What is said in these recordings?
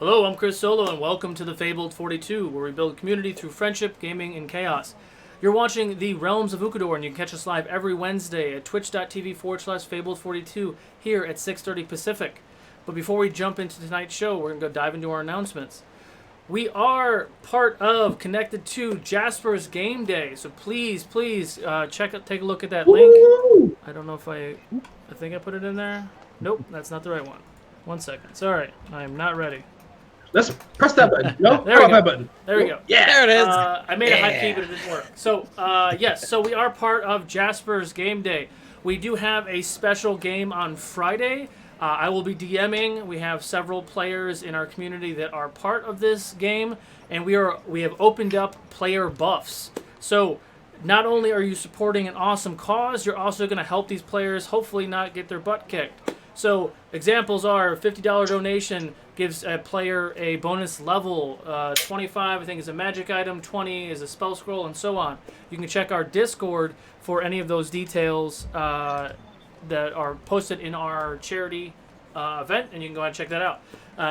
Hello, I'm Chris Solo, and welcome to the Fabled 42, where we build community through friendship, gaming, and chaos. You're watching the Realms of Ukodor, and you can catch us live every Wednesday at twitch.tv/Fabled42 here at 6:30 Pacific. But before we jump into tonight's show, we're going to go dive into our announcements. We are part of, connected to Jasper's Game Day, so please take a look at that link. I don't know if I think I put it in there. Nope, that's not the right one. 1 second. Sorry, I am not ready. Let's press that button. No, there we go. that button. There we go. Yeah, there it is. I made a hotkey, but it didn't work. So, yes, so we are part of Jasper's Game Day. We do have a special game on Friday. I will be DMing. We have several players in our community that are part of this game, and we have opened up player buffs. So, not only are you supporting an awesome cause, you're also going to help these players hopefully not get their butt kicked. So, examples are $50 donation gives a player a bonus level, 25 I think is a magic item, 20 is a spell scroll, and so on. You can check our Discord for any of those details that are posted in our charity event, and you can go ahead and check that out.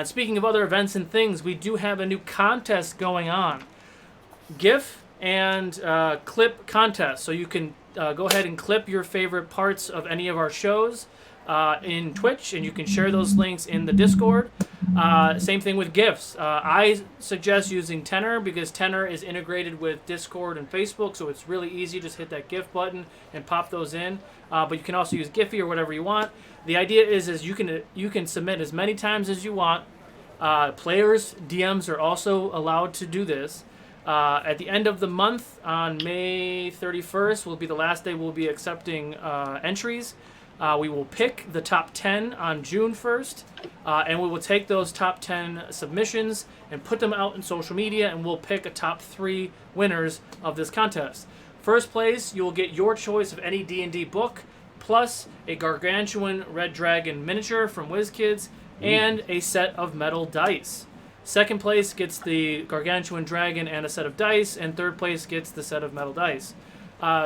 Speaking of other events and things, we do have a new contest going on. GIF and clip contest. So you can go ahead and clip your favorite parts of any of our shows in Twitch, and you can share those links in the Discord. Same thing with GIFs. I suggest using Tenor because Tenor is integrated with Discord and Facebook, so it's really easy. Just hit that GIF button and pop those in. But you can also use Giphy or whatever you want. The idea is you can submit as many times as you want. Players, DMs are also allowed to do this. At the end of the month, on May 31st, will be the last day we'll be accepting entries. We will pick the top 10 on June 1st, and we will take those top 10 submissions and put them out in social media, and we'll pick a top 3 winners of this contest. First place, you will get your choice of any D&D book, plus a gargantuan red dragon miniature from WizKids, and a set of metal dice. Second place gets the gargantuan dragon and a set of dice, and third place gets the set of metal dice.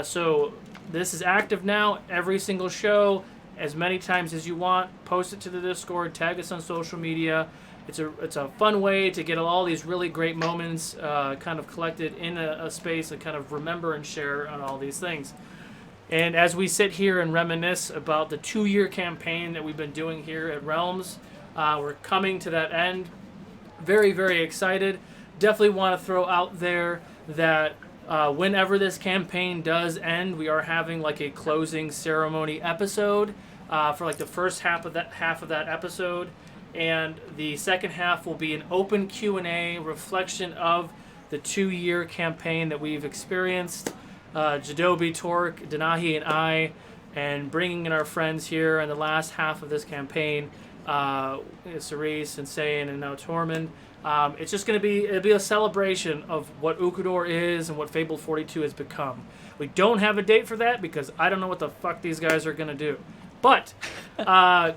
So this is active now. Every single show, as many times as you want. Post it to the Discord, tag us on social media. It's a fun way to get all these really great moments kind of collected in a space and kind of remember and share on all these things. And as we sit here and reminisce about the 2-year campaign that we've been doing here at Realms, we're coming to that end. Very, very excited. Definitely want to throw out there that whenever this campaign does end, we are having like a closing ceremony episode for like the first half of that episode. And the second half will be an open Q&A reflection of the 2-year campaign that we've experienced. Jadobi, Torque, Denahi, and I, and bringing in our friends here in the last half of this campaign, Cerise and Sayin and now Tormund. It's just going to be a celebration of what Ukodor is and what Fable 42 has become. We don't have a date for that because I don't know what the fuck these guys are going to do. But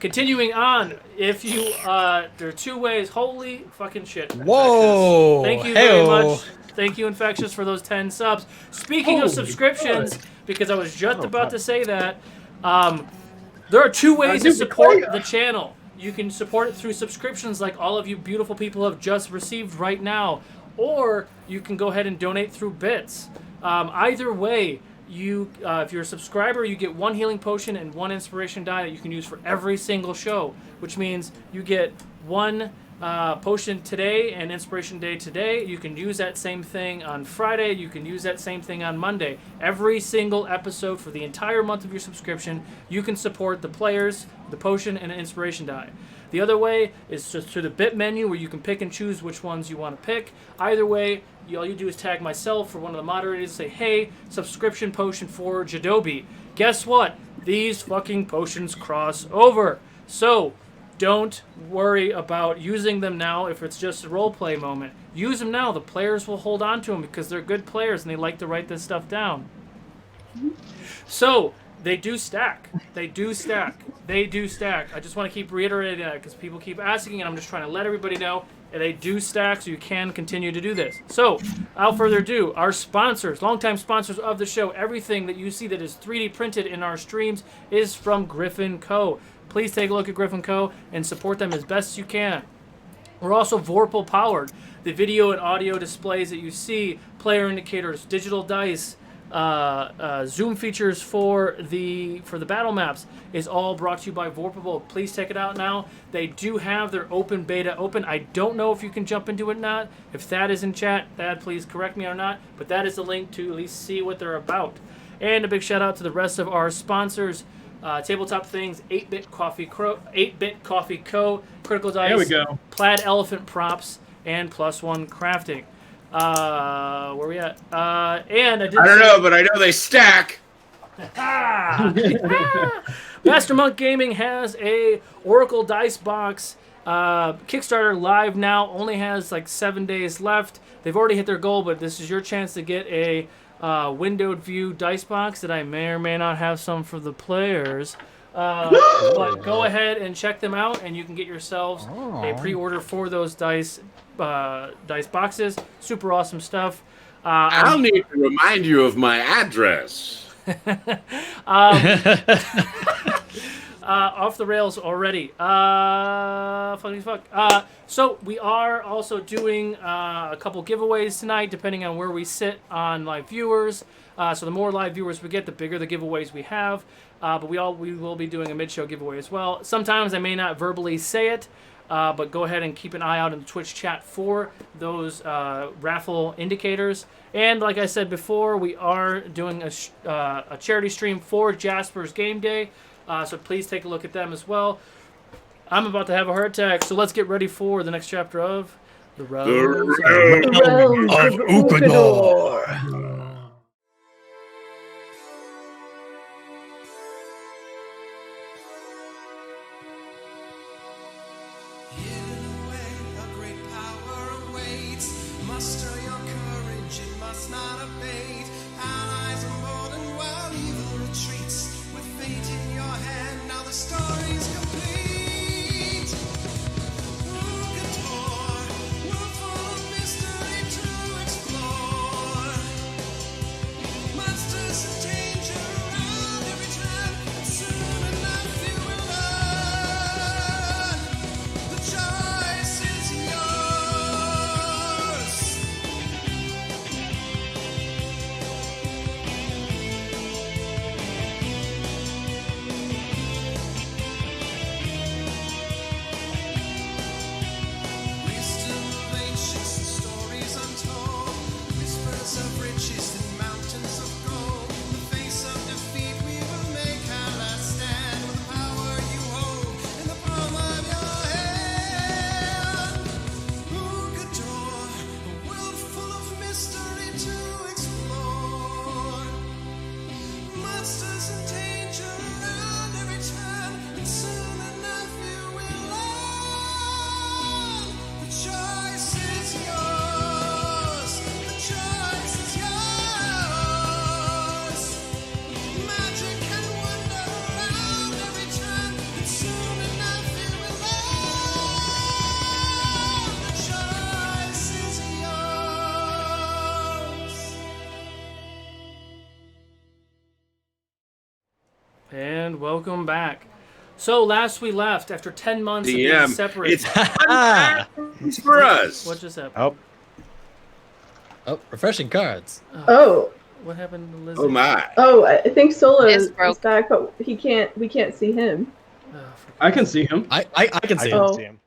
continuing on, if you there are 2 ways. Holy fucking shit! Whoa! Thank you very much. Thank you, Infectious, for those 10 subs. Speaking of subscriptions, because I was just about to say that, there are 2 ways to support the channel. You can support it through subscriptions like all of you beautiful people have just received right now, or you can go ahead and donate through bits. Either way, if you're a subscriber, you get 1 healing potion and 1 inspiration die that you can use for every single show, which means you get 1 potion today and inspiration day today. You can use that same thing on Friday. You can use that same thing on Monday. Every single episode for the entire month of your subscription, you can support the players, the potion, and an inspiration die. The other way is just through the bit menu where you can pick and choose which ones you want to pick. Either way, all you do is tag myself or one of the moderators and say, hey, subscription potion for Jadobi. Guess what? These fucking potions cross over. So don't worry about using them now if it's just a roleplay moment. Use them now. The players will hold on to them because they're good players and they like to write this stuff down. So they do stack. They do stack. They do stack. I just want to keep reiterating that because people keep asking and I'm just trying to let everybody know. And they do stack, so you can continue to do this. So, without further ado, our sponsors, longtime sponsors of the show, everything that you see that is 3D printed in our streams is from Griffin Co. Please take a look at Griffin Co. and support them as best you can. We're also Vorpal powered. The video and audio displays that you see, player indicators, digital dice, zoom features for the battle maps is all brought to you by Vorpal. Please check it out now. They do have their open beta open. I don't know if you can jump into it or not. If Thad is in chat, Thad, please correct me or not. But that is the link to at least see what they're about. And a big shout out to the rest of our sponsors. Tabletop Things, 8-Bit Coffee Co., Critical Dice, There we go. Plaid Elephant Props, and Plus One Crafting. Where we at? And I don't know, but I know they stack. Master Monk Gaming has a Oracle Dice Box Kickstarter live now. Only has like 7 days left. They've already hit their goal, but this is your chance to get a windowed view dice box that I may or may not have some for the players. But go ahead and check them out, and you can get yourselves a pre-order for those dice boxes. Super awesome stuff. I'll need to remind you of my address. Off the rails already. Funny fuck. So we are also doing a couple giveaways tonight, depending on where we sit on live viewers. So the more live viewers we get, the bigger the giveaways we have. But we will be doing a mid-show giveaway as well. Sometimes I may not verbally say it, but go ahead and keep an eye out in the Twitch chat for those raffle indicators. And like I said before, we are doing a charity stream for Jasper's Game Day. So please take a look at them as well. I'm about to have a heart attack, so let's get ready for the next chapter of The RoU of Ukodor. And welcome back. So last we left, after 10 months of being DM, separate. it's fun times for us. What just happened? Oh. Oh, refreshing cards. Oh, What happened to Lizzie? Oh my! oh, I think Sola It's is broke. back, but we can't see him. Oh, for I can see him. I can see I him. Oh. See him.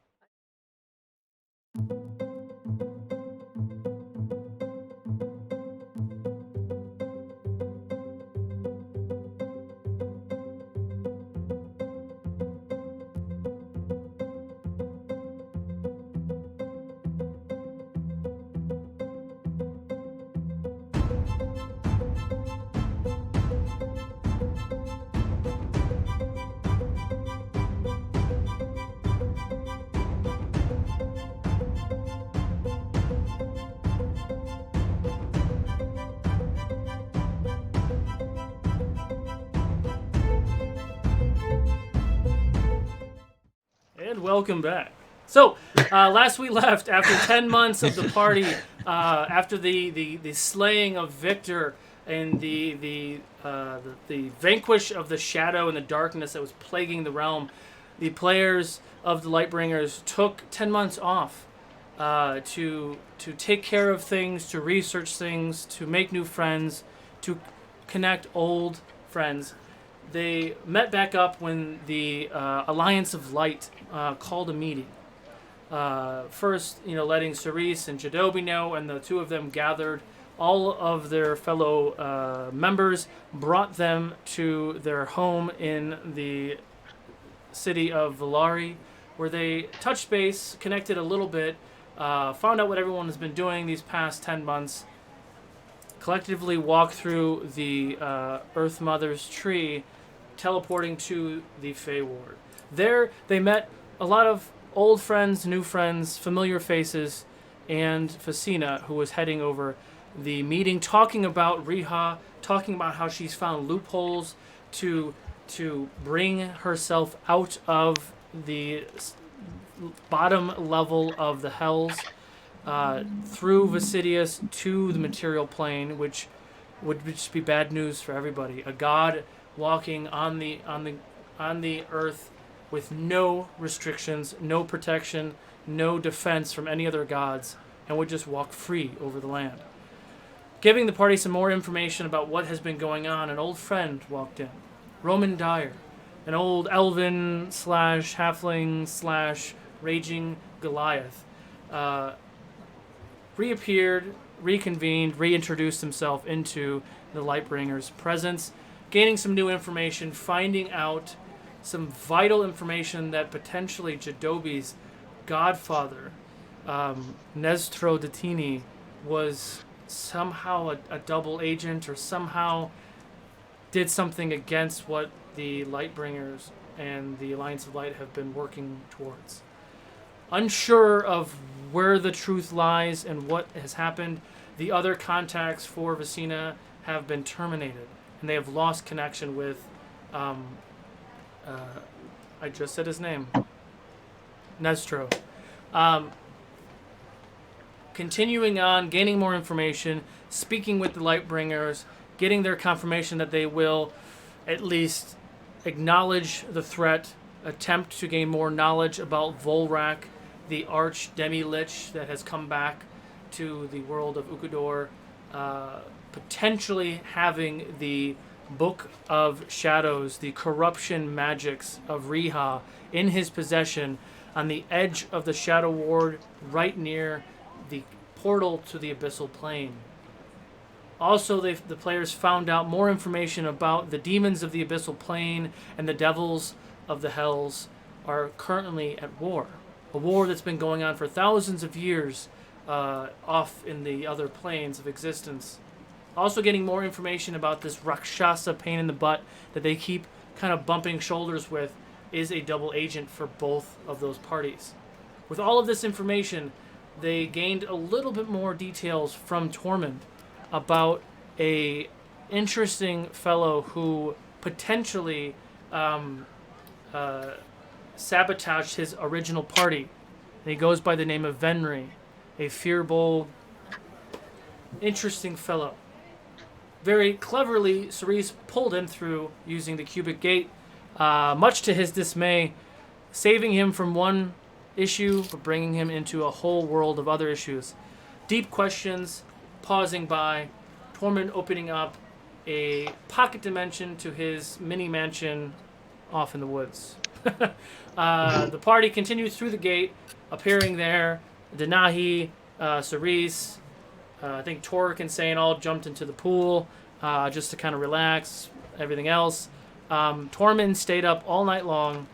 And welcome back. So, last we left, after 10 months of the party, after the slaying of Victor and the vanquish of the shadow and the darkness that was plaguing the realm, the players of the Lightbringers took 10 months off to take care of things, to research things, to make new friends, to connect old friends. They met back up when the Alliance of Light called a meeting. First, letting Cerise and Jadobi know, and the two of them gathered all of their fellow members, brought them to their home in the city of Villari, where they touched base, connected a little bit, found out what everyone has been doing these past 10 months, collectively walked through the Earth Mother's tree, teleporting to the Fey Ward. There, they met a lot of old friends, new friends, familiar faces, and Facina, who was heading over the meeting, talking about Riha, talking about how she's found loopholes to bring herself out of the bottom level of the Hells, through Vasidius to the material plane, which would just be bad news for everybody. A god walking on the earth with no restrictions, no protection, no defense from any other gods, and would just walk free over the land. Giving the party some more information about what has been going on, an old friend walked in. Roman Dyer, an old elven / halfling / raging Goliath, reappeared, reconvened, reintroduced himself into the Lightbringer's presence, gaining some new information, finding out some vital information that potentially Jadobi's godfather, Nestro Datini, was somehow a double agent, or somehow did something against what the Lightbringers and the Alliance of Light have been working towards. Unsure of where the truth lies and what has happened, the other contacts for Vicina have been terminated, and they have lost connection with, I just said his name, Nestro. Continuing on, gaining more information, speaking with the Lightbringers, getting their confirmation that they will at least acknowledge the threat, attempt to gain more knowledge about Volrak, the arch demi-lich that has come back to the world of Ukodor, potentially having the Book of Shadows, the corruption magics of Riha, in his possession on the edge of the Shadow Ward, right near the portal to the Abyssal Plane. Also, the players found out more information about the demons of the Abyssal Plane and the devils of the Hells are currently at war. A war that's been going on for thousands of years off in the other planes of existence. Also getting more information about this Rakshasa pain in the butt that they keep kind of bumping shoulders with is a double agent for both of those parties. With all of this information, they gained a little bit more details from Tormund about a interesting fellow who potentially sabotaged his original party. And he goes by the name of Venri, a fearbold, interesting fellow. very cleverly, Cerise pulled him through using the cubic gate, much to his dismay, saving him from one issue, but bringing him into a whole world of other issues. Deep questions, pausing by, Tormund opening up a pocket dimension to his mini mansion off in the woods. The party continues through the gate, appearing there. Denahi, Cerise, I think Torek and Sane all jumped into the pool just to kind of relax, everything else. Tormund stayed up all night long,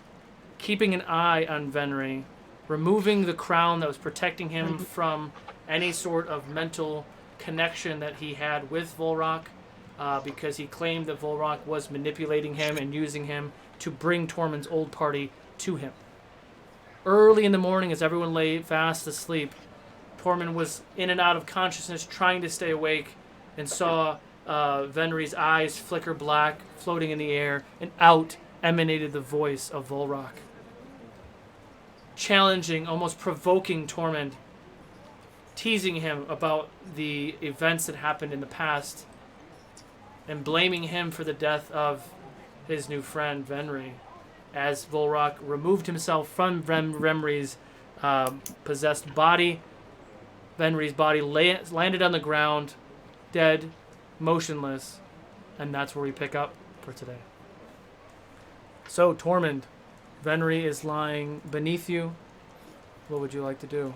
keeping an eye on Venri, removing the crown that was protecting him from any sort of mental connection that he had with Volrock, because he claimed that Volrock was manipulating him and using him to bring Tormund's old party to him. Early in the morning, as everyone lay fast asleep, Tormund was in and out of consciousness, trying to stay awake, and saw Venri's eyes flicker black, floating in the air, and out emanated the voice of Volrock, challenging, almost provoking Tormund, teasing him about the events that happened in the past, and blaming him for the death of his new friend, Venri, as Volrock removed himself from Venri's possessed body. Venri's body landed on the ground, dead, motionless, and that's where we pick up for today. So, Tormund, Venri is lying beneath you. What would you like to do?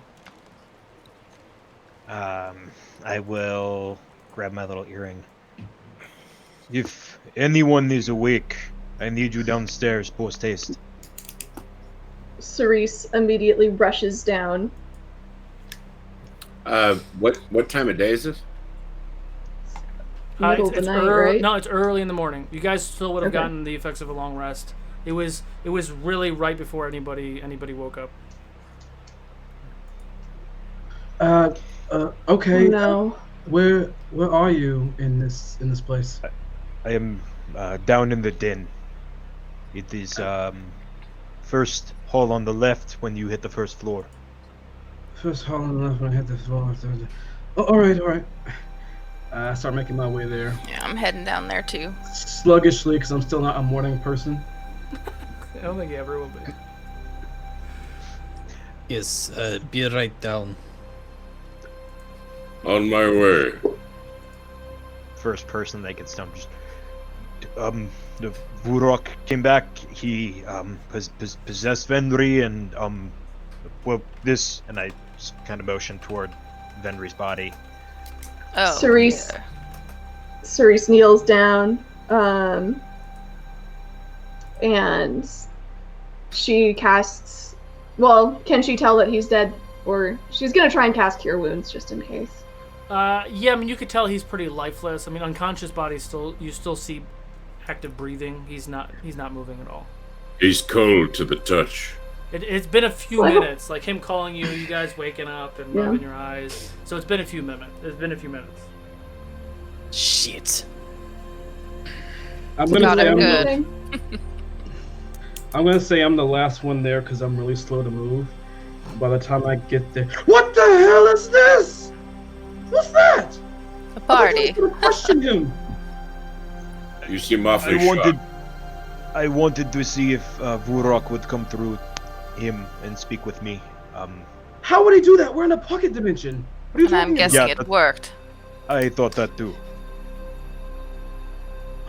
I will grab my little earring. If anyone is awake, I need you downstairs post haste. Cerise immediately rushes down. What time of day is this? Middle of the night, right? No, it's early in the morning. You guys still would have Okay. gotten the effects of a long rest. It was really right before anybody woke up. Okay. No. Where are you in this place? I am down in the den. It is first hall on the left when you hit the first floor. First hall on the left when I hit the floor. Oh, all right. I start making my way there Yeah, I'm heading down there too. sluggishly because I'm still not a morning person. I don't think you ever will be. Yes, be right down. On my way. First person that gets down. Just, the Vurok came back. He possessed Venri and well, this, and I kind of motion toward Venri's body. Oh. Cerise. yeah. Cerise kneels down, and she casts. Well, can she tell that he's dead, or she's gonna try and cast Cure Wounds just in case? Yeah, I mean, you could tell he's pretty lifeless. I mean, unconscious body you still see active breathing. He's not moving at all. He's cold to the touch. It's been a few Well, minutes, like him calling you, you guys waking up and Yeah. rubbing your eyes. So it's been a few minutes. It's been a few minutes. Shit. I'm Got gonna him say good. I'm gonna say I'm the last one there because I'm really slow to move. By the time I get there, what the hell is this? What's that? A party. I was gonna question him. You seem awfully shocked. I wanted to see if Vurok would come through him and speak with me. How would he do that? We're in a pocket dimension. What are you And I'm talking guessing Yeah, it but- worked. I thought that too.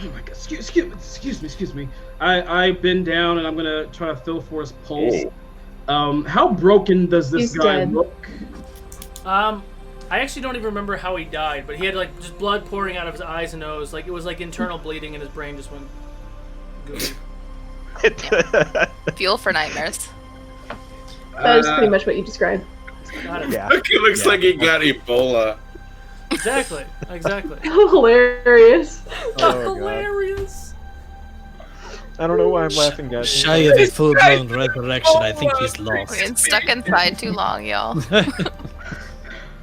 Oh my god! Excuse me. I bend down and I'm gonna try to feel for his pulse. How broken does this He's guy dead. look? I actually don't even remember how he died, but he had like just blood pouring out of his eyes and nose. Like it was like internal bleeding, and his brain just went gooey. Fuel for nightmares. That is pretty much what you described. Got it. Yeah. It looks like he got Ebola. Exactly. Hilarious. Oh, God. Hilarious. I don't know why I'm laughing, guys. Shy of a full-blown resurrection, I think he's lost. We've been stuck inside too long, y'all.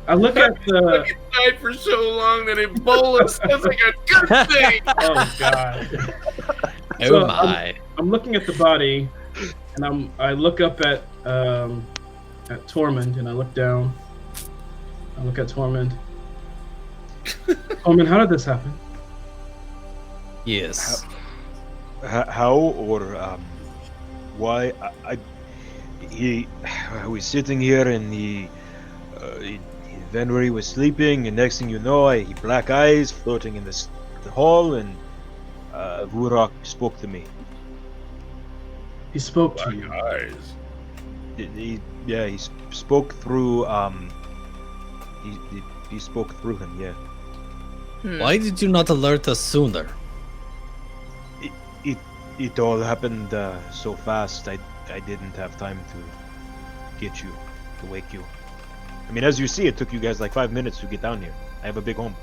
I look at the. He died for so long that Ebola sounds like a good thing. Oh god. Oh So, my. I'm looking at the body, and I look up at Tormund, and I look down. I look at Tormund. Tormund, how did this happen? Yes. How or why? He was sitting here and Venry was sleeping, and next thing you know, he black eyes floating in the hall, and Vurok spoke to me. He spoke to Black you. eyes. He spoke through he spoke through him. Yeah. Why did you not alert us sooner? It all happened so fast. I didn't have time to get you, to wake you. I mean, as you see, it took you guys like 5 minutes to get down here. I have a big home.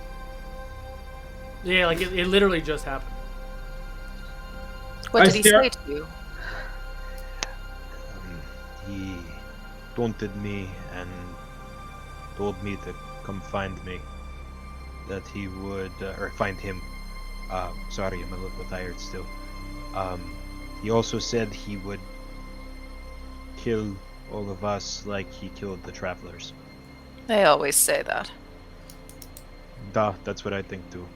Yeah, like it literally just happened. What I did he stare- say to you? He taunted me and told me to come find me. That he would, or find him. Sorry, I'm a little tired still. He also said he would kill all of us like he killed the travelers. They always say that. Duh, that's what I think too.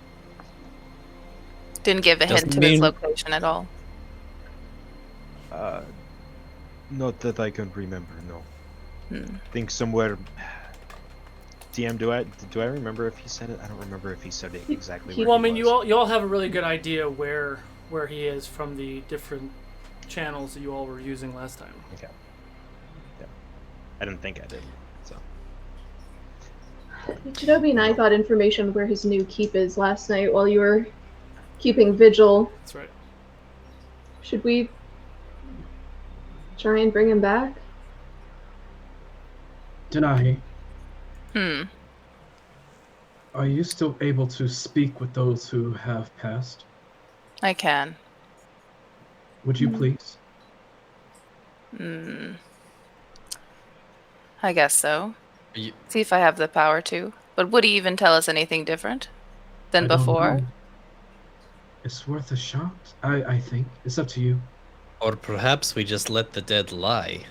Didn't give a Doesn't hint to his mean- location at all. Not that I can remember, no. Hmm. Think somewhere. DM, do I remember if he said it? I don't remember if he said it exactly. Where Well, I he mean, was. you all have a really good idea where he is from the different channels that you all were using last time. Okay. Yeah. I didn't think I did. So. Shinobi and I got information where his new keep is last night while you were keeping vigil. That's right. Should we try and bring him back? Denahi, Hmm. are you still able to speak with those who have passed? I can. Would you please? Hmm. I guess so. You- See if I have the power to. But would he even tell us anything different than I don't before? know. It's worth a shot, I think. It's up to you. Or perhaps we just let the dead lie.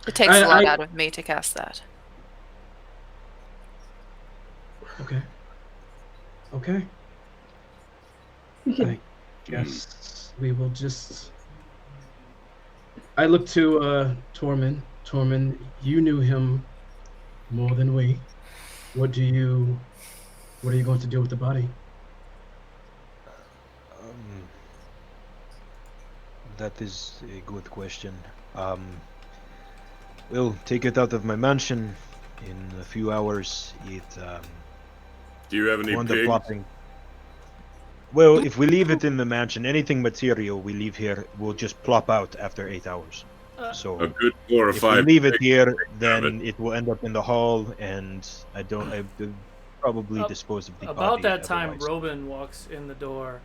It takes a lot I- out of me to cast that. Okay. Okay. We could I guess we will just. I look to Tormund. Tormund, you knew him more than we. What are you going to do with the body? That is a good question. We'll take it out of my mansion in a few hours. Do you have any Wound up pigs? plopping. Well, if we leave it in the mansion, anything material we leave here will just plop out after 8 hours. So A good 4 or if we 5. leave it pigs. here, have then it will end up in the hall, and I will probably Ab- dispose of the body. About that time, otherwise. Robin walks in the door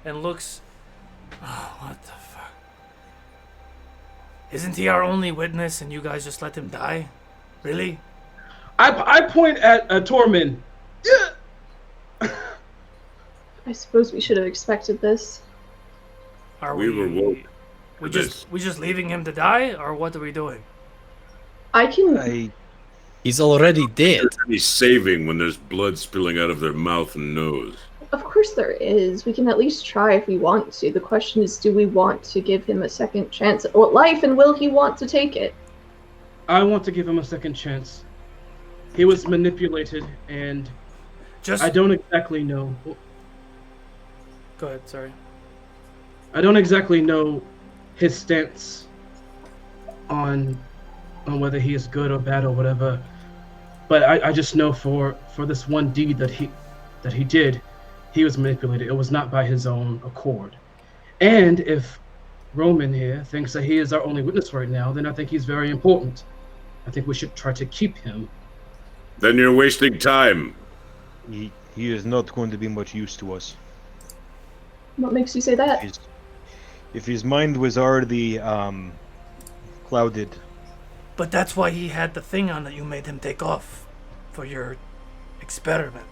and looks. Oh, what the fuck? Isn't he our only witness and you guys just let him die? Really? I point at Tormund. I suppose we should have expected this. Are We were woke We for just leaving him to die, or what are we doing? I can. He's already dead. There's any saving when there's blood spilling out of their mouth and nose. Of course there is. We can at least try if we want to. The question is, do we want to give him a second chance at life, and will he want to take it? I want to give him a second chance. He was manipulated, and Just I don't exactly know. go ahead. Sorry. I don't exactly know his stance on whether he is good or bad or whatever. But I just know for this one deed that he did, he was manipulated. It was not by his own accord. And if Roman here thinks that he is our only witness right now, then I think he's very important. I think we should try to keep him. Then you're wasting time. He is not going to be much use to us. What makes you say that? If his mind was already clouded. But that's why he had the thing on that you made him take off for your experiment.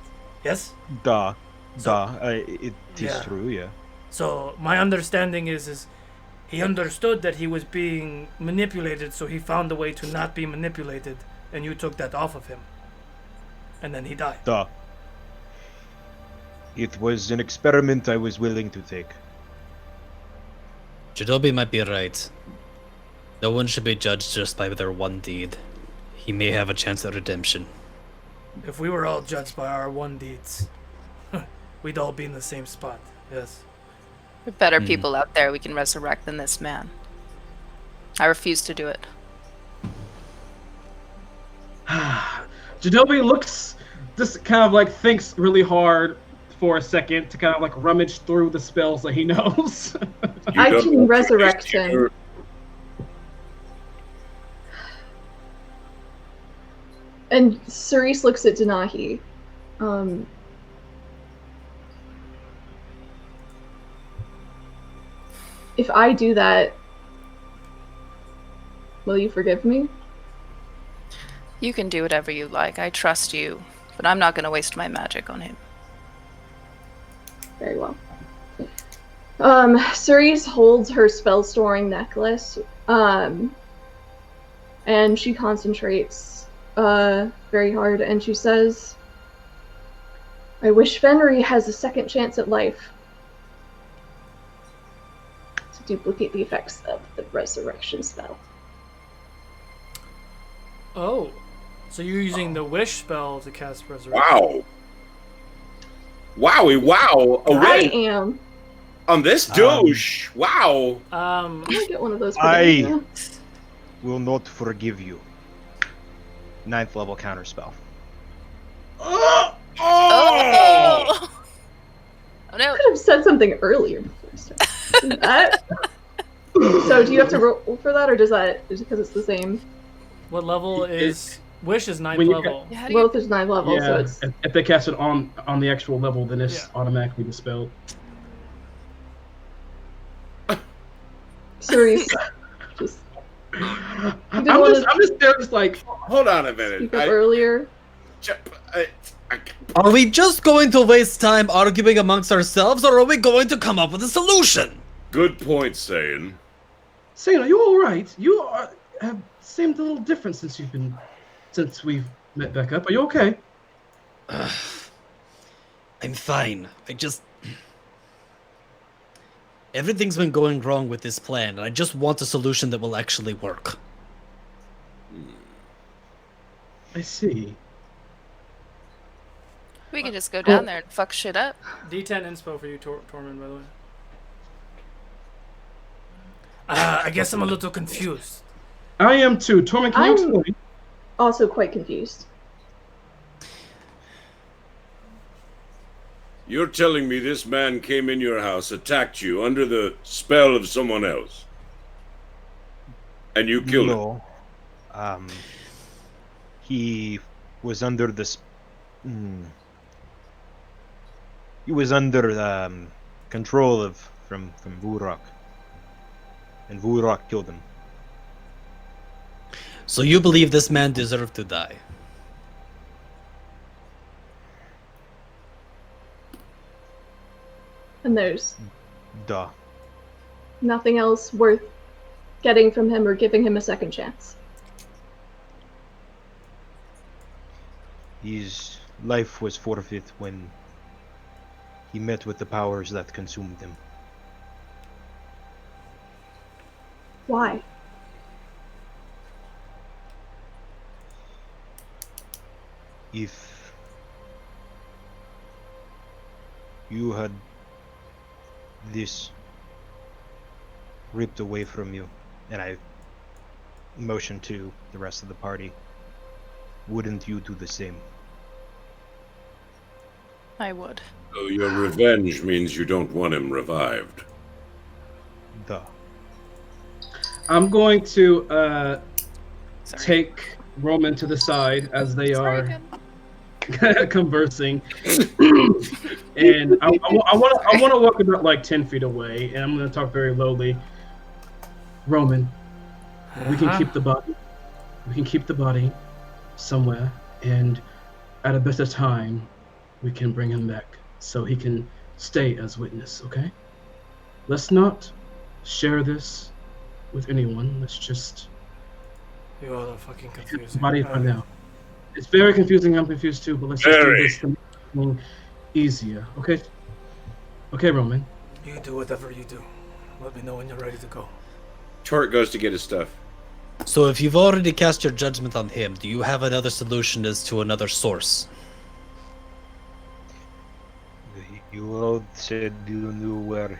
Yes? It is Yeah. true, yeah. So my understanding is he understood that he was being manipulated, so he found a way to not be manipulated, and you took that off of him. And then he died. It was an experiment I was willing to take. Jadobi might be right. No one should be judged just by their one deed. He may have a chance at redemption. If we were all judged by our one deeds, we'd all be in the same spot. Yes. There are better people out there we can resurrect than this man. I refuse to do it. Jadobi looks, just kind of like thinks really hard for a second to kind of like rummage through the spells that he knows. I can resurrect him. And Cerise looks at Denahi. If I do that, will you forgive me? You can do whatever you like. I trust you, but I'm not going to waste my magic on him. Very well. Cerise holds her spell storing necklace, and she concentrates very hard, and she says, I wish Fenry has a second chance at life to duplicate the effects of the resurrection spell. Oh. So you're using the wish spell to cast resurrection. Wow. Wowie, wow. A I win am. on this douche. Wow. I'm gonna get one of those. I will not forgive you. 9th level counterspell. Oh! Oh no. I could have said something earlier before I started. That. So do you have to roll for that, or does that is it because it's the same? What level is wish is 9th When you level? Yeah, how do you... Both is 9 level, so Yeah, it's if they cast it on the actual level, then it's automatically dispelled. Cerise. Just I'm just there, just like, Hold on a minute. speak up earlier. Are we just going to waste time arguing amongst ourselves, or are we going to come up with a solution? Good point, Saiyan. Saying, are you all right? You have seemed a little different since we've met back up. Are you okay? I'm fine. Everything's been going wrong with this plan, and I just want a solution that will actually work. I see. We can just go down there and fuck shit up. D10 inspo for you, Tormund, by the way. I guess I'm a little confused. I am too. Torment, can you explain? Also quite confused. You're telling me this man came in your house, attacked you under the spell of someone else, and you killed him? No. He was under this. He was under control from Vurak, and Vurak killed him. So you believe this man deserved to die? And there's Duh. nothing else worth getting from him or giving him a second chance. His life was forfeit when he met with the powers that consumed him. Why? If you had this ripped away from you, and I motion to the rest of the party, wouldn't you do the same? I would. So your revenge means you don't want him revived. Duh. I'm going to Sorry. take Roman to the side as they Sorry, are conversing, and I want to walk about like 10 feet away, and I'm going to talk very lowly. Roman, we can keep the body. We can keep the body somewhere, and at a better time, we can bring him back so he can stay as witness. Okay? Let's not share this with anyone. Let's just. You all are fucking confusing. Body for now. It's very confusing. I'm confused too. But let's just do this thing easier. Okay. Okay, Roman. You do whatever you do. Let me know when you're ready to go. Tort goes to get his stuff. So if you've already cast your judgment on him, do you have another solution as to another source? You all said you knew where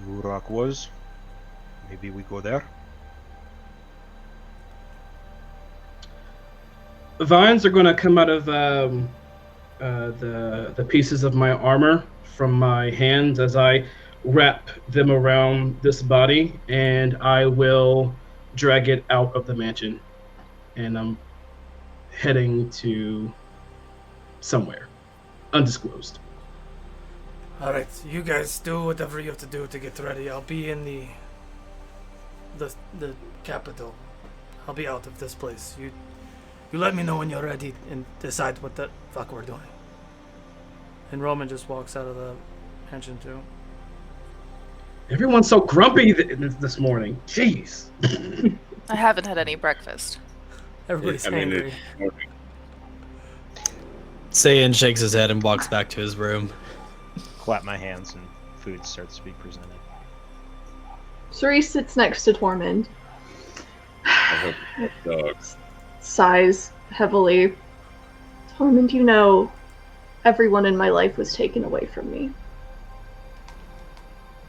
Urak was. Maybe we go there. Vines are going to come out of the pieces of my armor from my hands as I wrap them around this body, and I will drag it out of the mansion. And I'm heading to somewhere undisclosed. All right, you guys do whatever you have to do to get ready. I'll be in the capital. I'll be out of this place. You let me know when you're ready and decide what the fuck we're doing. And Roman just walks out of the mansion too. Everyone's so grumpy this morning. Jeez. I haven't had any breakfast. Everybody's angry. Sayan shakes his head and walks back to his room. Clap my hands and food starts to be presented. Cerise sits next to Tormund. I hope dogs. Sighs heavily. Tormund, you know, everyone in my life was taken away from me.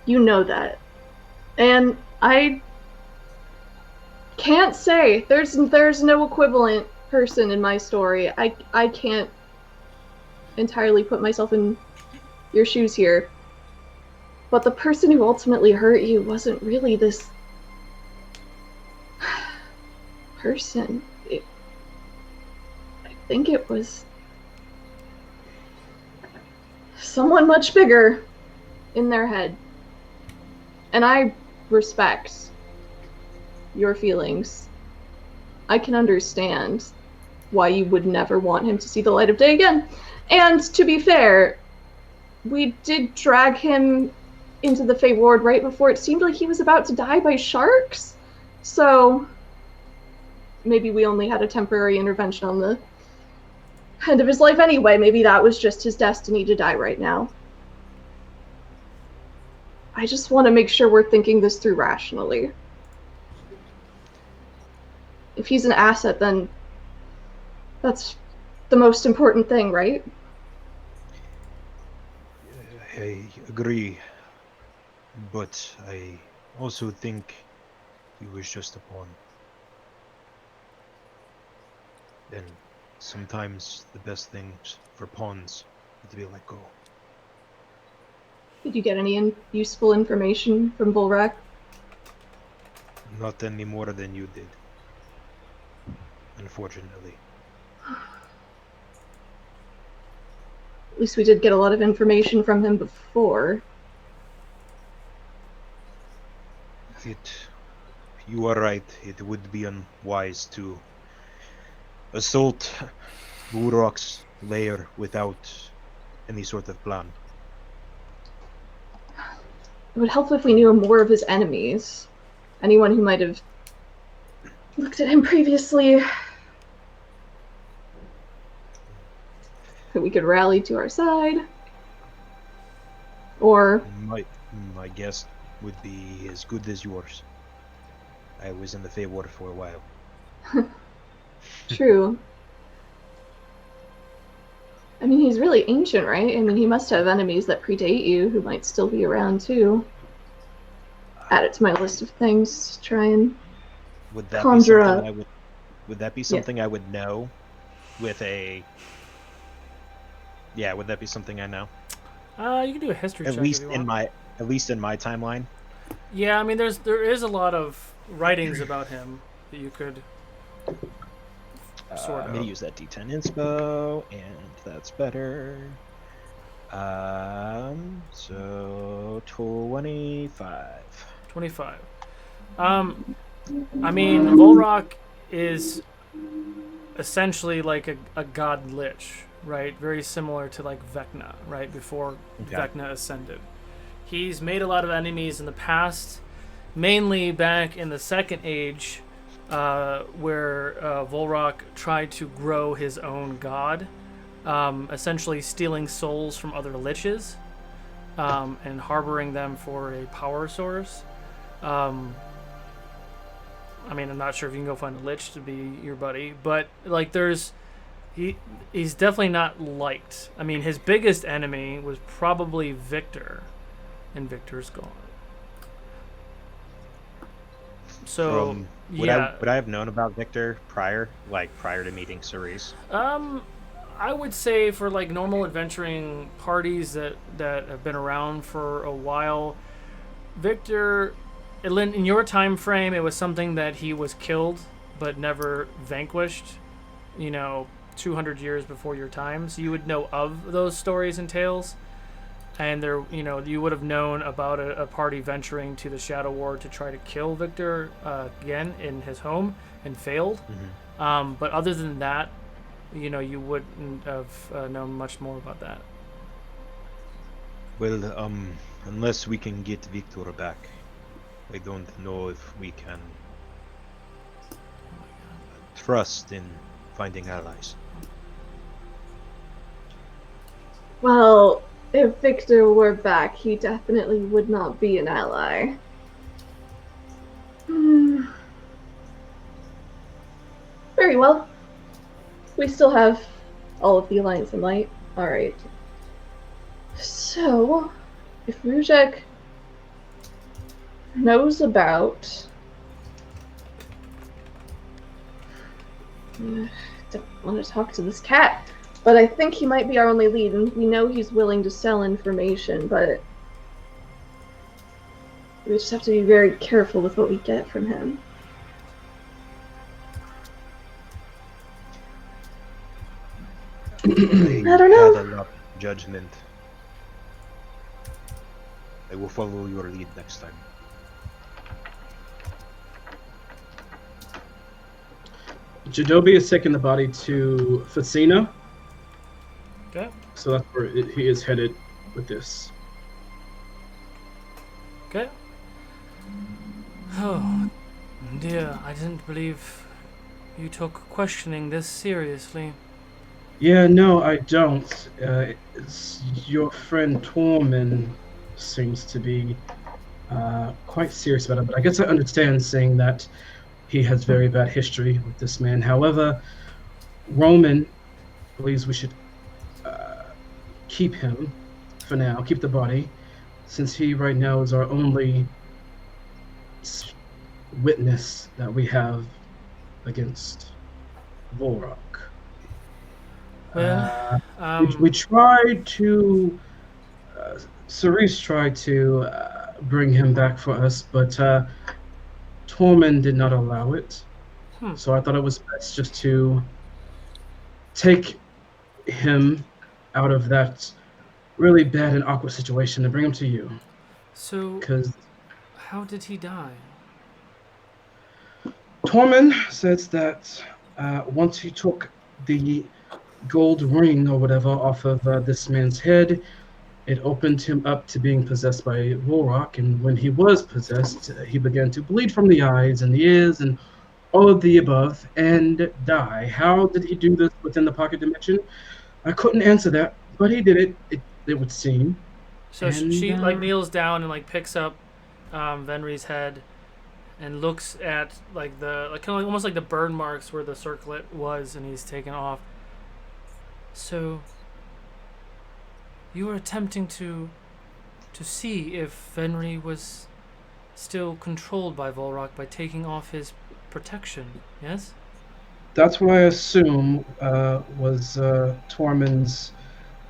You know that. And I can't say. There's no equivalent person in my story. I can't entirely put myself in your shoes here. But the person who ultimately hurt you wasn't really this person. I think it was someone much bigger in their head. And I respect your feelings. I can understand why you would never want him to see the light of day again. And to be fair, we did drag him into the Fey Ward right before it seemed like he was about to die by sharks. So maybe we only had a temporary intervention on the end of his life anyway. Maybe that was just his destiny to die right now. I just want to make sure we're thinking this through rationally. If he's an asset, then that's the most important thing, right? I agree, but I also think he was just a pawn. And sometimes the best things for pawns are to be let go. Did you get any useful information from Volrak? Not any more than you did, unfortunately. At least we did get a lot of information from him before. You are right. It would be unwise to assault Burok's lair without any sort of plan. It would help if we knew more of his enemies. Anyone who might have looked at him previously. Who we could rally to our side. Or My guess would be as good as yours. I was in the Fey Ward for a while. true. I mean, he's really ancient, right? I mean, he must have enemies that predate you who might still be around, too. Add it to my list of things to try and Would that conjure be up. something would that be something I would know with a... Yeah, would that be something I know? You can do a history check At least if you in want. my timeline. Yeah, I mean, there is a lot of writings about him that you could sort I'm gonna of. use that D10 inspo, and that's better. So 25. 25. I mean, Volrak is essentially like a god lich, right? Very similar to like Vecna, right? Before Okay. Vecna ascended. He's made a lot of enemies in the past, mainly back in the Second Age, where Volrak tried to grow his own god. essentially stealing souls from other liches and harboring them for a power source. I mean, I'm not sure if you can go find a lich to be your buddy, but like he's definitely not liked. I mean, his biggest enemy was probably Victor, and Victor's gone. So would I have known about Victor prior to meeting Cerise? I would say for like normal adventuring parties that have been around for a while, Victor, in your time frame, it was something that he was killed but never vanquished. 200 years before your time, so you would know of those stories and tales, and there, you would have known about a party venturing to the Shadow Ward to try to kill Victor again in his home and failed. Mm-hmm. But other than that, you wouldn't have known much more about that. Well, unless we can get Victor back, I don't know if we can trust in finding allies. Well, if Victor were back, he definitely would not be an ally. Very well. We still have all of the Alliance in Light. Alright. So, if Rujek knows about... don't want to talk to this cat. But I think he might be our only lead, and we know he's willing to sell information, but we just have to be very careful with what we get from him. I don't know. Had enough judgment. I will follow your lead next time. Jadobi is taking the body to Facina. Okay. So that's where he is headed with this. Okay. Oh, dear, I didn't believe you took questioning this seriously. Yeah, no, I don't. Your friend Tormund seems to be quite serious about it, but I guess I understand saying that he has very bad history with this man. However, Roman believes we should keep him for now, keep the body, since he right now is our only witness that we have against Volrock. Well, we tried to. Cerise tried to bring him back for us, but Tormund did not allow it. So I thought it was best just to take him out of that really bad and awkward situation and bring him to you. So, Because how did he die? Tormund says that once he took the gold ring or whatever off of this man's head, it opened him up to being possessed by Volrock, and when he was possessed, he began to bleed from the eyes and the ears and all of the above and die. How did he do this within the pocket dimension? I couldn't answer that, but he did it, it would seem. So And, she kneels down and picks up Venri's head and looks at almost like the burn marks where the circlet was, and he's taken off. So you were attempting to see if Venri was still controlled by Volrock by taking off his protection, yes? That's what I assume was Tormund's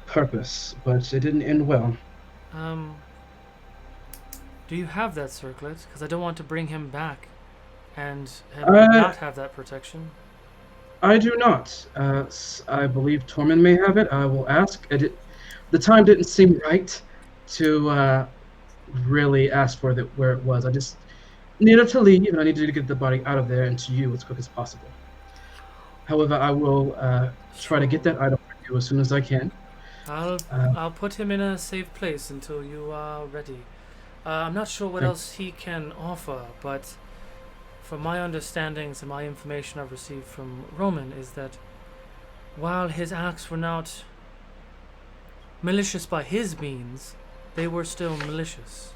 purpose, but it didn't end well. Do you have that circlet? Because I don't want to bring him back and not have that protection. I do not. I believe Tormund may have it. I will ask. The time didn't seem right to really ask for it where it was. I just needed to leave, and I needed to get the body out of there and to you as quick as possible. However, I will try to get that item for you as soon as I can. I'll put him in a safe place until you are ready. I'm not sure what else he can offer, but from my understandings and my information I've received from Roman is that while his acts were not malicious by his means, they were still malicious.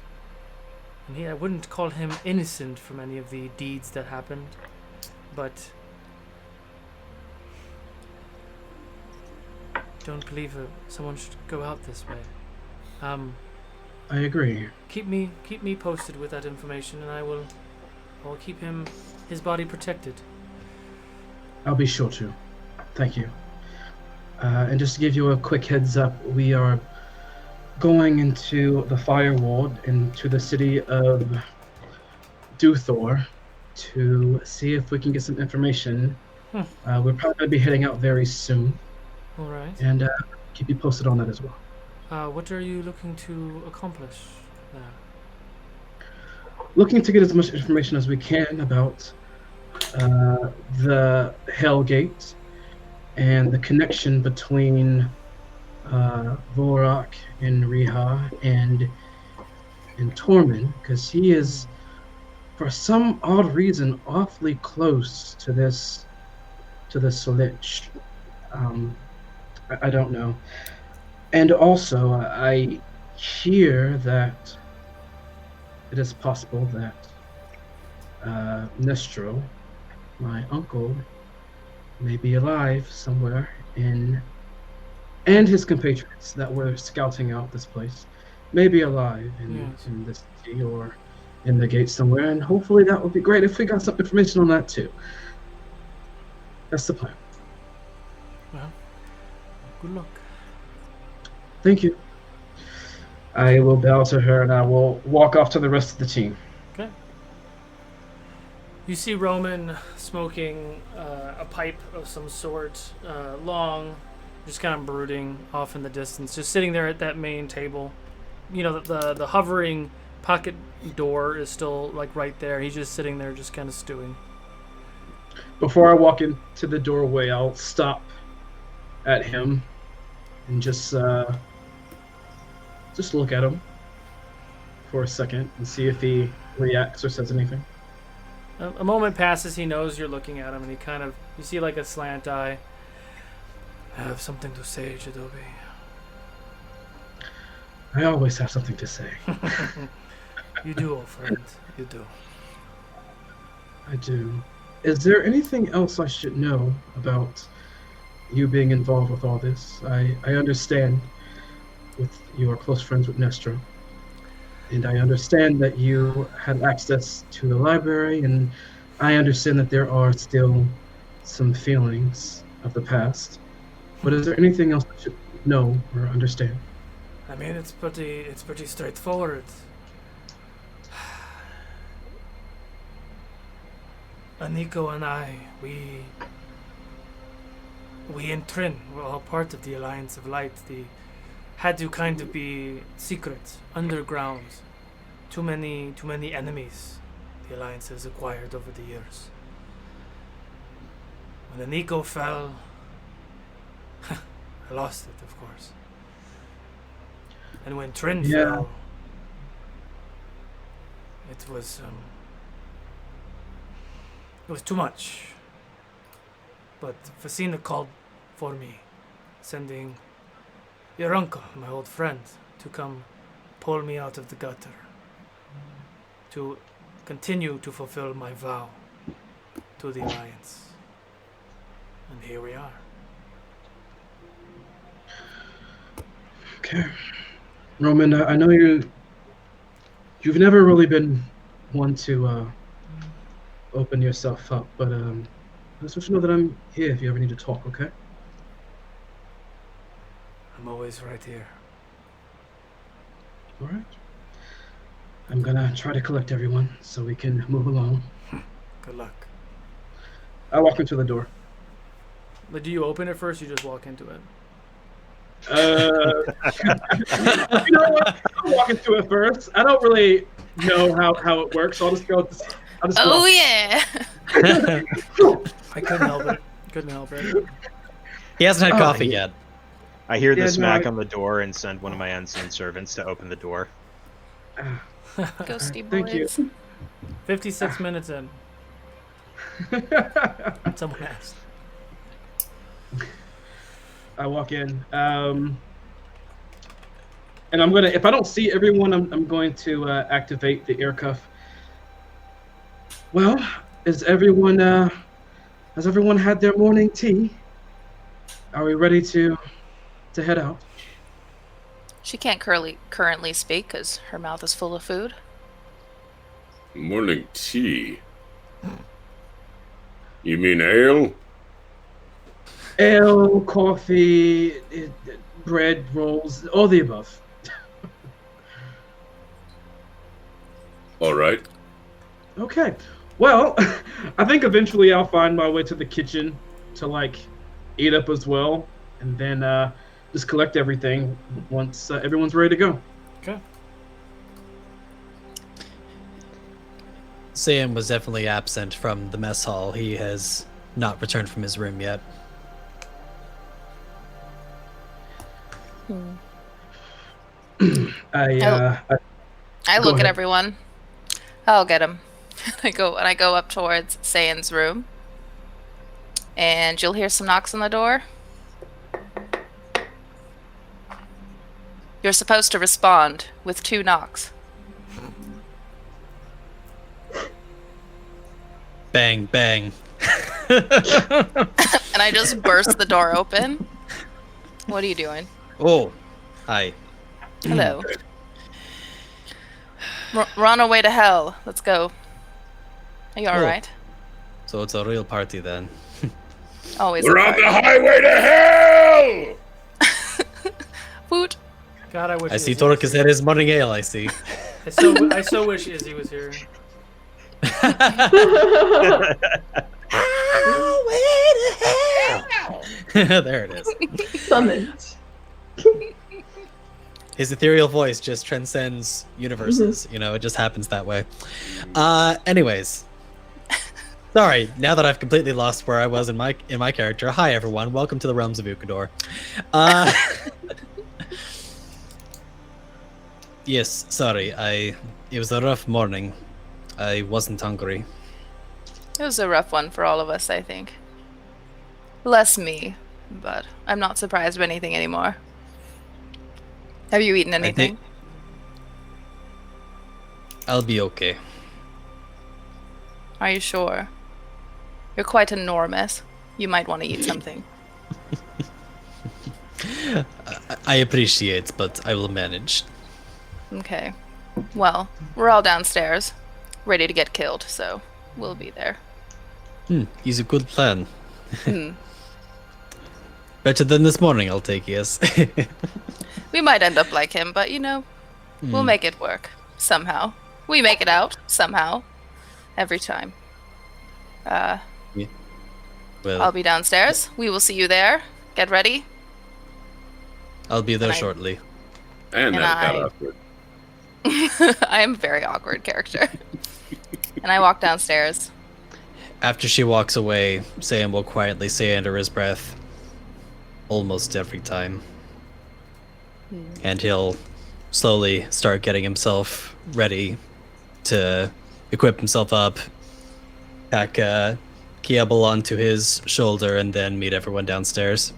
And I wouldn't call him innocent from any of the deeds that happened, but don't believe someone should go out this way. I agree. Keep me posted with that information, and I'll keep his body protected. I'll be sure to. Thank you. And just to give you a quick heads up, we are going into the Fire Ward, into the city of Duthor, to see if we can get some information. We're probably going to be heading out very soon. All right. And keep you posted on that as well. What are you looking to accomplish there? Looking to get as much information as we can about the Hellgate and the connection between Vorak and Riha and Tormund, because he is, for some odd reason, awfully close to this Lich. I don't know. And also, I hear that it is possible that Nestro, my uncle, may be alive somewhere and his compatriots that were scouting out this place may be alive in this city or in the gate somewhere, and hopefully that would be great if we got some information on that too. That's the plan. Well, good luck. Thank you. I will bow to her and I will walk off to the rest of the team. Okay. You see Roman smoking a pipe of some sort, long, just kind of brooding off in the distance, just sitting there at that main table. You know, the hovering pocket door is still like right there. He's just sitting there, just kind of stewing. Before I walk into the doorway, I'll stop at him and just look at him for a second and see if he reacts or says anything. A moment passes, he knows you're looking at him, and you see like a slant eye. I have something to say, Jadobi. I always have something to say. You do, old friend. You do. I do. Is there anything else I should know about you being involved with all this? I understand you are close friends with Nestro. And I understand that you had access to the library, and I understand that there are still some feelings of the past. But is there anything else I should know or understand? I mean, it's pretty straightforward. Aniko and I, we and Trin were all part of the Alliance of Light. Had to kind of be secret, underground. Too many enemies the Alliance has acquired over the years. When Aniko fell, I lost it, of course. And when Trin fell, it was too much. But Facina called for me, sending your uncle, my old friend, to come pull me out of the gutter, to continue to fulfill my vow to the Alliance. And here we are. Okay. Roman, I know you've never really been one to open yourself up, but I just want you to know that I'm here if you ever need to talk, okay? I'm always right here. All right. I'm gonna try to collect everyone so we can move along. Good luck. I walk into the door. But do you open it first, or you just walk into it? You know what? I'll walk into it first. I don't really know how it works, so I'll just go. Oh yeah. I couldn't help it. He hasn't had coffee yet. I hear the Yeah, no, smack on the door and send one of my unseen servants to open the door. Ghosty Thank you. boys. 56 minutes in. Someone asked. I walk in. And I'm gonna, if I don't see everyone, I'm going to activate the air cuff. Well, has everyone had their morning tea? Are we ready to head out? She can't currently speak because her mouth is full of food. Morning tea. You mean ale? Ale, coffee, bread, rolls, all the above. All right. Okay. Well, I think eventually I'll find my way to the kitchen to like eat up as well, and then just collect everything once everyone's ready to go. Okay. Sam was definitely absent from the mess hall. He has not returned from his room yet. I I Go look at ahead. everyone. I'll get him. I go up towards Sayan's room, and you'll hear some knocks on the door. You're supposed to respond with 2 knocks. Bang, bang. And I just burst the door open. What are you doing? Oh, hi. Hello. We're on our way to hell. Let's go. Are you alright? So it's a real party then. Always We're a on party. the highway to hell! Woot. God, I wish. I see Izzy was Torque has here. had his morning ale, I see. I so wish Izzy was here. There it is. Summoned. His ethereal voice just transcends universes. You know, it just happens that way. Anyways. Sorry, now that I've completely lost where I was in my character. Hi everyone, welcome to the realms of Ukodor. Yes, sorry, it was a rough morning. I wasn't hungry. It was a rough one for all of us, I think. Less me, but I'm not surprised by anything anymore. Have you eaten anything? I'll be okay. Are you sure? You're quite enormous. You might want to eat something. I appreciate, but I will manage. Okay. Well, we're all downstairs, ready to get killed, so we'll be there. He's a good plan. Hmm. Better than this morning, I'll take, yes. We might end up like him, but you know, we'll make it work. Somehow. We make it out, somehow. Every time. Well, I'll be downstairs. We will see you there. Get ready. I'll be there and I- shortly. And And that got I- awkward. I am a very awkward character. And I walk downstairs. After she walks away, Sam will quietly say under his breath, almost every time. And he'll slowly start getting himself ready to equip himself up, pack Kiebel onto his shoulder, and then meet everyone downstairs.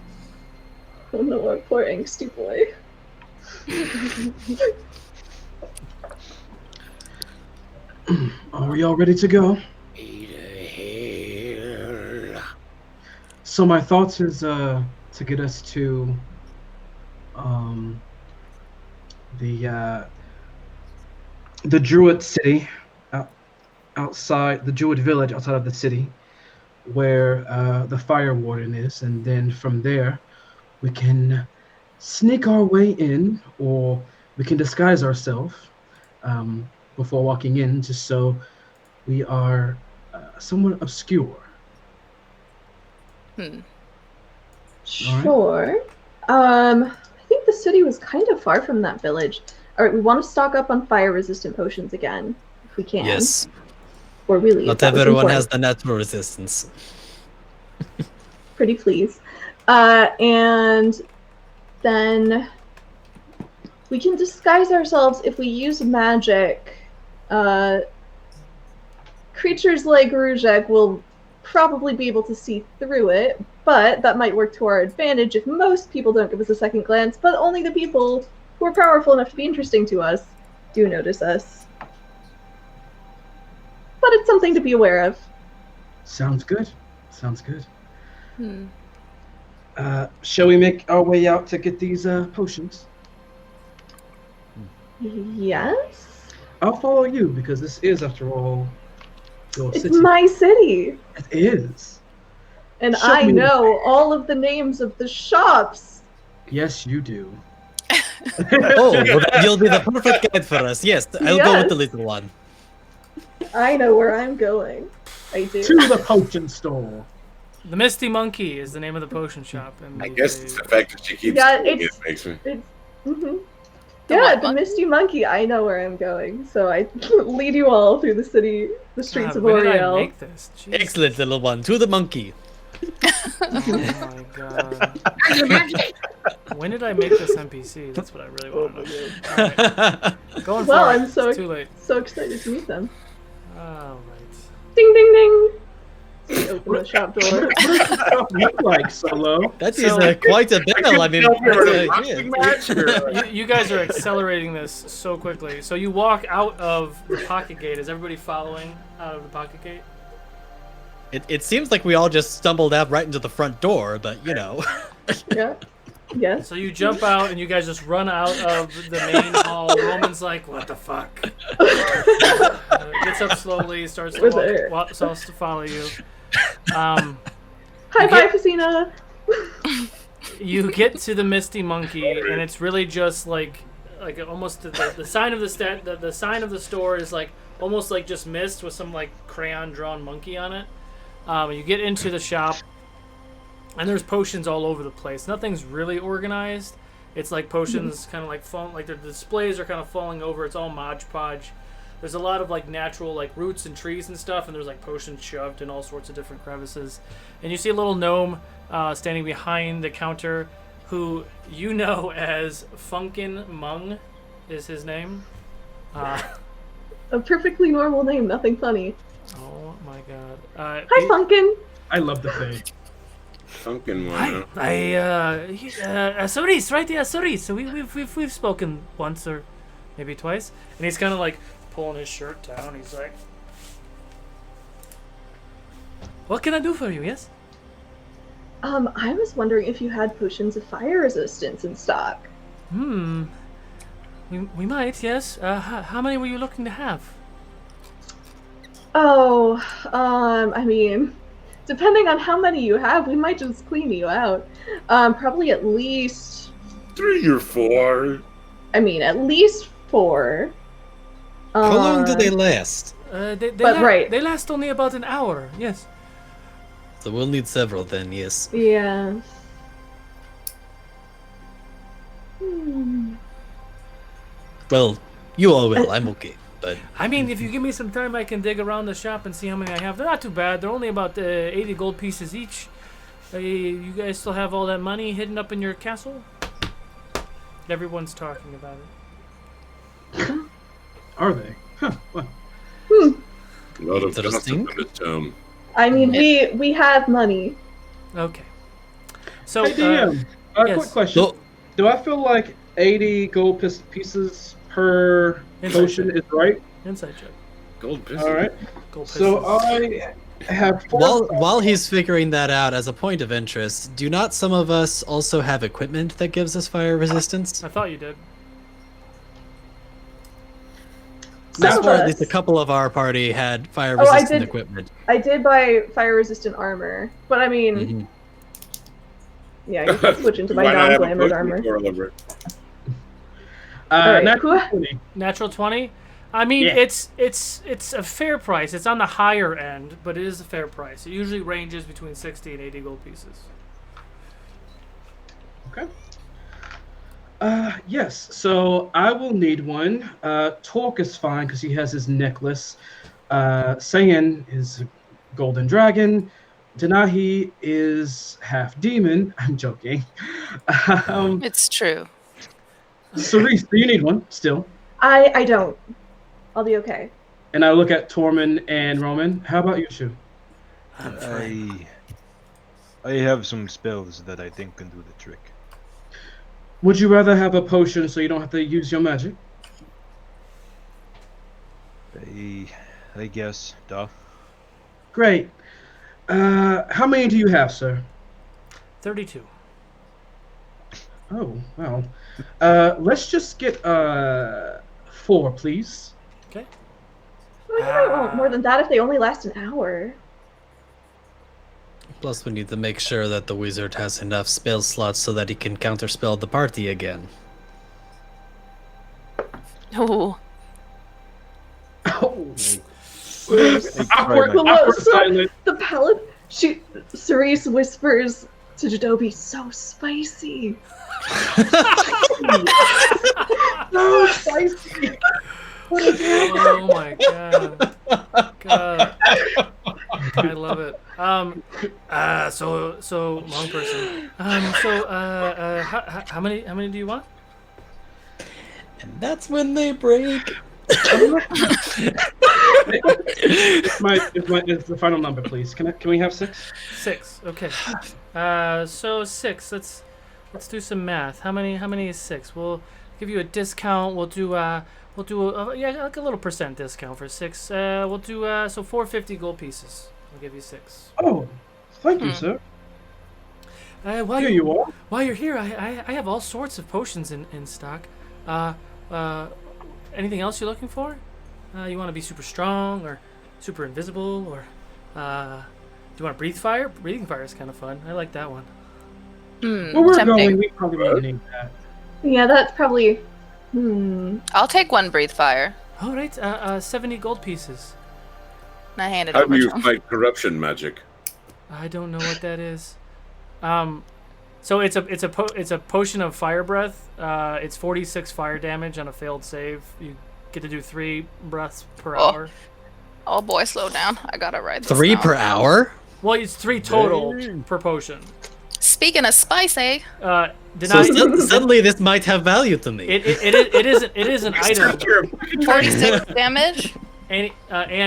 Oh no, our poor angsty boy. Are we all ready to go? So my thoughts is to get us to the Druid city outside the Druid village outside of the city, where the Fire Warden is, and then from there we can sneak our way in, or we can disguise ourselves before walking in, just so we are somewhat obscure. Sure. I think the city was kind of far from that village. Alright, we want to stock up on fire-resistant potions again, if we can. Yes, Or really, if not that was everyone important. has the natural resistance. Pretty please. And then we can disguise ourselves if we use magic. Creatures like Rujek will probably be able to see through it, but that might work to our advantage if most people don't give us a second glance, but only the people who are powerful enough to be interesting to us do notice us. But it's something to be aware of. Sounds good. Sounds good. Hmm. Shall we make our way out to get these potions? Yes? I'll follow you because this is, after all, your It's city. my city! It is. And Show I me the know all of the names of the shops! Yes, you do. Oh, well, then you'll be the perfect guide for us. Yes, I'll go with the Yes. little one. I know where I'm going. I do. To the potion store. The Misty Monkey is the name of the potion shop. And I guess it's the fact that she keeps Yeah, doing it's- it makes me. Mm-hmm. The Yeah, what the monkey? Misty Monkey. I know where I'm going, so I lead you all through the city, the streets of when did I Oriel. make this? Jesus. Excellent, little one. To the monkey. Oh my god. When did I make this NPC? That's what I really want to know. Alright, going Well, for it. I'm so It's too late. so excited to meet them. Alright. Ding, ding, ding. So we open the shop door. What does this stuff look like, Solo? That is So- quite a bell. I mean, tell if you're in a that's boxing yeah. match or- You guys are accelerating this so quickly. So you walk out of the pocket gate. Is everybody following out of the pocket gate? It seems like we all just stumbled out right into the front door, but you know. Yeah. Yes. So you jump out and you guys just run out of the main hall. Roman's like, what the fuck? Gets up slowly, starts to We're there. starts to follow you. High you five, get- Hasina. You get to the Misty Monkey, and it's really just like almost the sign of the sign of the store is like almost like just mist with some like crayon drawn monkey on it. You get into the shop, and there's potions all over the place. Nothing's really organized. It's like potions kind of like falling, like the displays are kind of falling over. It's all Mod Podge. There's a lot of like natural like roots and trees and stuff, and there's like potions shoved in all sorts of different crevices. And you see a little gnome standing behind the counter, who you know as Funkin' Mung is his name. A perfectly normal name, nothing funny. Oh my god. Hi, Funkin. I love the thing. Funkin' Hi, one. Asuris, right? Yeah, Asuris. So we've spoken once or maybe twice, and he's kind of like pulling his shirt down. He's like, "What can I do for you?" Yes. I was wondering if you had potions of fire resistance in stock. We might. Yes. How many were you looking to have? Oh, I mean, depending on how many you have, we might just clean you out. Probably at least, 3 or 4. I mean, at least 4. How long do they last? Right. They last only about an hour. Yes. So we'll need several then, yes. Yeah. Well, you all will. I'm okay. But I mean, if you give me some time, I can dig around the shop and see how many I have. They're not too bad. They're only about 80 gold pieces each. You guys still have all that money hidden up in your castle? Everyone's talking about it. Are they? Huh. Well, A lot of Interesting. gossip in this town. I mean, we have money. Okay. So, hey, DM. yes. Quick question. So- Do I feel like 80 gold pieces per Inside potion check. is right? Inside check. Gold pistol. All right. Gold So pieces. I have 4. while he's figuring that out, as a point of interest, do not some of us also have equipment that gives us fire resistance? I thought you did. Some Or of at us. least a couple of our party had fire Oh, I resistant did. equipment. I did buy fire-resistant armor, but I mean, Mhm. yeah, you can switch into my Why not have a non-glamored potion armor. twirler? Alright, natural who- 20. Natural 20. I mean, Yeah. it's a fair price. It's on the higher end, but it is a fair price. It usually ranges between 60 and 80 gold pieces. Okay. Yes. So I will need one. Torque is fine because he has his necklace. Saiyan is a golden dragon. Denahi is half demon. I'm joking. It's true. Cerise, do you need one still? I don't. I'll be okay. And I look at Tormund and Roman. How about you, Shu? I have some spells that I think can do the trick. Would you rather have a potion so you don't have to use your magic? I guess. Duh. Great. How many do you have, sir? 32. Oh, well. Let's just get 4, please. Okay. Well, you might want more than that if they only last an hour. Plus, we need to make sure that the wizard has enough spell slots so that he can counterspell the party again. Ooh. Oh. Awkward Silence. The palate. Cerise whispers to Jadobi, "So spicy." So spicy. Oh my god. God. I love it. So wrong person. How many do you want? And that's when they break. It's the final number, please. Can we have 6? 6. Okay. So 6. Let's do some math. How many is 6? We'll give you a discount. We'll do like a little percent discount for 6. We'll do so 450 gold pieces. I'll give you 6. Oh, thank you, sir. While Here you are. While you're here, I have all sorts of potions in stock. Anything else you're looking for? You want to be super strong or super invisible, or do you want to breathe fire? Breathing fire is kind of fun. I like that one. Where we're tempting. going, we probably won't need that. Yeah, that's probably. I'll take one breathe fire. All right, 70 gold pieces. And I hand it How over do you to him. fight corruption magic? I don't know what that is. So it's a potion of fire breath. It's 46 fire damage on a failed save. You get to do 3 breaths per hour. Oh boy, slow down. I gotta write this 3 down. per hour? Well, it's 3 total per potion. Speaking of spicy, Suddenly this might have value to me. It is an item, 46 damage. and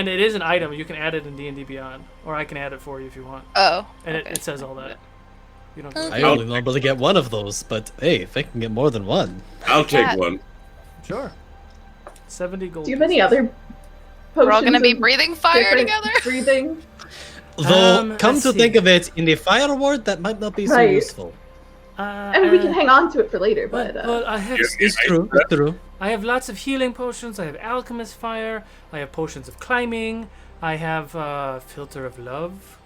it is an item. You can add it in D&D Beyond, or I can add it for you if you want. Oh. And okay. it says all that. You don't. I only normally get one of those, but hey, if I can get more than one. I'll take Yeah. one. Sure. 70 gold. Do you have any pieces. other potions? We're all gonna be of breathing fire different together. Breathing. Though, come let's to see. think of it, in the fire ward, that might not be so Right. useful. I mean, we can hang on to it for later, but. But I have It's true, it's true. I have lots of healing potions. I have alchemist fire. I have potions of climbing. I have filter of love.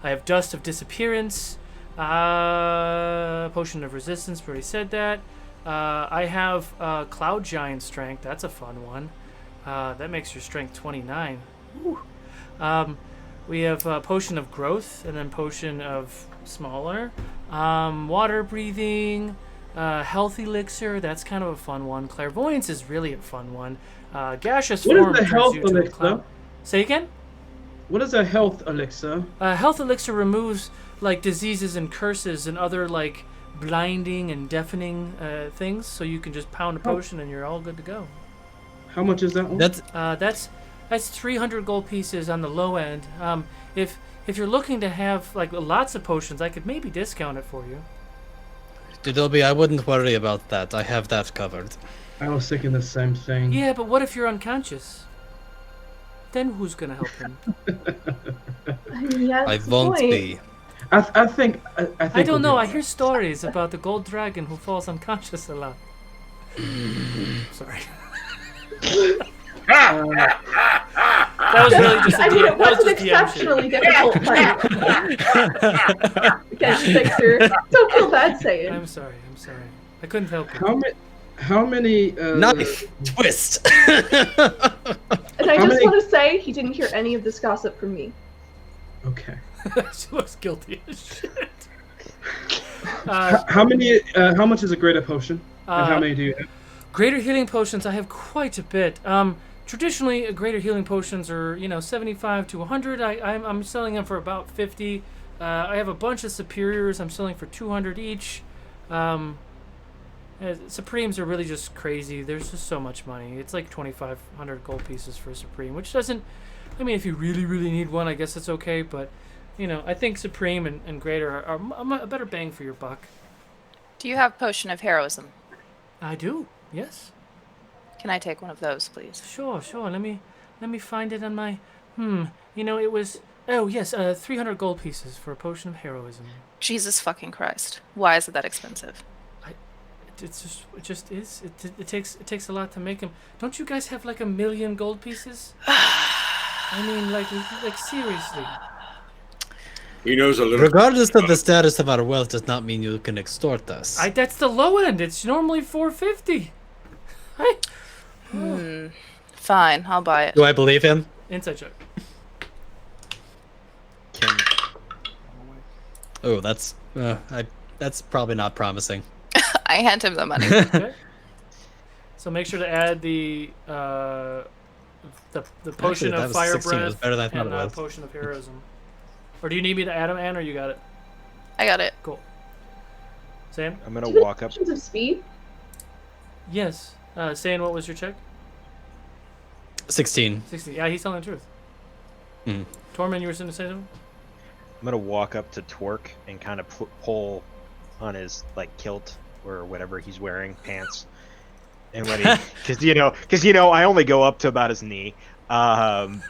I have dust of disappearance. Potion of resistance. We already said that. I have cloud giant strength. That's a fun one. That makes your strength 29. Whew. We have potion of growth, and then potion of smaller. Water breathing. Health elixir. That's kind of a fun one. Clairvoyance is really a fun one. Gaseous What is form the turns health you to a elixir? cloud. Say again. What is a health elixir? Health elixir removes like diseases and curses and other like blinding and deafening things, so you can just pound a potion and you're all good to go. How much is that one? That's 300 gold pieces on the low end. If you're looking to have like lots of potions, I could maybe discount it for you. Adobe, I wouldn't worry about that. I have that covered. I was thinking the same thing. Yeah, but what if you're unconscious? Then who's gonna help him? Yeah, I that's the won't point. be. I think. I don't know. I hear stories about the gold dragon who falls unconscious a lot. Sorry. That was really just a I mean, DM. it That was was an just DM shit. exceptionally difficult fight against Victor. Don't feel bad saying. I'm sorry. I couldn't help it. How many? Knife twist. And I How just many- want to say he didn't hear any of this gossip from me. Okay. She looks guilty as shit. How many? How much is a greater potion? And how many do you have? Greater healing potions, I have quite a bit. Traditionally, greater healing potions are 75 to 100. I'm selling them for about 50. I have a bunch of superiors. I'm selling for 200 each. Supremes are really just crazy. There's just so much money. It's like 2,500 gold pieces for a Supreme, which doesn't. I mean, if you really need one, I guess it's okay. But I think Supreme and Greater are a better bang for your buck. Do you have Potion of Heroism? I do. Yes. Can I take one of those, please? Sure. Let me find it on my. It was. Oh yes, 300 gold pieces for a potion of heroism. Jesus fucking Christ! Why is it that expensive? It just is. It takes a lot to make them. Don't you guys have like 1 million gold pieces? I mean, like seriously. He knows a little. Regardless of the status of our wealth, does not mean you can extort us. That's the low end. It's normally 450. Fine, I'll buy it. Do I believe him? Inside check. Oh, that's probably not promising. I hand him the money. Okay. So make sure to add the potion Actually, of that fire 16 was breath better than I thought and it was. potion of heroism. Or do you need me to add them, Anne, or you got it? I got it. Cool. Sam? I'm gonna Do you have walk up. potions of speed? Yes. Sam, what was your check? 16. 60. Yeah, he's telling the truth. Mm. Tormund, you were saying something? I'm gonna walk up to Twerk and kind of pull on his like kilt or whatever he's wearing, pants. And when he, because I only go up to about his knee. And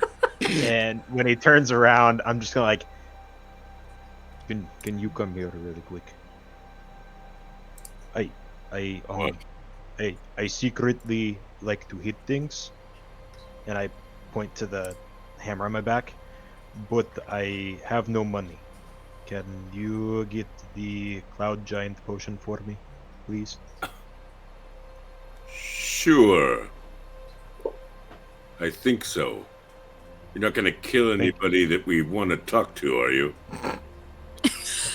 when he turns around, I'm just gonna like, can you come here really quick? I secretly like to hit things, and I point to the hammer on my back, but I have no money. Can you get the Cloud Giant potion for me, please? Sure. I think so. You're not gonna kill anybody that we want to talk to, are you?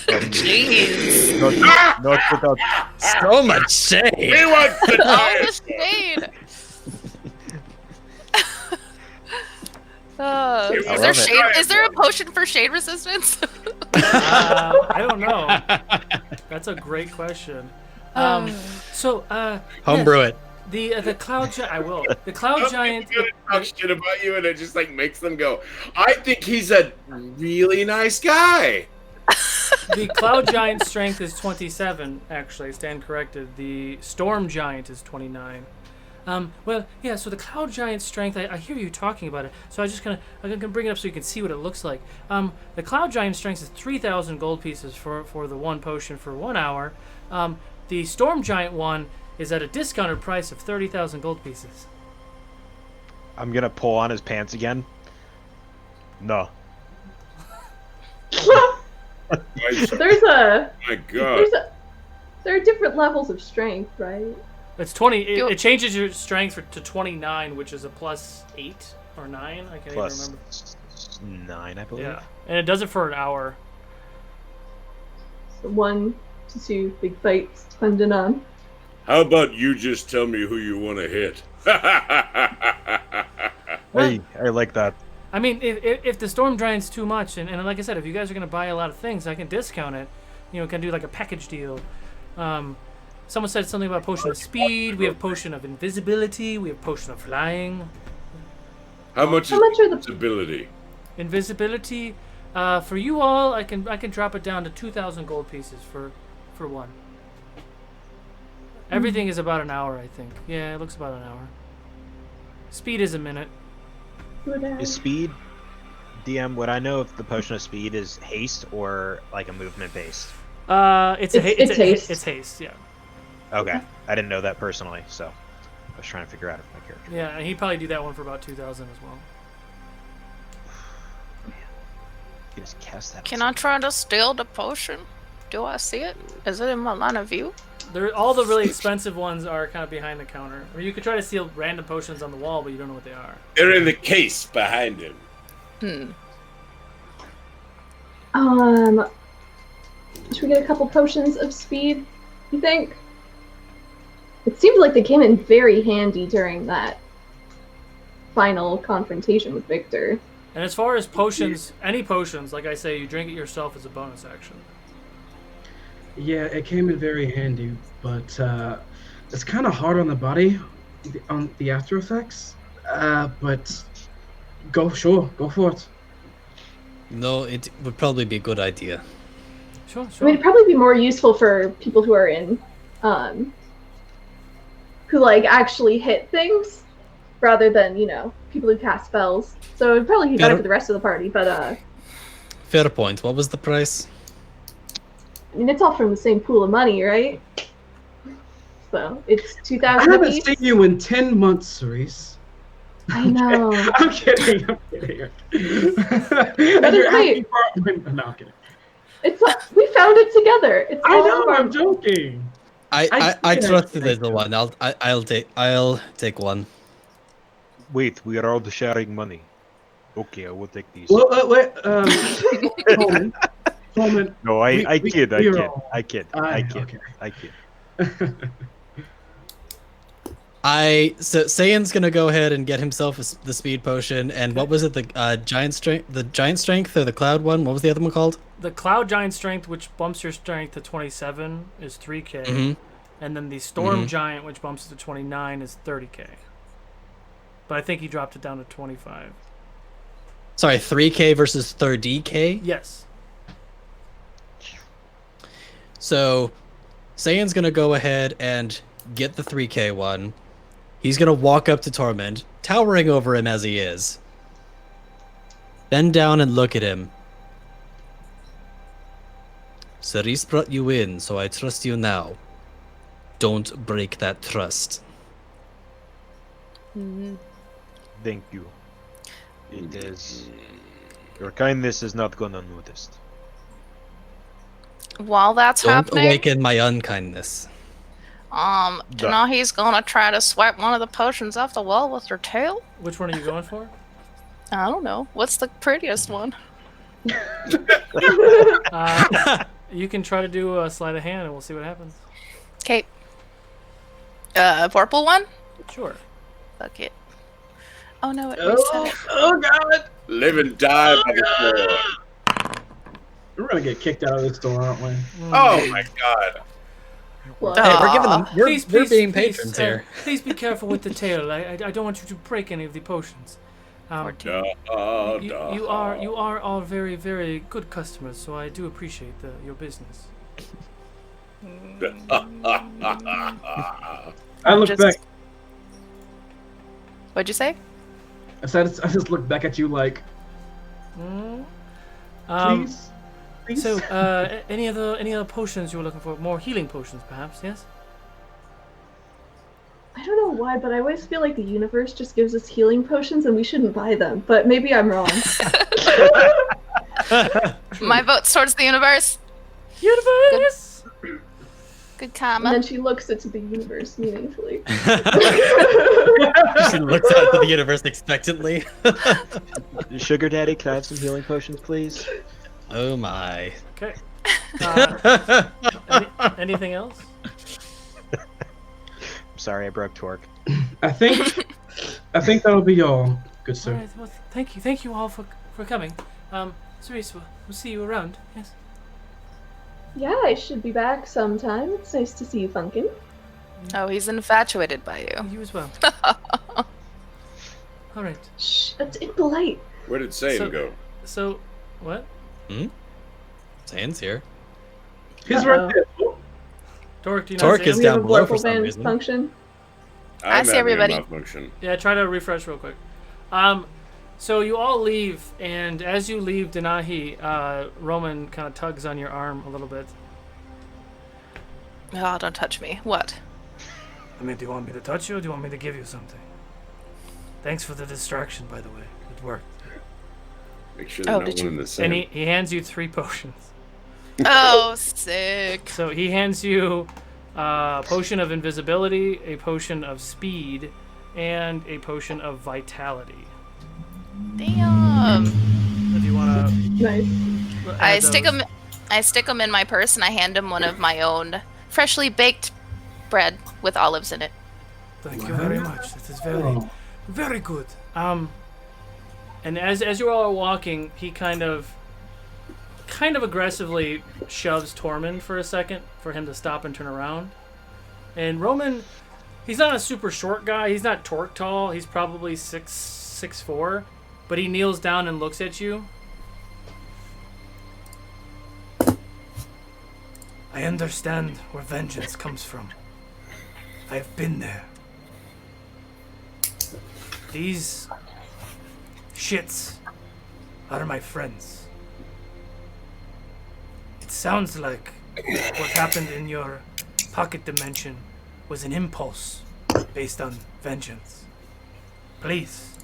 Jeez. Not without. So much shade! We want to All the shade. Is there a potion for shade resistance? I don't know. That's a great question. Homebrew it. The cloud giant. I will. The cloud giant. Talk shit about you, and it just like makes them go. I think he's a really nice guy. The cloud giant strength is 27. Actually, I stand corrected. The storm giant is 29. Well, yeah. So the cloud giant strength. I hear you talking about it. So I'm gonna bring it up so you can see what it looks like. The cloud giant strength is 3,000 gold pieces for the one potion for 1 hour. The storm giant one is at a discounted price of 30,000 gold pieces. I'm gonna pull on his pants again. No. My God. There are different levels of strength, right? It's 20. It changes your strength to 29, which is a +8 or 9. I can't even remember. +9, I believe. Yeah, and it does it for an hour. So 1 to 2 big fights, depending on. How about you just tell me who you want to hit? Hey, I like that. I mean, if the storm giant's too much, and like I said, if you guys are gonna buy a lot of things, I can discount it. Can do like a package deal. Someone said something about potion of speed. We have potion of invisibility. We have potion of flying. How much are the invisibility? Invisibility, for you all, I can drop it down to 2,000 gold pieces for one. Everything is about an hour, I think. Yeah, it looks about an hour. Speed is a minute. Is speed, DM, would I know if the potion of speed is haste or like a movement based? It's haste. It's haste, yeah. Okay, I didn't know that personally, so I was trying to figure out if my character. Yeah, and he'd probably do that one for about 2,000 as well. You just cast that. Can I try to steal the potion? Do I see it? Is it in my line of view? All the really expensive ones are kind of behind the counter. Or you could try to steal random potions on the wall, but you don't know what they are. They're in the case behind him. Should we get a couple potions of speed, you think? It seems like they came in very handy during that final confrontation with Victor. And as far as potions, any potions, like I say, you drink it yourself as a bonus action. Yeah, it came in very handy, but it's kind of hard on the body, on the after effects. But go for it. No, it would probably be a good idea. Sure. I mean, it'd probably be more useful for people who are in who like actually hit things rather than, you know, people who cast spells. So it'd probably be better for the rest of the party, but Fair point. What was the price? I mean, it's all from the same pool of money, right? So it's 2,000 I haven't apiece. seen you in 10 months, Cerise. I know. I'm kidding. I'm kidding. But You're it's asking for... No, I'm kidding. It's like, we found it together. It's I all know. of our... I'm joking. I trust the I little one. I'll take one. Wait, we are all sharing money. Okay, I will take these. Well, wait. Coleman. No, I kid. Okay. So Sayan's gonna go ahead and get himself the speed potion, and what was it? The giant strength, or the cloud one? What was the other one called? The cloud giant strength, which bumps your strength to 27, is 3k, and then the storm giant, which bumps it to 29, is 30k. But I think he dropped it down to 25. Sorry, 3k versus 30k. Yes. So Sayan's gonna go ahead and get the 3k one. He's gonna walk up to Tormund, towering over him as he is. Bend down and look at him. Cerise brought you in, so I trust you now. Don't break that trust. Thank you. It is... Your kindness is not gone unnoticed. While that's Don't happening, awaken my unkindness. Denahi's gonna try to swipe one of the potions off the wall with her tail. Which one are you going for? I don't know. What's the prettiest one? You can try to do a sleight of hand, and we'll see what happens. Okay. Purple one? Sure. Fuck it. Oh no, it reset it. Oh God! Live and die by the sword. We're gonna get kicked out of this door, aren't we? Oh my God. Well, Hey, we're giving them. We're being please, patrons here. Please be careful with the tail. I don't want you to break any of the potions. You are all very, very good customers, so I do appreciate your business. I look back. What'd you say? I just look back at you like, please. So, any other potions you were looking for? More healing potions, perhaps? Yes. I don't know why, but I always feel like the universe just gives us healing potions and we shouldn't buy them. But maybe I'm wrong. My vote's towards the universe. Universe. Good And karma. then she looks into the universe meaningfully. She looks out to the universe expectantly. Sugar Daddy, can I have some healing potions, please? Oh my. Okay. Anything else? Sorry, I broke Torque. I think that'll be all, good sir. All right. Well, thank you all for coming. Cerise, we'll see you around. Yes. Yeah, I should be back sometime. It's nice to see you, Funkin'. Oh, he's infatuated by you. You as well. All right. Shh, that's impolite. Where did Satan go? So, what? Sayan's here. He's right there. Torque, do you Torque not see is him? We have down a below blurple for some band reason. function. I'm see having a everybody. malfunction. Yeah, try to refresh real quick. So you all leave, and as you leave Denahi, Roman kind of tugs on your arm a little bit. Oh, don't touch me. What? I mean, do you want me to touch you, or do you want me to give you something? Thanks for the distraction, by the way. It worked. Make sure they're not one in the same. And he hands you 3 potions. Oh, sick. So he hands you a potion of invisibility, a potion of speed, and a potion of vitality. Damn. If you want to... Nice. I stick them in my purse and I hand him one of my own freshly baked bread with olives in it. Thank you very much. This is very, very good. And as you all are walking, he kind of aggressively shoves Tormund for a second for him to stop and turn around. And Roman, he's not a super short guy. He's not Torque tall. He's probably 6'4", but he kneels down and looks at you. I I understand where vengeance comes from. I've been there. These shits are my friends. It sounds like what happened in your pocket dimension was an impulse based on vengeance. Please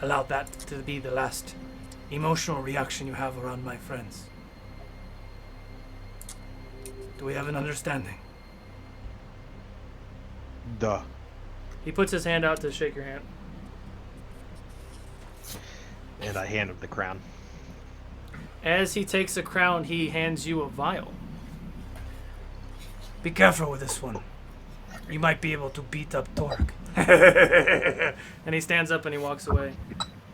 allow that to be the last emotional reaction you have around my friends. Do we have an understanding? Duh. He puts his hand out to shake your hand. And I hand him the crown. As he takes a crown, he hands you a vial. Be careful with this one. You might be able to beat up Torque. And he stands up and he walks away.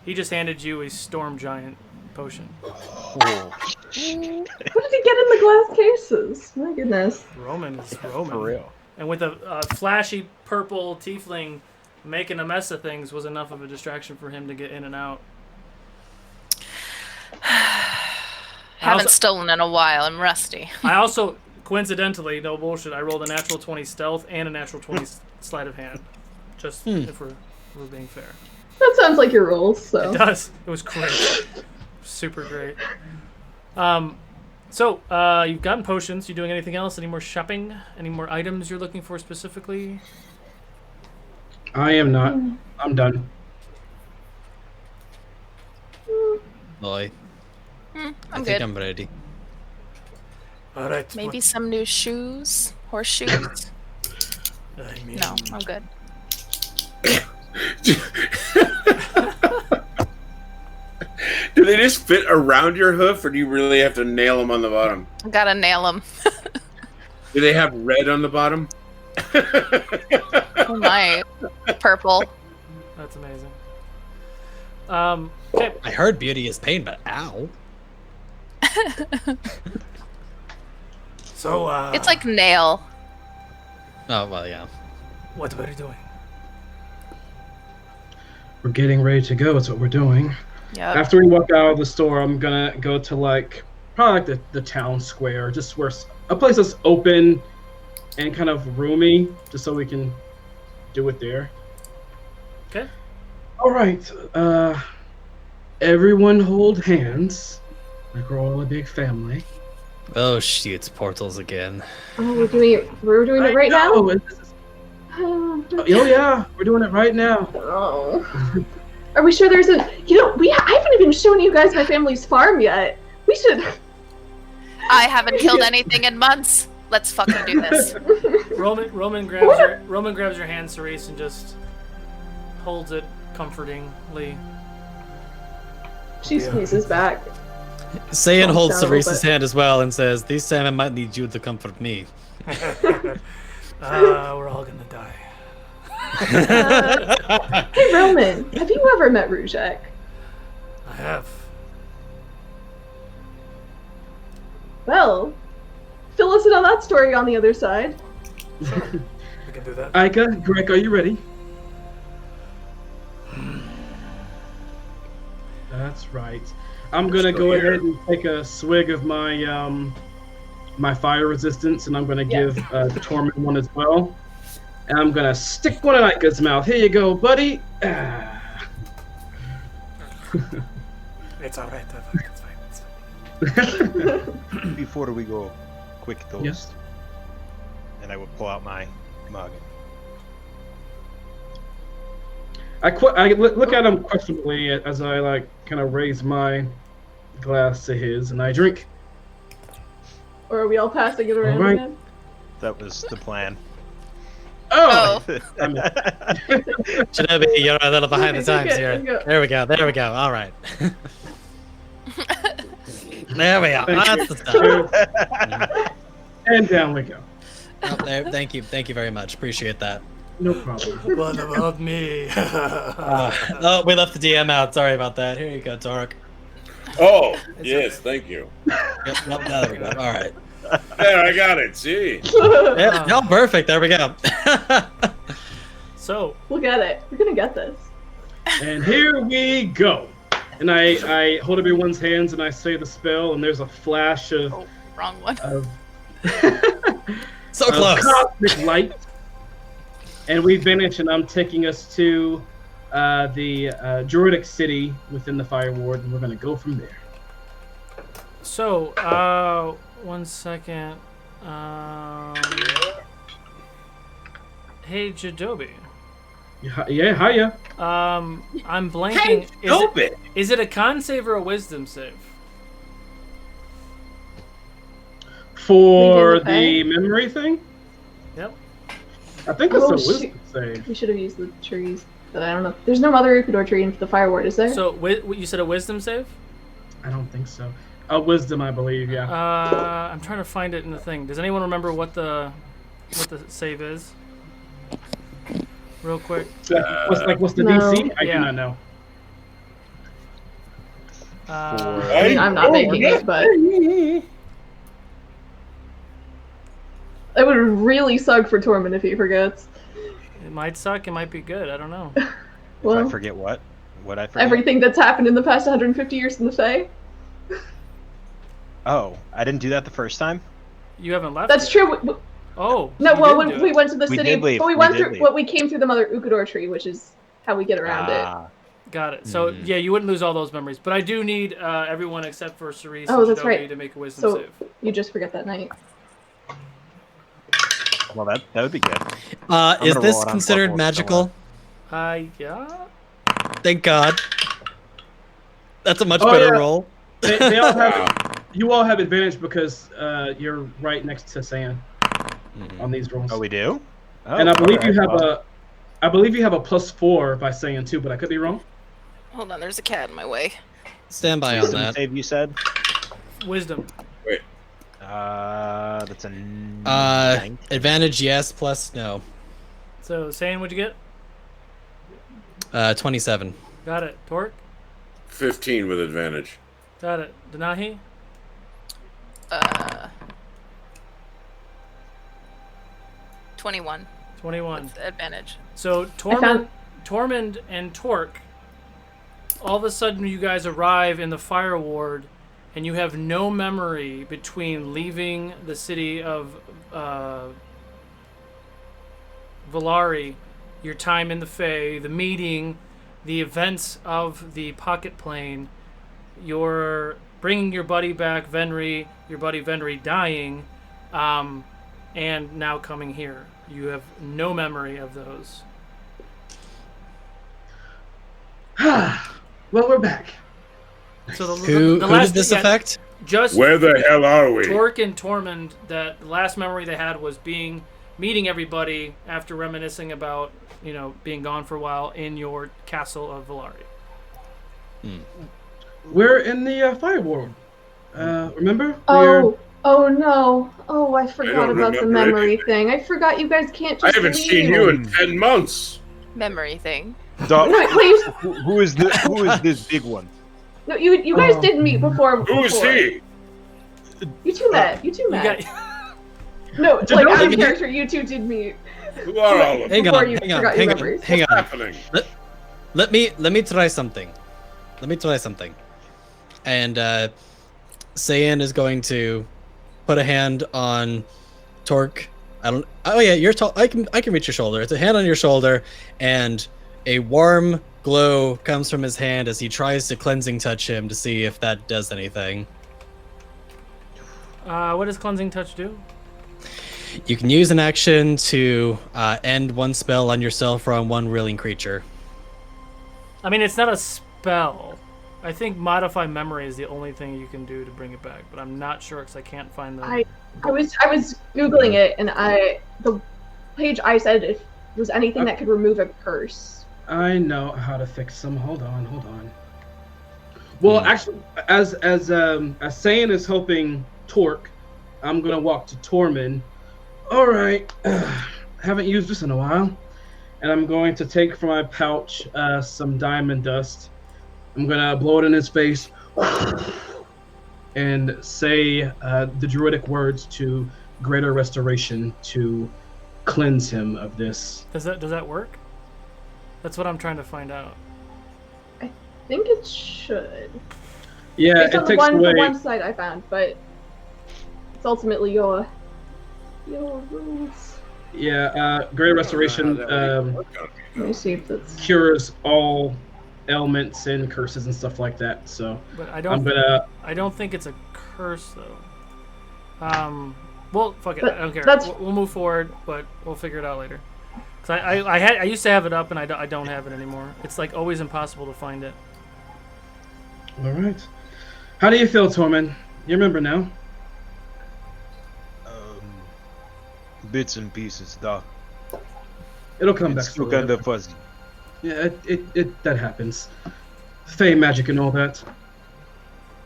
He just handed you a storm giant potion. Oh. What did he get in the glass cases? My goodness. Roman is Roman. For real. And with a flashy purple tiefling making a mess of things was enough of a distraction for him to get in and out. Haven't stolen in a while. I'm rusty. I also, coincidentally, no bullshit, I rolled a natural 20 stealth and a natural 20 sleight of hand. Just if we're being fair. That sounds like your rules, so. It does. It was great. Super great. So, you've gotten potions. You doing anything else? Any more shopping? Any more items you're looking for specifically? I am not. I'm done. Boy, I'm I think good. I'm ready. All right. Maybe some new shoes, horseshoes. I mean, No, I'm good. Do they just fit around your hoof, or do you really have to nail them on the bottom? I gotta nail them. Do they have red on the bottom? Oh my, purple. That's amazing. Okay. I heard beauty is pain, but ow. So, It's like nail. Oh, well, yeah. what were you doing? We're getting ready to go. That's what we're doing. Yep. After we walk out of the store, I'm gonna go to probably the town square, just where a place that's open and kind of roomy, just so we can do it there. Okay. All right. Everyone hold hands, like we're all a big family. Oh, shoot, portals again. Oh, we're doing it right now? Oh, oh yeah, we're doing it right now. Oh. Are we sure there's a... I haven't even shown you guys my family's farm yet. We should... I haven't killed anything in months. Let's fucking do this. Roman grabs your hand, Cerise, and just holds it comfortingly. She squeezes back. Saiyan holds down a little Cerise's bit. hand as well and says, "This time I might need you to comfort me." We're all gonna die. Hey, Roman, have you ever met Rujek? I have. Well, fill us in on that story on the other side. We can do that. Aika, Greg, are you ready? That's right. I'm gonna go ahead and take a swig of my my fire resistance, and I'm gonna give Torment one as well. And I'm gonna stick one in Aika's mouth. Here you go, buddy. It's alright. It's fine. Before we go, quick toast. Yes. And I would pull out my mug. I look at him questionably as I kind of raise my glass to his, and I drink. Or are we all passing it around Alright. again? That was the plan. Oh! Shinobi, you're a little behind the times here. Okay. There we go. All right. There we go. That's the stuff. And down we go. Oh, there, thank you very much. Appreciate that. No problem. What about me? Oh, we left the DM out. Sorry about that. Here you go, Torque. Oh, yes, thank you. Yep, there we go. All right. There, I got it. See? Yep, no, perfect. There we go. So, We'll get it. We're gonna get this. And here we go. And I hold everyone's hands and I say the spell, and there's a flash of Oh, wrong one. of So of close. cosmic light, and we vanish, and I'm taking us to the druidic city within the Fire Ward, and we're gonna go from there. So, 1 second. Hey, Jadobi. Yeah, hiya. I'm blanking. Is it a con save or a wisdom save? For the memory thing? Yep. I think it's a wisdom save. We should have used the trees, but I don't know. There's no other Ukodor tree in the Fire Ward, is there? So, you said a wisdom save? I don't think so. A wisdom, I believe, yeah. I'm trying to find it in the thing. Does anyone remember what the save is? Real quick. What's the DC? I do not know. I mean, I'm not making it, but it would really suck for Tormund if he forgets. It might suck. It might be good. I don't know. Well, if I forget what? What I forget? Everything that's happened in the past 150 years in the Fae. Oh, I didn't do that the first time? You haven't left. That's yet. true. Oh. No, well, when we went to the We city, did leave. but we came through the Mother Ukodor tree, which is how we get around it. Got it. So yeah, you wouldn't lose all those memories, but I do need everyone except for Cerise Oh, and that's Jadobi right. to make a wisdom save. You just forget that night. Well, that would be good. Is gonna this roll it on considered Buffalo magical? Yeah. Thank God. That's a much Oh, better yeah. roll. They all have. You all have advantage because you're right next to Sand on these rolls. Oh, we do? Oh, And I believe you alright, have I believe you have a +4 by Sand too, but I could be wrong. Hold on, there's a cat in my way. Stand by on Wisdom that. save, you said? Wisdom. That's a 19. Advantage yes, plus no. So, Sand, what'd you get? 27. Got it. Torque? 15 with advantage. Got it. Denahi? 21 21. with advantage. So Tormund and Torque, all of a sudden you guys arrive in the Fire Ward, and you have no memory between leaving the city of Valari, your time in the Fae, the meeting, the events of the pocket plane, your bringing your buddy back, Venri, your buddy Venri dying, and now coming here. You have no memory of those. Well, we're back. So Who did this affect? Just Where the hell are we? Torque and Tormund, that the last memory they had was meeting everybody after reminiscing about, being gone for a while in your castle of Valari. We're in the Fire Ward. Remember? Oh no! Oh, I forgot don't about the remember memory anything. thing. I forgot you guys can't I just haven't leave. seen you in 10 months. Memory thing. No, please. Who is this big one? No, you guys did meet before. Who is he? You two met. You two You met. got, No, like out of Hang on. character, you two did meet. Who are all of them? Hang Before on, you hang on, forgot your hang on, memories. hang What's on. happening? Let me try something. And Saiyan is going to put a hand on Torque. Oh yeah, you're tall. I can reach your shoulder. It's a hand on your shoulder, and a warm glow comes from his hand as he tries to cleansing touch him to see if that does anything. what does Cleansing Touch do? You can use an action to end one spell on yourself or on one reeling creature. Oh. I mean, it's not a spell. I think Modify Memory is the only thing you can do to bring it back, but I'm not sure because I can't find the... I was googling it, and the page I said if was anything that could remove a curse. I know how to fix them. Hold on. Well, actually, as Saiyan is helping Torque, I'm gonna walk to Tormund. All right, haven't used this in a while, and I'm going to take from my pouch some diamond dust. I'm gonna blow it in his face and say the druidic words to Greater Restoration to cleanse him of this. Does that work? That's what I'm trying to find out. I think it should. Yeah, Based on it takes away. the one site I found, but it's ultimately your Yo, rules. Yeah, Great Restoration Let me see if that's. cures all ailments and curses and stuff like that. So But I'm gonna. I don't think it's a curse though. Well, fuck it. But I don't care. that's- We'll move forward, but we'll figure it out later. Cause I used to have it up and I don't have it anymore. It's like always impossible to find it. All right. How do you feel, Tormund? You remember now? Bits and pieces, though. It'll come back. It's still slowly. kind of fuzzy. Yeah, it that happens. Fey magic and all that.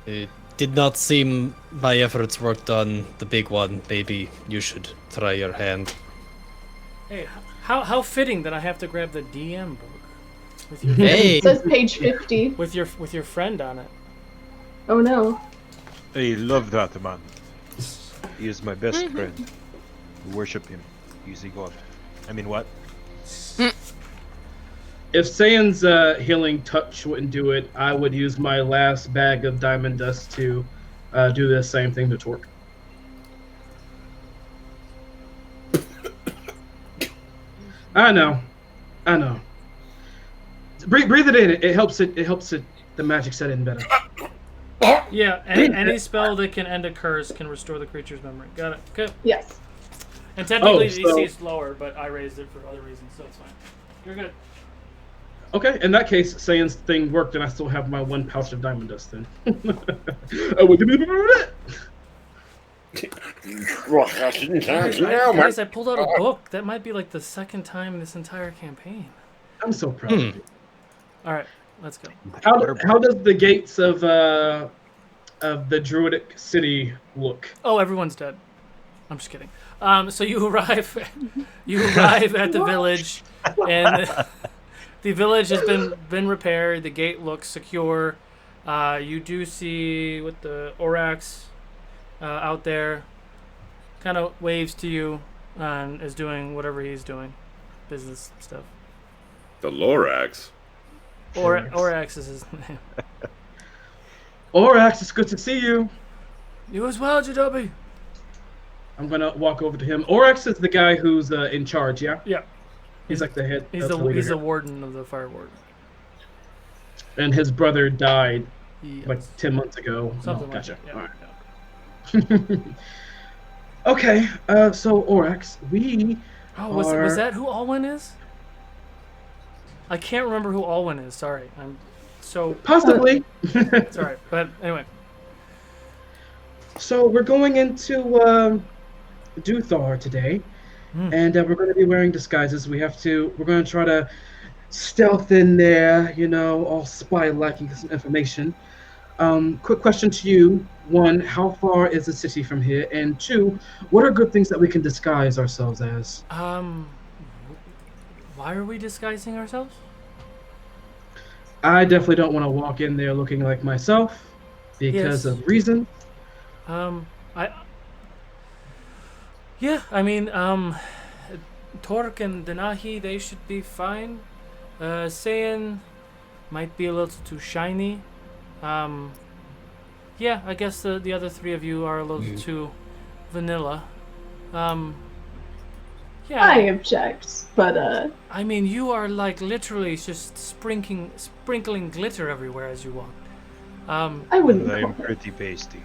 It did not seem my efforts worked on the big one. Maybe you should try your hand. Hey, how fitting that I have to grab the DM book with your Hey! It says page 50. with your friend on it. Oh no. I love that man. He is my best friend. Worship him. Easy God. I mean, what? If Saiyans healing touch wouldn't do it, I would use my last bag of diamond dust to do the same thing to Torque. I know. Breathe it in. It helps it. The magic set in better. Yeah, any spell that can end a curse can restore the creature's memory. Got it. Okay. Yes. And technically, the so- DC is lower, but I raised it for other reasons, so it's fine. You're good. Okay, in that case, Saiyan's thing worked, and I still have my one pouch of diamond dust then. Oh, wait, Guys, I pulled out a book. That might be like the second time this entire campaign. I'm so proud of you. All right, let's go. How does the gates of the Druidic city look? Oh, everyone's dead. I'm just kidding. So you arrive at the village, and the village has been repaired. The gate looks secure. You do see what the Orax out there kind of waves to you and is doing whatever he's doing, business stuff. The Lorax. Orax is his name. Orax, it's good to see you. You as well, Jadobi. I'm gonna walk over to him. Orax is the guy who's in charge, yeah? Yeah, He's like the head. he's leader the here. warden of the fire ward. And his brother died Yes. like 10 months ago. Something Oh, like gotcha. that. All Yeah. right. Okay, so Orax, we Oh, was are... that who Alwyn is? I can't remember who Alwyn is. Sorry, I'm so. Possibly. It's all right, but anyway. So we're going into Duthar today, and we're going to be wearing disguises. We're going to try to stealth in there, all spy-like and get some information. Quick question to you. One, how far is the city from here? And two, what are good things that we can disguise ourselves as? Why are we disguising ourselves? I definitely don't want to walk in there looking like myself because Yes. of reason. I mean, Torque and Denahi, they should be fine. Saiyan might be a little too shiny. Yeah, I guess the other three of you are a little too vanilla. Yeah. I object, but I mean, you are like literally just sprinkling glitter everywhere as you walk. I wouldn't I'm call it. pretty pasty.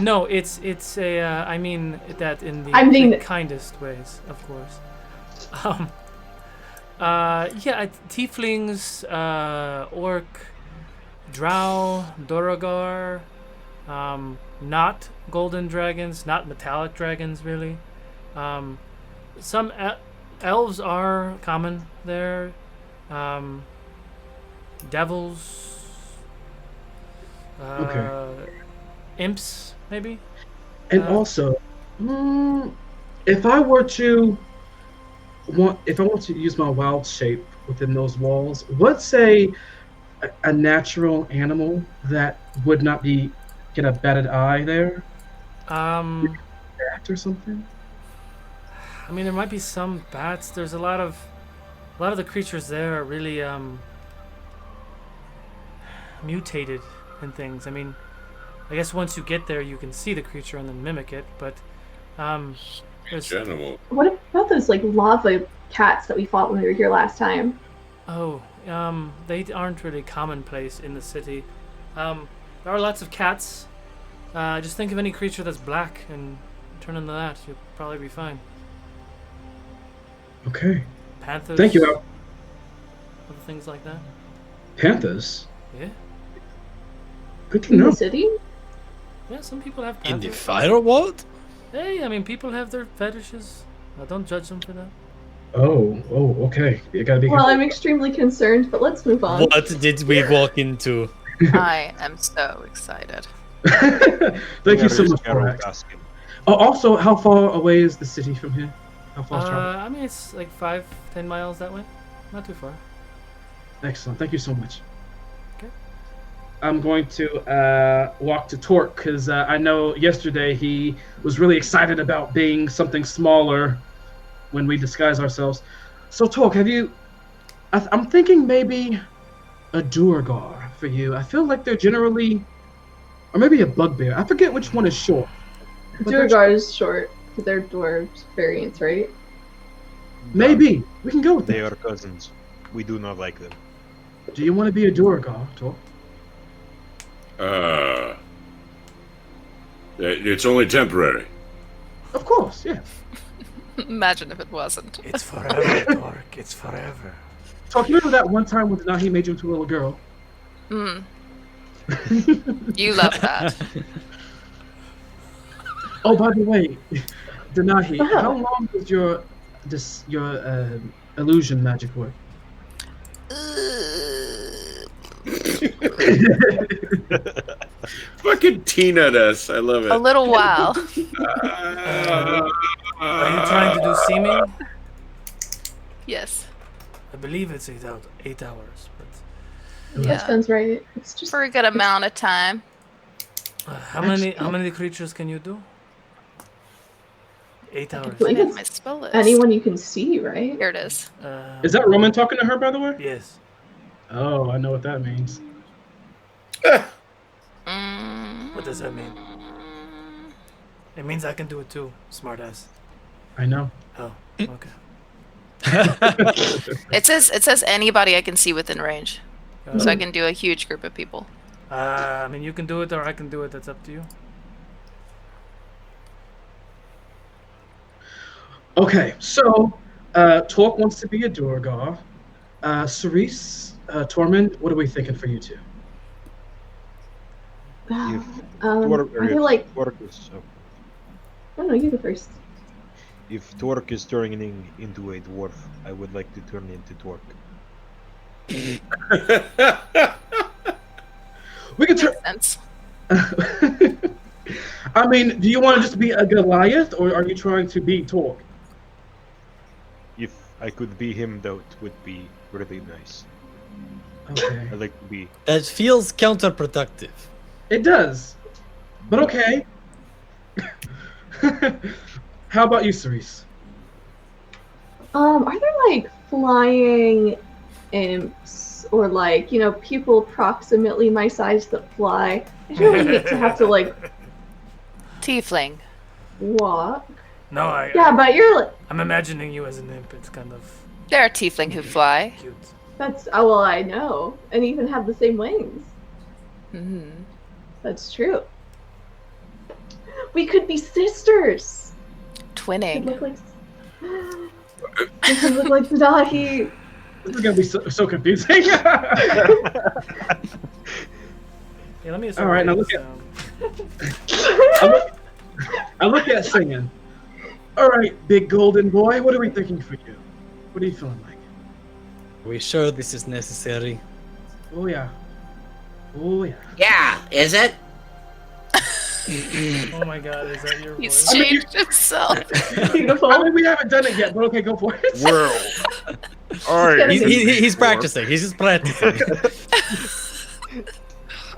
No, it's a. I mean that in the, the kindest ways, of course. Tieflings, orc, drow, Dorogar, not golden dragons, not metallic dragons, really. Some elves are common there. Devils. Okay. Imps, maybe. And also, if I want to use my wild shape within those walls, what's a natural animal that would not get a batted eye there? Bat or something? I mean, there might be some bats. There's a lot of the creatures there are really mutated and things. I mean, I guess once you get there, you can see the creature and then mimic it. But There's, Animal. What about those like lava cats that we fought when we were here last time? they aren't really commonplace in the city. There are lots of cats. Just think of any creature that's black and turn into that. You'll probably be fine. Okay. Panthers. Thank you. Other things like that. Panthers. Yeah. Good to In know. the city? Yeah, some people have In the panthers. fire what? Hey, I mean, people have their fetishes. Don't judge them for that. Oh, okay. You gotta be Well, careful. I'm extremely concerned, but let's move on. What did we walk into? I am so excited. Thank you so much, Borax. Asking. Oh, also, how far away is the city from here? How far is travel? I mean, it's like 5-10 miles that way. Not too far. Excellent. Thank you so much. Okay. I'm going to walk to Torque because I know yesterday he was really excited about being something smaller when we disguise ourselves. So Torque, have you? I'm thinking maybe a Duergar for you. I feel like they're generally, or maybe a Bugbear. I forget which one is short. But they're- Duergar is short, because they're dwarves variants, right? Maybe we can go with They that. are cousins. We do not like them. Do you want to be a Duergar, Torque? It's only temporary. Of course, yeah. Imagine if it wasn't. It's forever, Torque. It's forever. Torque, you remember that one time when Nahi made you into a little girl? Mm. You love that. Oh, by the way, Denahi, Wow. how long does your illusion magic work? Fucking Tina us. I love it. A little while. Are you trying to do seeming? Yes. I believe it's 8 hours, but That Yeah. sounds right. It's just For a good amount of time. how many creatures can you do? 8 hours. believe Look at it's my spell list. anyone you can see, right? Here it is. Is that Roman talking to her, by the way? Yes. Oh, I know what that means. What does that mean? It means I can do it too, smartass. I know. Oh, okay. It says anybody I can see within range. So I can do a huge group of people. I mean, you can do it or I can do it. That's up to you. Okay, so Torque wants to be a Duergar. Cerise, Tormund, what are we thinking for you two? If I feel like Torque is, I don't know. You go first. if Torque is turning into a dwarf, I would like to turn into Torque. We can turn. Sense. I mean, do you want to just be a Goliath, or are you trying to be Torque? If I could be him, that would be really nice. Okay. I'd like to be. That feels counterproductive. It does, but okay. How about you, Cerise? Are there like flying imps or like people approximately my size that fly? I don't hate to have to like Tiefling. walk. No, Yeah, but you're like I'm imagining you as an imp. It's kind of There are tiefling who fly. cute. that's well I know, and even have the same wings. Hmm. That's true. We could be sisters. Could Twinning. look like. We could look like Dahi. This is gonna be so confusing. Yeah, let me. All right, now look at- I look at singing. All right, big golden boy, what are we thinking for you? What are you feeling like? Are we sure this is necessary? Oh yeah. Oh yeah. Yeah, is it? Oh my God, is that your He's voice? changed himself. Beautiful. I mean, we haven't done it yet, but okay, go for it. Well, alright. He's practicing. He's just practicing.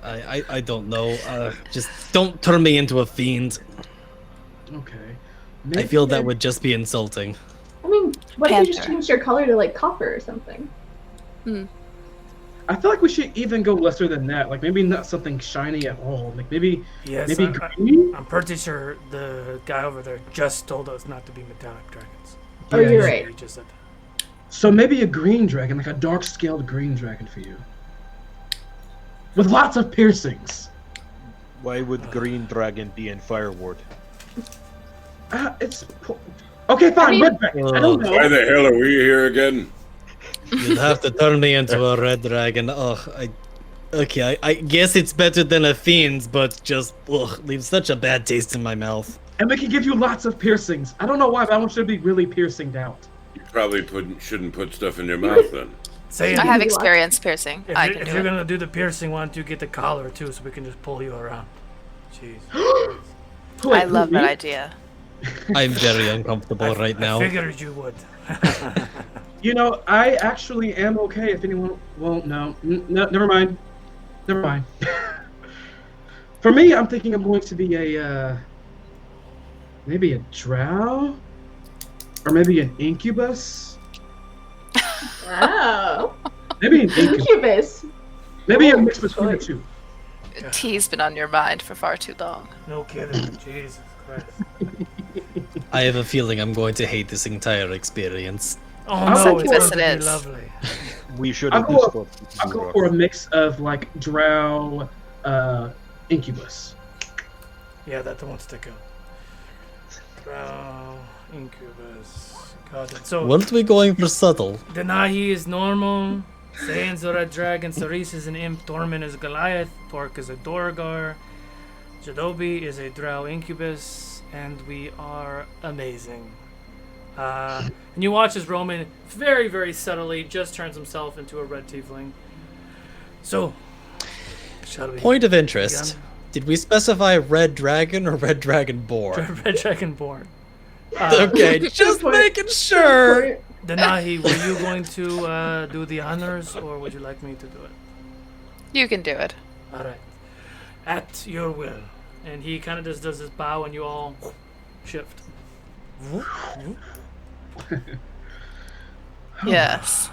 I don't know. Just don't turn me into a fiend. Okay. I feel that would just be insulting. I mean, what if you just Panther. changed your color to like copper or something? I I feel like we should even go lesser than that. Like maybe not something shiny at all. Like maybe Yes, green. I'm pretty sure the guy over there just told us not to be metallic dragons. Oh, you're right. He just said that. So maybe a green dragon, like a dark scaled green dragon for you, with lots of piercings. Why would Green Dragon be in Fireward? It's okay. Fine, I mean- red dragon. I don't know. Why the hell are we here again? You'd have to turn me into a red dragon. Okay, I guess it's better than a fiend's, but just leaves such a bad taste in my mouth. And we can give you lots of piercings. I don't know why, but I want you to be really piercinged out. You probably shouldn't put stuff in your mouth then. Say I have experience piercing. If, I you, can if do you're it. gonna do the piercing, why don't you get the collar too, so we can just pull you around? Jeez. I love that idea. I'm very uncomfortable right I now. figured you would. You know, I actually am okay. If anyone, well, no, never mind. Never mind. For me, I'm thinking I'm going to be maybe a drow, or maybe an incubus. Wow. Maybe an incubus. Incubus. Maybe a mix between the two. Tea's been on your mind for far too long. No kidding. Jesus Christ. I have a feeling I'm going to hate this entire experience. Oh I'll no, send it's you going it to be is. lovely. We should I'll have go for a mix of like drow, incubus. Yeah, that won't stick out. Drow, incubus. Got it. So Weren't we going for subtle? Denahi is normal. Zane's a red dragon. Cerise is an imp. Dorman is a Goliath. Pork is a Dorgar. Jadobi is a drow incubus. And we are amazing. And you watch as Roman very, very subtly just turns himself into a red tiefling. So, shall we? Point of interest. begin? Did we specify red dragon or red dragon boar? Red dragon born. Okay, just point. making sure. Denahi, were you going to do the honors, or would you like me to do it? You can do it. All right. At your will. And he kind of just does his bow, and you all shift. Yes.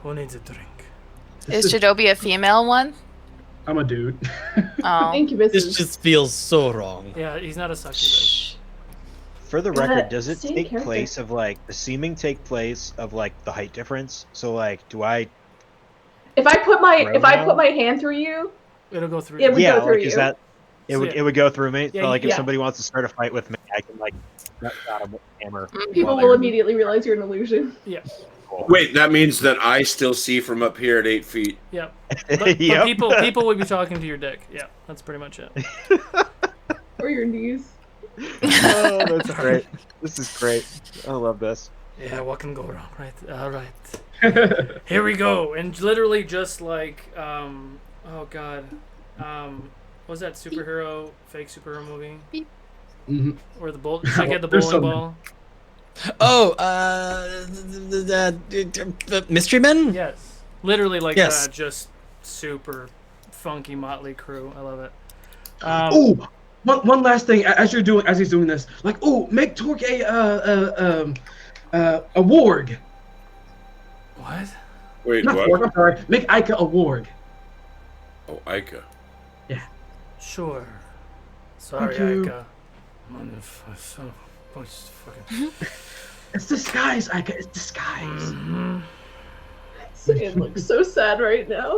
Who needs a drink? Is Jadobi a female one? I'm a dude. Oh. Incubus This is just feels so wrong. Yeah, he's not a succubus. For the Yeah, record, does it same take character. place of like the seeming take place of like the height difference? So like, do I? If I put Row my hand through you, It'll go through. Yeah, you. we Yeah, go through like is you. that? It So, would yeah. it would go through me. Yeah, So like, if yeah. somebody wants to start a fight with me, I can like got him with a hammer. people while will they're- immediately realize you're an illusion. Yeah. Wait, that means that I still see from up here at 8 feet. Yeah. But Yep. people would be talking to your dick. Yeah, that's pretty much it. Or your knees. Oh, that's great. This is great. I love this. Yeah, what can go wrong, right? All right. Here we go. And literally just like, oh god. What was that fake superhero movie? hmm Where the bowl, it's like he had the There's bowling some- ball. Oh, Mystery Men? Yes. Literally like Yes. that, just super funky motley crew. I love it. Oh, one last thing as he's doing this, like, oh, make Torque a warg. What? Wait, Not what? warg. I'm sorry. Make Ica a warg. Oh, Ica. Sure. Sorry, Thank you. Ika. Son of a bunch of fucking... It's disguise, Ica. It's disguise. Mhm. It looks so sad right now.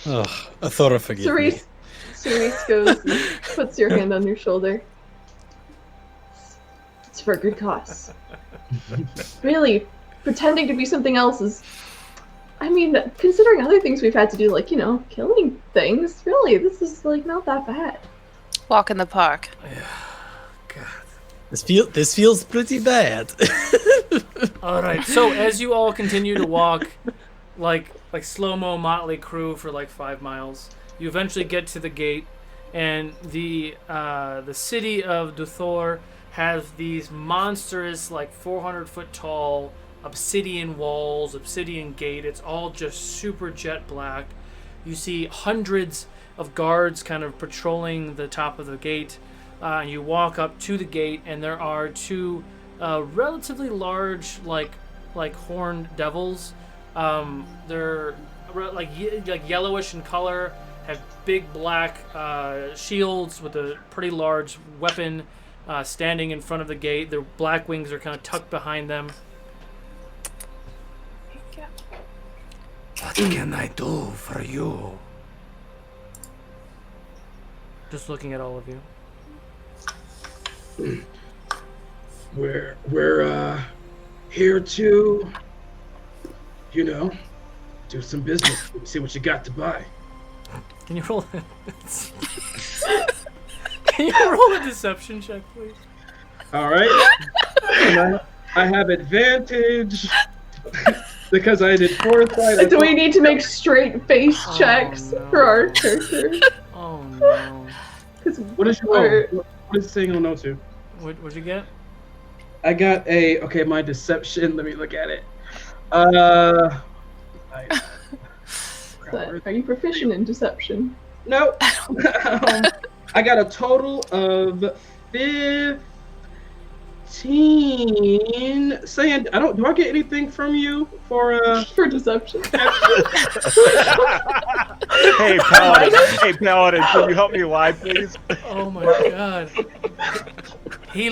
Ugh, Athora, forgive me. Cerise goes, puts your hand on your shoulder. It's for a good cause. Really, pretending to be something else is. I mean, considering other things we've had to do, like, killing things, really, this is, like, not that bad. Walk in the park. God. This feels pretty bad. All right. So as you all continue to walk, like slow-mo motley crew for like 5 miles, you eventually get to the gate, and the city of Duthor has these monstrous, like 400-foot tall obsidian walls, obsidian gate. It's all just super jet black. You see hundreds of guards kind of patrolling the top of the gate. And you walk up to the gate, and there are two relatively large, like horned devils. They're like yellowish in color, have big black shields with a pretty large weapon, standing in front of the gate. Their black wings are kind of tucked behind them. What can I do for you? Just looking at all of you. We're here to, do some business. See what you got to buy. Can you roll? Can you roll a deception check, please? All right. I have advantage because I did foresight. Do we need to make straight face checks for our character? Oh no. What is your what is it saying on O2? What'd you get? I got my deception. Let me look at it. Are you proficient in deception? No. I got a total of 15. Saying, do I get anything from you for deception? Hey Paladin, can you help me lie, please? Oh my god. He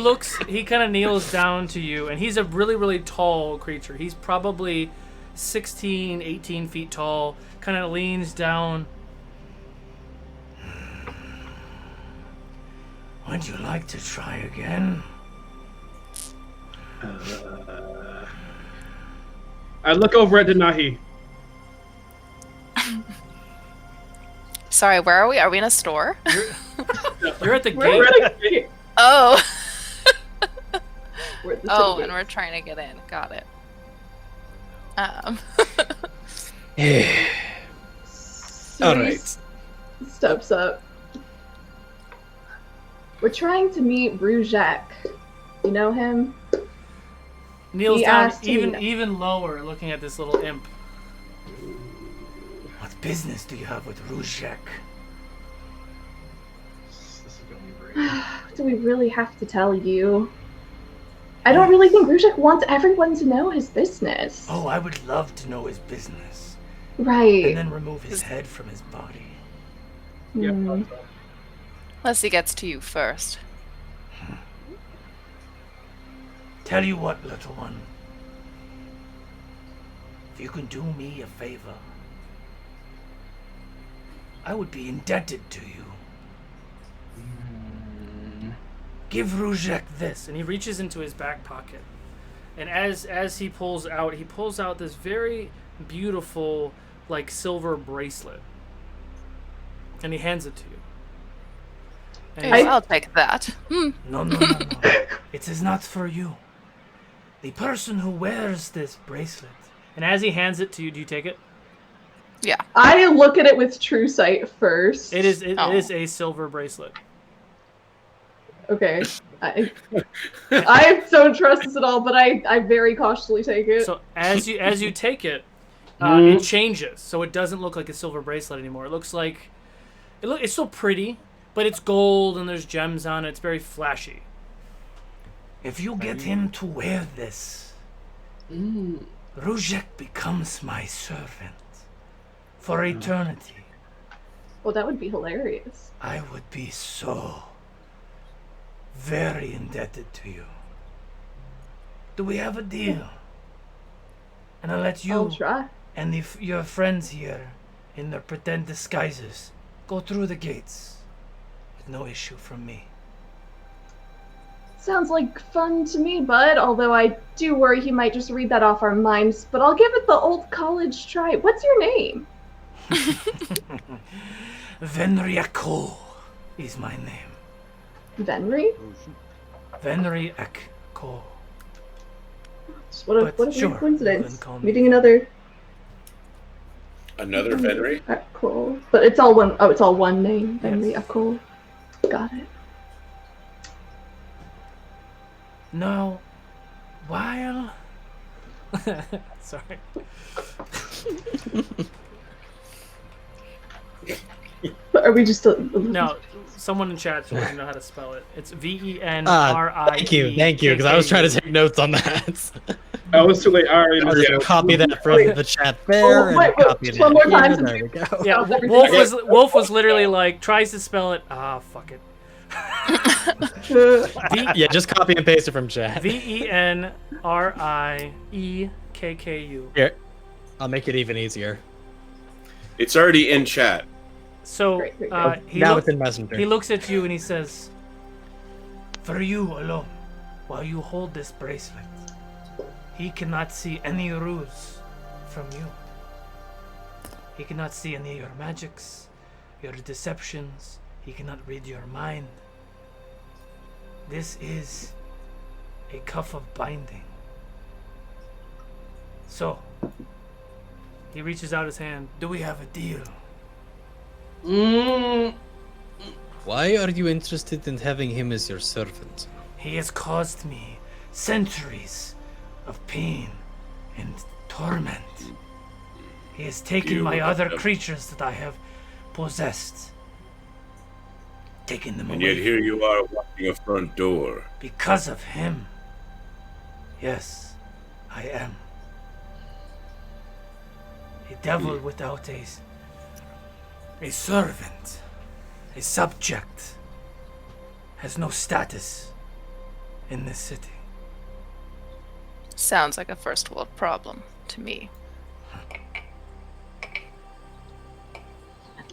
kind of kneels down to you, and he's a really, really tall creature. He's probably 16, 18 feet tall, kind of leans down. Would you like to try again? I look over at Denahi. Sorry, where are we? Are we in a store? You're at the We're gate. at the gate. Oh. We're at the Oh, city and we're trying to get in. Got it. All right. Steps up. We're trying to meet Brujek. You know him? Kneels He down asked me- even lower, looking at this little imp. What business do you have with Ruzhek? Do we really have to tell you? I don't really think Brujek wants everyone to know his business. Oh, I would love to know his business. Right. And then remove his head from his body. Hmm. Unless he gets to you first. Tell you what, little one. If you can do me a favor, I would be indebted to you. Give Ruzhek this. And he reaches into his back pocket. And as he pulls out this very beautiful, like, silver bracelet. And he hands it to you. And Hey, I'll take that. No. It is not for you. The person who wears this bracelet. And as he hands it to you, do you take it? Yeah. I look at it with true sight first. It is a silver bracelet. Okay. I don't trust this at all, but I very cautiously take it. So as you take it, it changes. So it doesn't look like a silver bracelet anymore. It looks like it's still pretty, but it's gold and there's gems on it. It's very flashy. If you get him to wear this, Ruzhek becomes my servant for eternity. Well, that would be hilarious. I would be so very indebted to you. Do we have a deal? And I'll let I'll you try. and your friends here in their pretend disguises go through the gates with no issue from me. Sounds like fun to me, bud, although I do worry he might just read that off our minds, but I'll give it the old college try. What's your name? Venriako is my name. Venry? Venriako. What a But weird sure, you coincidence. can call me Meeting another Another Venry? cool. But it's all one. Oh, it's all one name. Venry cool. Got it. Now, while Sorry. But are we just No, someone in chat doesn't know how to spell it. It's Venri. Thank you, because I was trying to take notes on that. Oh, it's too late. I already I'll missed just it. copy that from Wait. the chat there, and wait, copy it one more here. time. There we go. Yeah, Stop everything. Wolf was literally like tries to spell it. Ah, fuck it. Yeah, just copy and paste it from chat. VENRIEKKU. Here, I'll make it even easier. It's already in chat. So Great. Now it's in Messenger. he looks at you and he says, "For you alone, while you hold this bracelet, he cannot see any ruse from you. He cannot see any of your magics, your deceptions. He cannot read your mind. This is a cuff of binding." So, he reaches out his hand. "Do we have a deal?" Why are you interested in having him as your servant? He has caused me centuries of pain and torment. He has taken my other creatures that I have possessed, taken them And yet away here you are watching a front door. because of him. Yes, I am. A devil without a servant, a subject, has no status in this city. Sounds like a first world problem to me.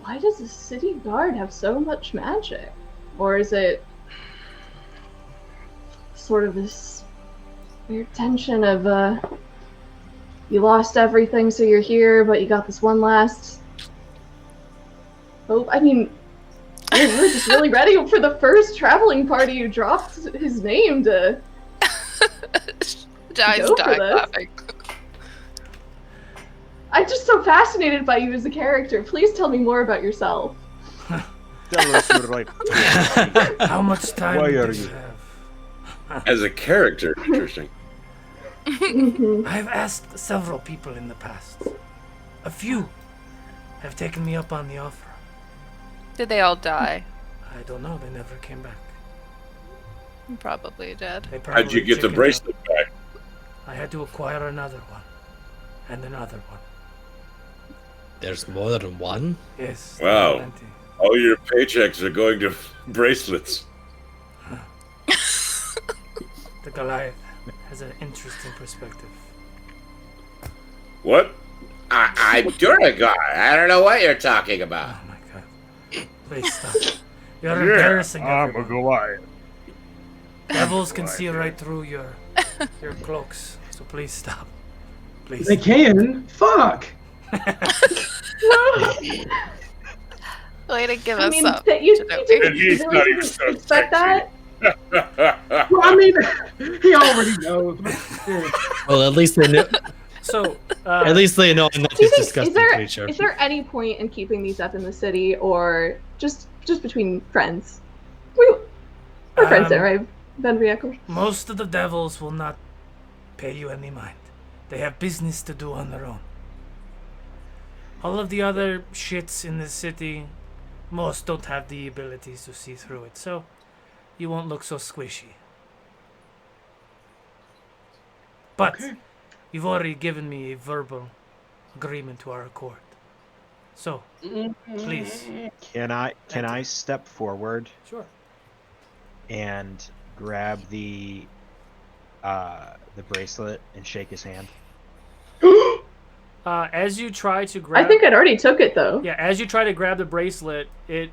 Why does the city guard have so much magic? Or is it sort of this weird tension of, you lost everything, so you're here, but you got this one last hope? I mean, we were just really ready for the first traveling party. You dropped his name to Dies Go for dying this. laughing. I'm just so fascinated by you as a character. Please tell me more about yourself. Tell us your life. How much time Why do are you you- have? As a character, interesting. I've asked several people in the past. A few have taken me up on the offer. Did they all die? I don't know. They never came back. Probably did. They probably How'd you get the chickened out. bracelet back? I had to acquire another one, and another one. There's more than one? Yes. Wow. plenty. All your paychecks are going to bracelets. The Goliath has an interesting perspective. What? I'm Duragar. I don't know what you're talking about. Oh my god! Please stop. You're embarrassing I'm a everyone. Goliath. Devils can see right through your cloaks. So please stop. Please. They can. Fuck. Way to give I us mean, up. that you Shinobi. didn't And he's really not even so expect that? Well, I mean, he already knows. Well, at least they know. So, At least they know I'm not Do you this think, disgusting creature. is there any point in keeping these up in the city, or just between friends? We're friends there, right, Ben Rieko? Most of the devils will not pay you any mind. They have business to do on their own. All of the other shits in this city, most don't have the abilities to see through it, so you won't look so squishy. But you've already given me a verbal agreement to our accord. So, please. Can I step forward sure. and grab the bracelet and shake his hand? As you try to grab, I think I'd already took it though. yeah, as you try to grab the bracelet, it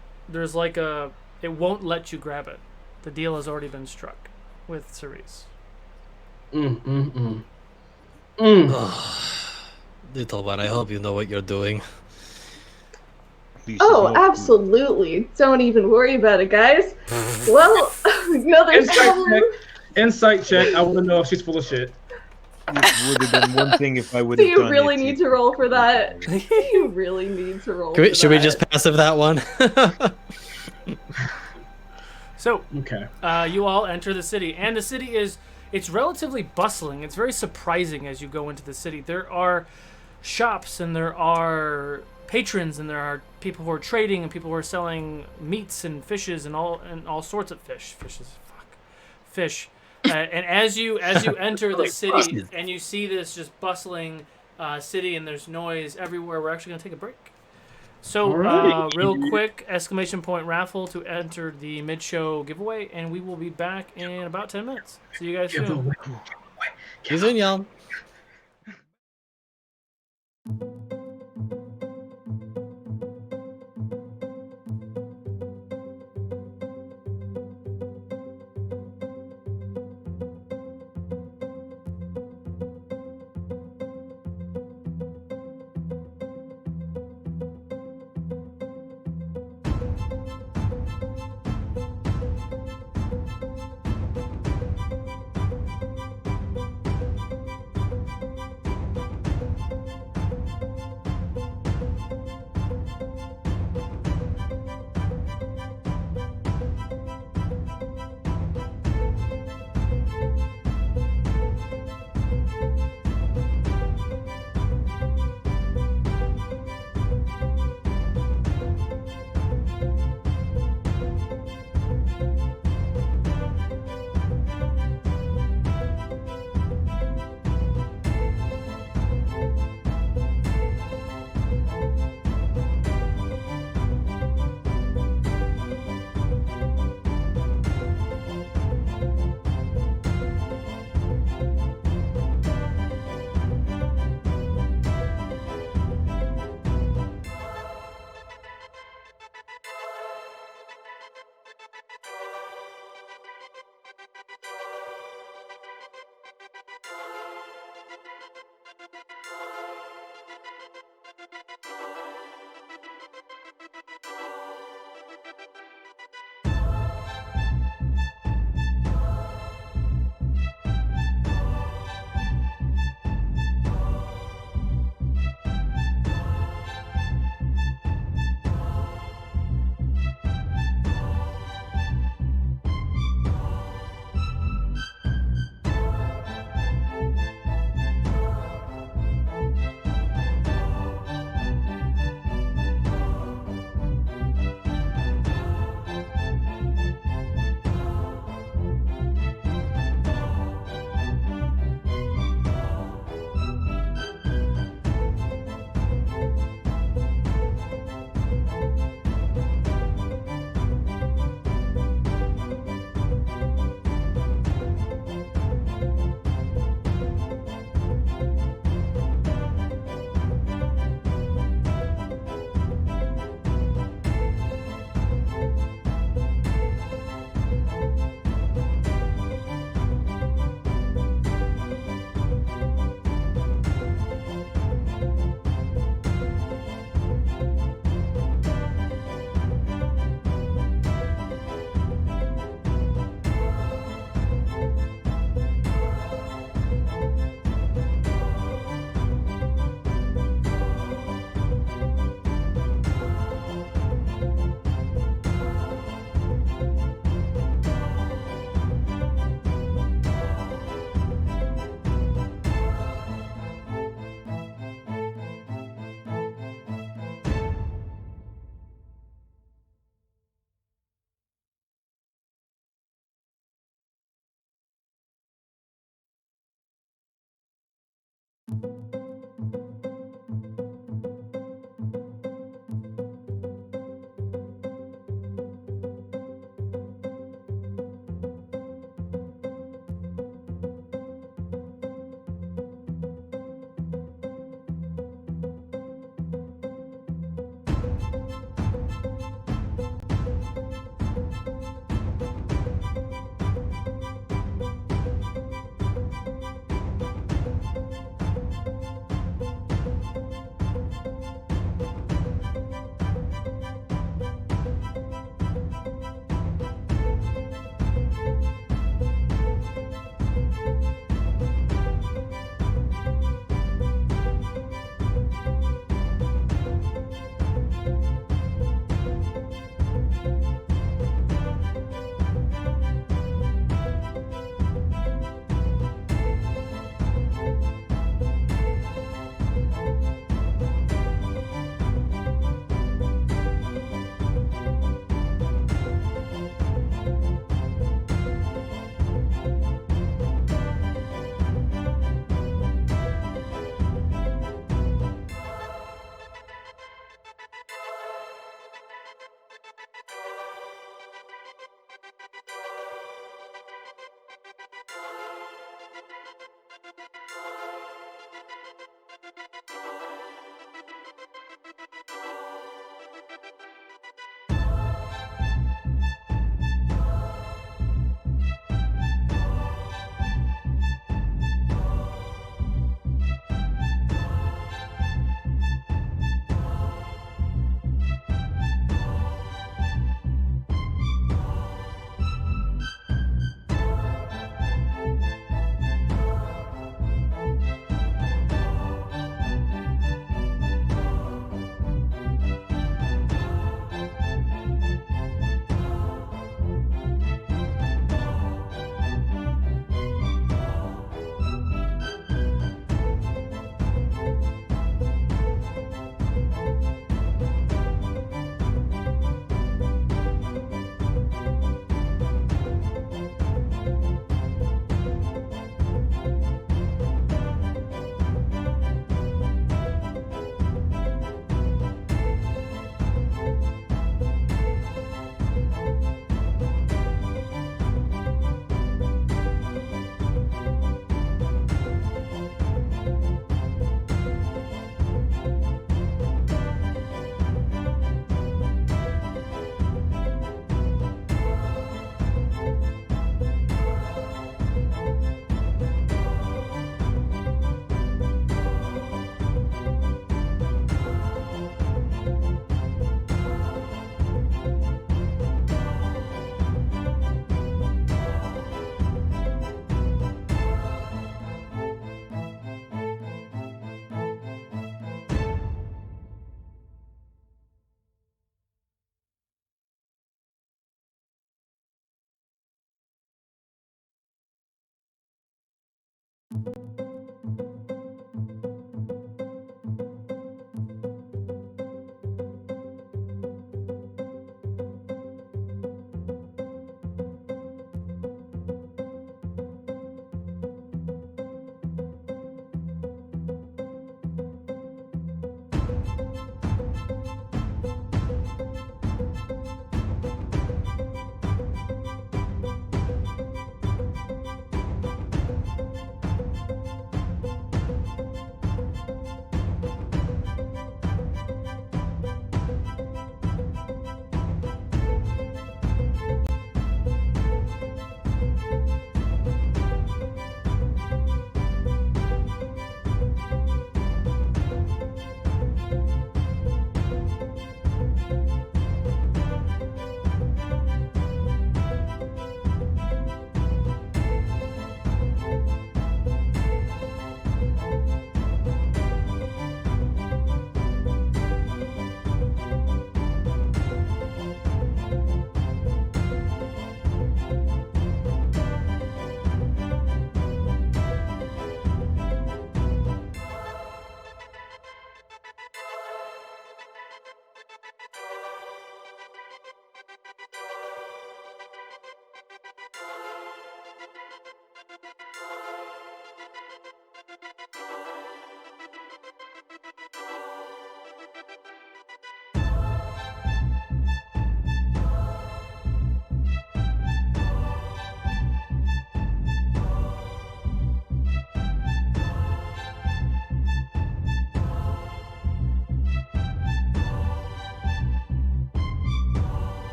won't let you grab it. The deal has already been struck with Cerise. Little one, I hope you know what you're doing. Please, Oh, no- absolutely. Don't even worry about it, guys. Well, no, there's Insight check. I want to know if she's full of shit. It would have been one thing if I would Do have you done really it need to roll for that? You really need to roll for Should we that. just passive that one? So, Okay. you all enter the city, and the city it's relatively bustling. It's very surprising as you go into the city. There are shops, and there are patrons, and there are people who are trading, and people who are selling meats and fishes and all sorts of fish. Fish. And as you enter the city and you see this just bustling city and there's noise everywhere, we're actually going to take a break. So, Alright. real quick, exclamation point raffle to enter the mid-show giveaway, and we will be back in about 10 minutes. See you guys soon. Giveaway. See you soon, y'all.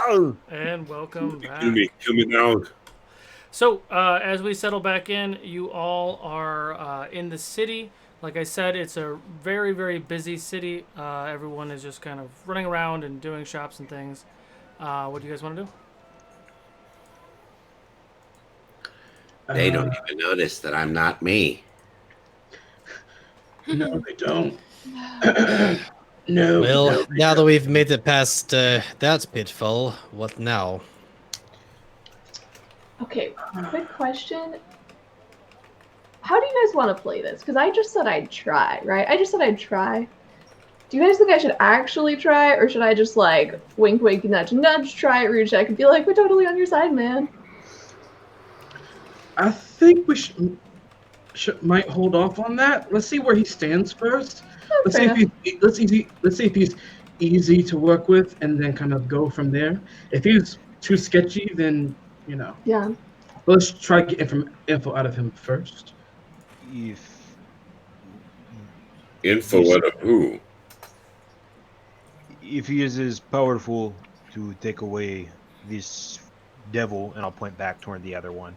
And welcome back. Kill me now. So, as we settle back in, you all are in the city. Like I said, it's a very, very busy city. Everyone is just kind of running around and doing shops and things. What do you guys want to do? They don't even notice that I'm not me. No, they don't. No. Well, no, they now that don't. we've made it past that pitfall, what now? Okay, quick question. How do you guys want to play this? Because I just said I'd try, right? I just said I'd try. Do you guys think I should actually try, or should I just, like, wink, wink, nudge, nudge, try it, reach check, and be like, we're totally on your side, man? I think we might hold off on that. Let's see where he stands first. Let's see if he's easy to work with, and then kind of go from there. If he's too sketchy, then Yeah. let's try to get info out of him first. Info out of who? If he is as powerful to take away this devil, and I'll point back toward the other one,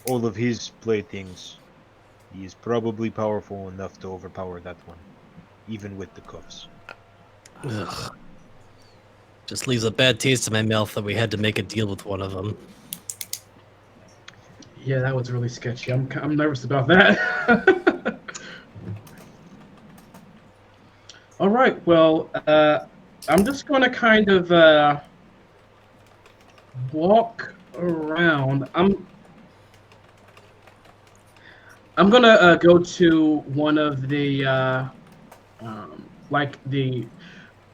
all of his playthings, he is probably powerful enough to overpower that one, even with the cuffs. Ugh. Just leaves a bad taste in my mouth that we had to make a deal with one of them. Yeah, that was really sketchy. I'm nervous about that. All right. Well, I'm just going to kind of walk around. I'm gonna go to one of the like the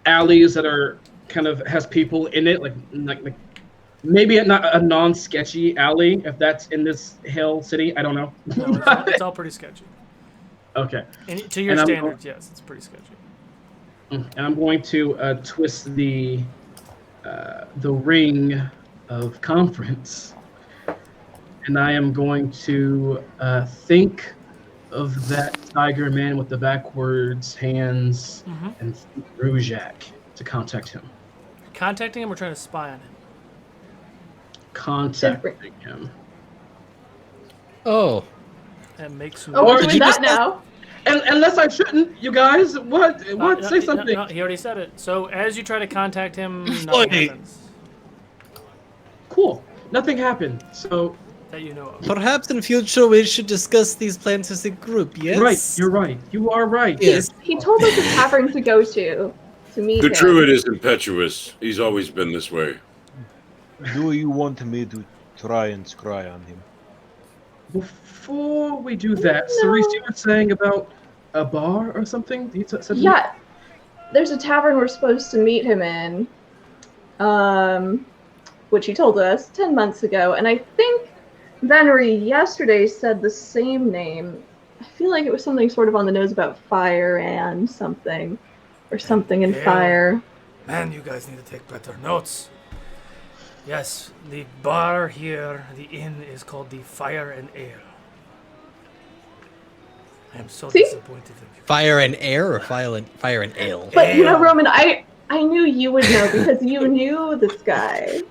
alleys that are kind of has people in it, like maybe not a non-sketchy alley if that's in this hill city. I don't know. No, it's all pretty sketchy. Okay. And to your standards, yes, it's pretty sketchy. And I'm going to twist the ring of conference, and I am going to think of that tiger man with the backwards hands and Rujak to contact him. Contacting him or trying to spy on him? Contacting him. Oh. That makes Oh, we're doing that now. Unless I shouldn't, you guys. What? Say something. No, he already said it. So as you try to contact him, nothing happens. Cool. Nothing happened. So. That you know of. Perhaps in future we should discuss these plans as a group, yes? Right, you're right. You are right. Yes. He told us the tavern to go to meet The him. druid is impetuous. He's always been this way. Do you want me to try and scry on him? Before we do that, Cerise, you were saying about a bar or something? You said Yeah, there's a tavern we're supposed to meet him in, which he told us 10 months ago, and I think Venry yesterday said the same name. I feel like it was something sort of on the nose about fire and something, or something in fire. Man, you guys need to take better notes. Yes, the bar here, the inn, is called the Fire and Ale. I am so disappointed in you. Fire and air or fire and ale? But you know, Roman, I knew you would know because you knew this guy.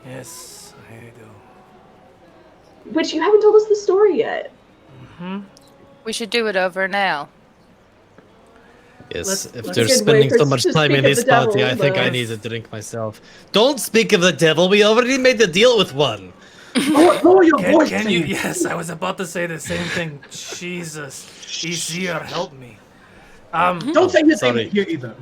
Yes, I do. Which you haven't told us the story yet. We should do it over now. Yes, if let's they're good spending way so much to time in speak of this the devil, party, I think I but- need a drink myself. Don't speak of the devil, we already made the deal with one. Lower your voice. Can you? Yes, I was about to say the same thing. Jesus, Easier, help me. Don't say his Sorry. name here either.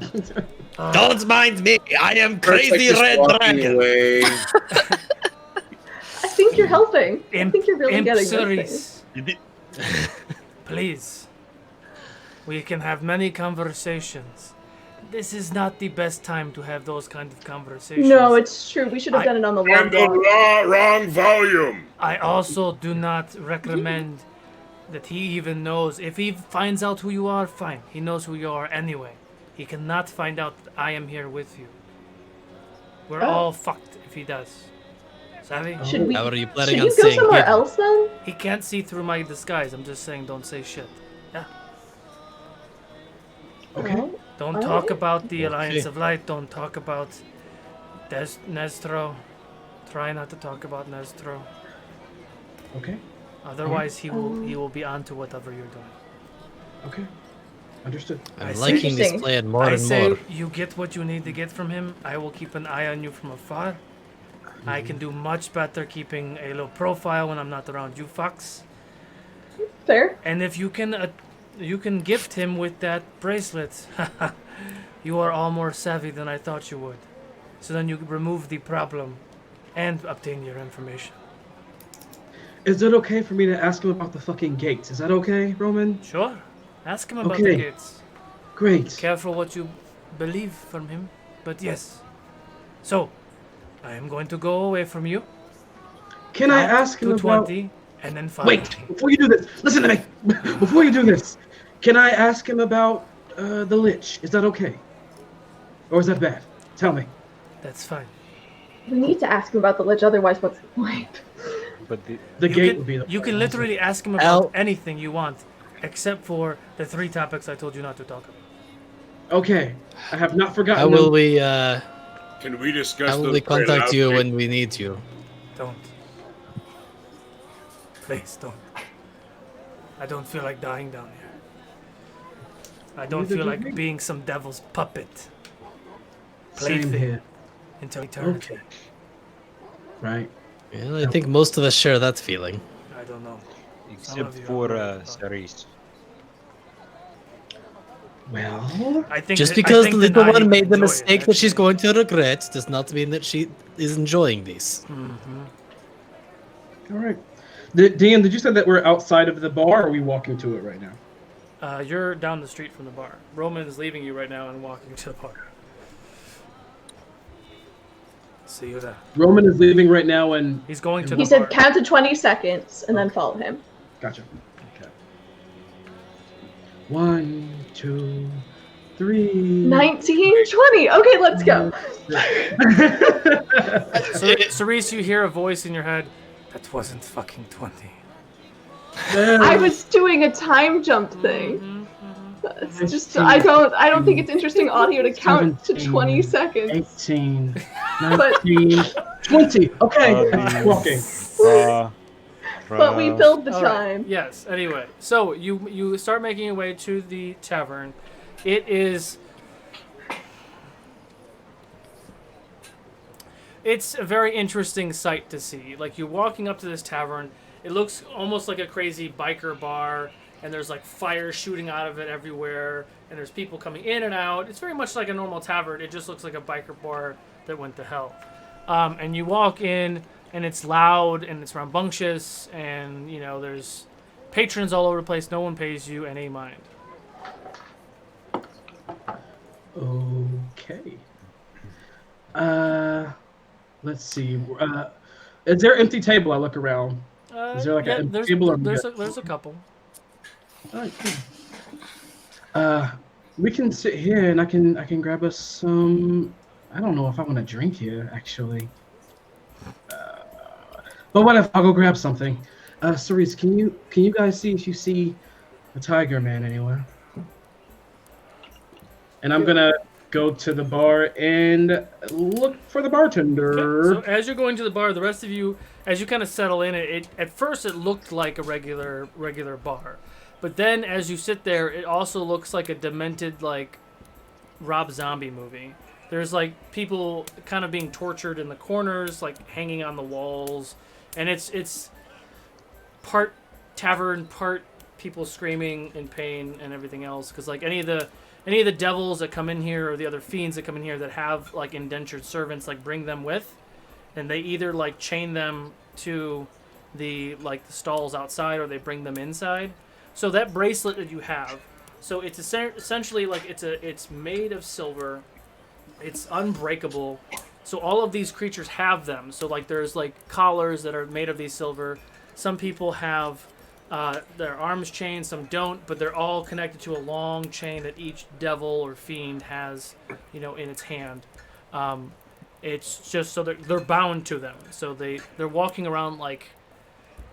Don't mind me, I am Crazy crazy red dragon. Away. I think you're helping. I think you're really getting this thing. Please, we can have many conversations. This is not the best time to have those kind of conversations. No, it's true. We should have done it on the And the wrong volume. I also do not recommend that he even knows. If he finds out who you are, fine. He knows who you are anyway. He cannot find out that I am here with you. We're all fucked if he does. Savvy? Should we? How are you Should planning you on go saying somewhere hidden? else then? He can't see through my disguise. I'm just saying don't say shit. Yeah. Okay. Alright. Don't Alright. talk about the Alliance of Light. Don't talk about Nestro, try not to talk about Nestro. Okay. Otherwise, he will be on to whatever you're doing. Okay. Understood. I'm see. liking this Interesting. plan more I and say more. you get what you need to get from him. I will keep an eye on you from afar. I can do much better keeping a low profile when I'm not around you fucks. Fair. And if you can gift him with that bracelet, you are all more savvy than I thought you would. So then you remove the problem and obtain your information. Is it okay for me to ask him about the fucking gates? Is that okay, Roman? Sure. Ask him about the Okay. gates. Great. Careful what you believe from him, but yes. So, I am going to go away from you. Can I Count ask him to about... 20, and then follow Wait, me. before you do this, listen to me. Before you do this, can I ask him about the Lich? Is that okay? Or is that bad? Tell me. That's fine. We need to ask him about the Lich, otherwise what's the point? But The You gate can, would be the you can point, literally ask him Al- about anything you want, except for the 3 topics I told you not to talk about. Okay, I have not forgotten How will them. we Can we discuss how will those we very contact you loudly? when we need you? Don't. Please don't. I don't feel like dying down here. I don't Neither feel do like we. being some devil's puppet. Same Plaything here. until eternity. Okay. Right. Well, I think most of us share that feeling. I don't know. except of you for are right. Cerise. Well, I think Just that- I because think the little Nani one would made the enjoy it, mistake that she's actually. going to regret does not mean that she is enjoying these. all right. Dan, did you say that we're outside of the bar, or are we walking to it right now? You're down the street from the bar. Roman is leaving you right now and walking to the bar. See you there. Roman is leaving right now, and He's going to He the said bar. count to 20 seconds and then follow him. gotcha. Okay. 1, 2, 3. 19, 20. Okay, let's go. Cerise, you hear a voice in your head. That wasn't fucking 20. I was doing a time jump thing. It's just I don't think it's interesting audio to count to 20 seconds. 18, But 19, 20. Okay, walking. but we filled the All right. time. Yes. Anyway, so you start making your way to the tavern. It is. It's a very interesting sight to see. Like you're walking up to this tavern. It looks almost like a crazy biker bar, and there's like fire shooting out of it everywhere, and there's people coming in and out. It's very much like a normal tavern. It just looks like a biker bar that went to hell. And you walk in, and it's loud, and it's rambunctious, and you know there's patrons all over the place. No one pays you any mind. Okay. Let's see. Is there an empty table? I look around. Is there like yeah, an empty there's, table? Or there's a couple. All right, cool. We can sit here, and I can grab us some. I don't know if I want to drink here, actually. But what if I'll go grab something? Cerise, can you guys see if you see a tiger man anywhere? And I'm gonna go to the bar and look for the bartender. So as you're going to the bar, the rest of you, as you kind of settle in, it at first it looked like a regular bar, but then as you sit there, it also looks like a demented like Rob Zombie movie. There's like people kind of being tortured in the corners, like hanging on the walls, and it's part tavern, part people screaming in pain and everything else. Because like any of the devils that come in here or the other fiends that come in here that have like indentured servants, like bring them with, and they either like chain them to the stalls outside or they bring them inside. So that bracelet that you have, so it's essentially like it's made of silver. It's unbreakable. So all of these creatures have them. So like there's like collars that are made of these silver. Some people have their arms chained, some don't, but they're all connected to a long chain that each devil or fiend has, in its hand. It's just so they're bound to them. So they're walking around like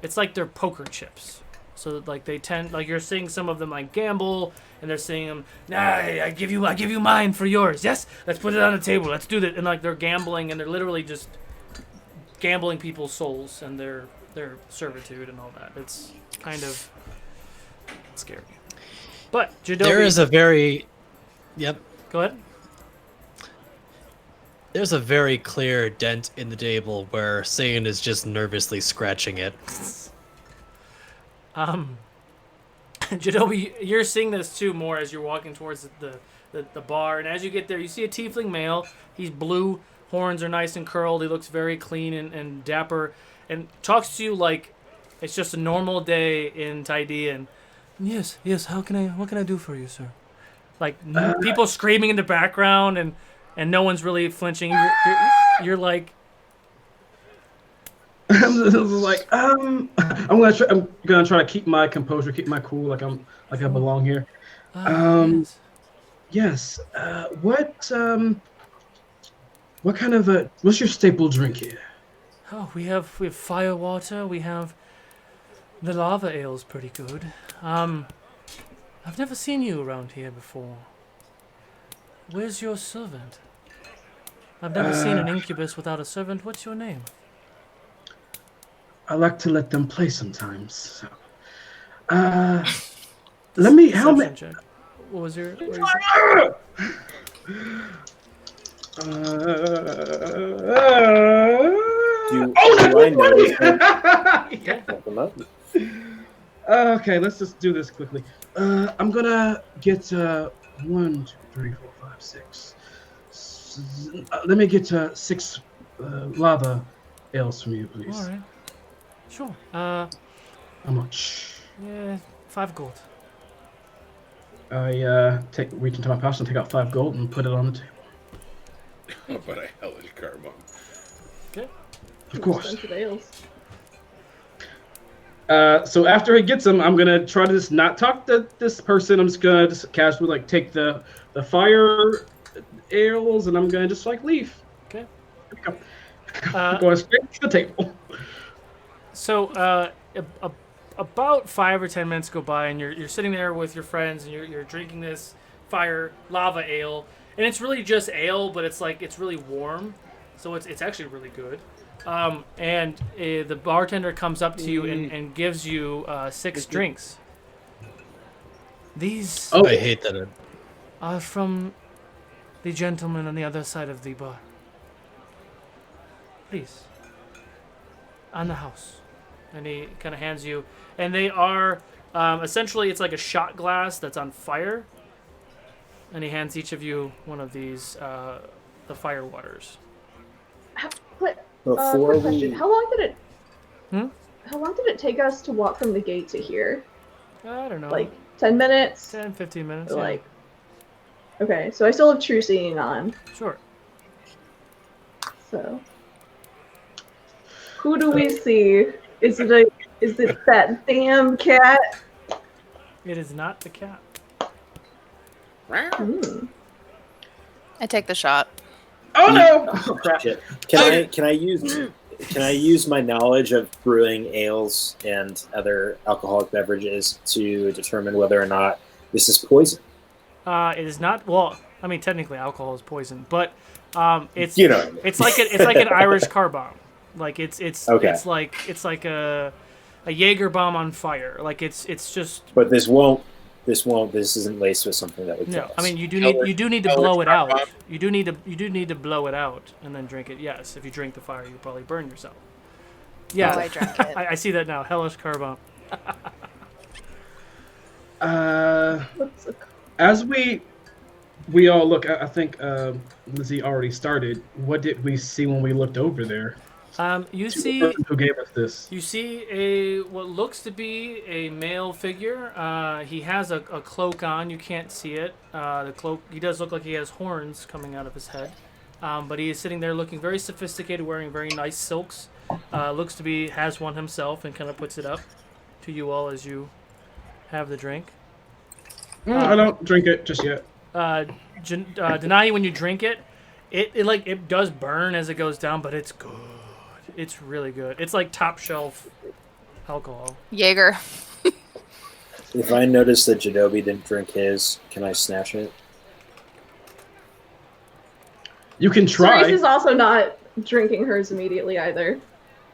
it's like they're poker chips. So like they tend, like you're seeing some of them like gamble, and they're seeing them, nah, I give you mine for yours. Yes, let's put it on the table. Let's do that. And like they're gambling, and they're literally just gambling people's souls and their servitude and all that. It's kind of scary. But Jadobi, There is a very, yep. Go ahead. There's a very clear dent in the table where Saiyan is just nervously scratching it. Jadobi, you're seeing this too more as you're walking towards the bar, and as you get there, you see a tiefling male. He's blue, horns are nice and curled. He looks very clean and dapper, and talks to you like it's just a normal day in Taidian. Yes. What can I do for you, sir? Like people screaming in the background, and no one's really flinching. You're like. I'm gonna try to keep my composure, keep my cool, like I belong here. Yes. What kind of what's your staple drink here? Oh, we have fire water. We have the lava ale's pretty good. I've never seen you around here before. Where's your servant? I've never seen an incubus without a servant. What's your name? I like to let them play sometimes. So. Let me. How many? What was your? Do I know? Okay, let's just do this quickly. I'm gonna get 1, 2, 3, 4, 5, 6. Let me get 6 lava ales from you, please. All right. Sure. How much? Yeah, 5 gold. I reach into my pouch and take out 5 gold and put it on the table. How about a hellish carbon? Okay. Of course. Expensive ales. So after he gets them, I'm gonna try to just not talk to this person. I'm just gonna just casually like take the fire ales and I'm gonna just like leave. Okay. Going straight to the table. So about 5 or 10 minutes go by, and you're sitting there with your friends, and you're drinking this fire lava ale, and it's really just ale, but it's really warm, so it's actually really good. And the bartender comes up to you and gives you 6 drinks. These I hate that. are from the gentleman on the other side of the bar. Please. On the house. And he kind of hands you, and they are essentially it's like a shot glass that's on fire, and he hands each of you one of these the fire waters. Quick question. How long did it take us to walk from the gate to here? I don't know. Like 10 minutes? 10, 15 minutes. Or Yeah. like. Okay, so I still have true seeing on. Sure. So. Who do we see? Is it that damn cat? It is not the cat. Hmm. I take the shot. Oh no! Oh, crap. Can I use my knowledge of brewing ales and other alcoholic beverages to determine whether or not this is poison? It is not. Well, I mean, technically, alcohol is poison, but it's it's like an Irish car bomb. Like it's Okay. it's like a Jaeger bomb on fire. Like it's just. But this isn't laced with something that would kill No, us. I mean you do need to blow it out. You do need to blow it out and then drink it. Yes, if you drink the fire, you probably burn yourself. Yeah, Oh, I drank it. I see that now. Hellish car bomb. As we all look, I think Lizzie already started. What did we see when we looked over there? You To see. the person who gave us this? You see what looks to be a male figure. He has a cloak on. You can't see it. The cloak. He does look like he has horns coming out of his head. But he is sitting there looking very sophisticated, wearing very nice silks. Looks to be has one himself and kind of puts it up to you all as you have the drink. I don't drink it just yet. Denai, when you drink it, it does burn as it goes down, but it's good. It's really good. It's like top shelf alcohol. Jaeger. If I notice that Jadobi didn't drink his, can I snatch it? You can try. Cerise is also not drinking hers immediately either.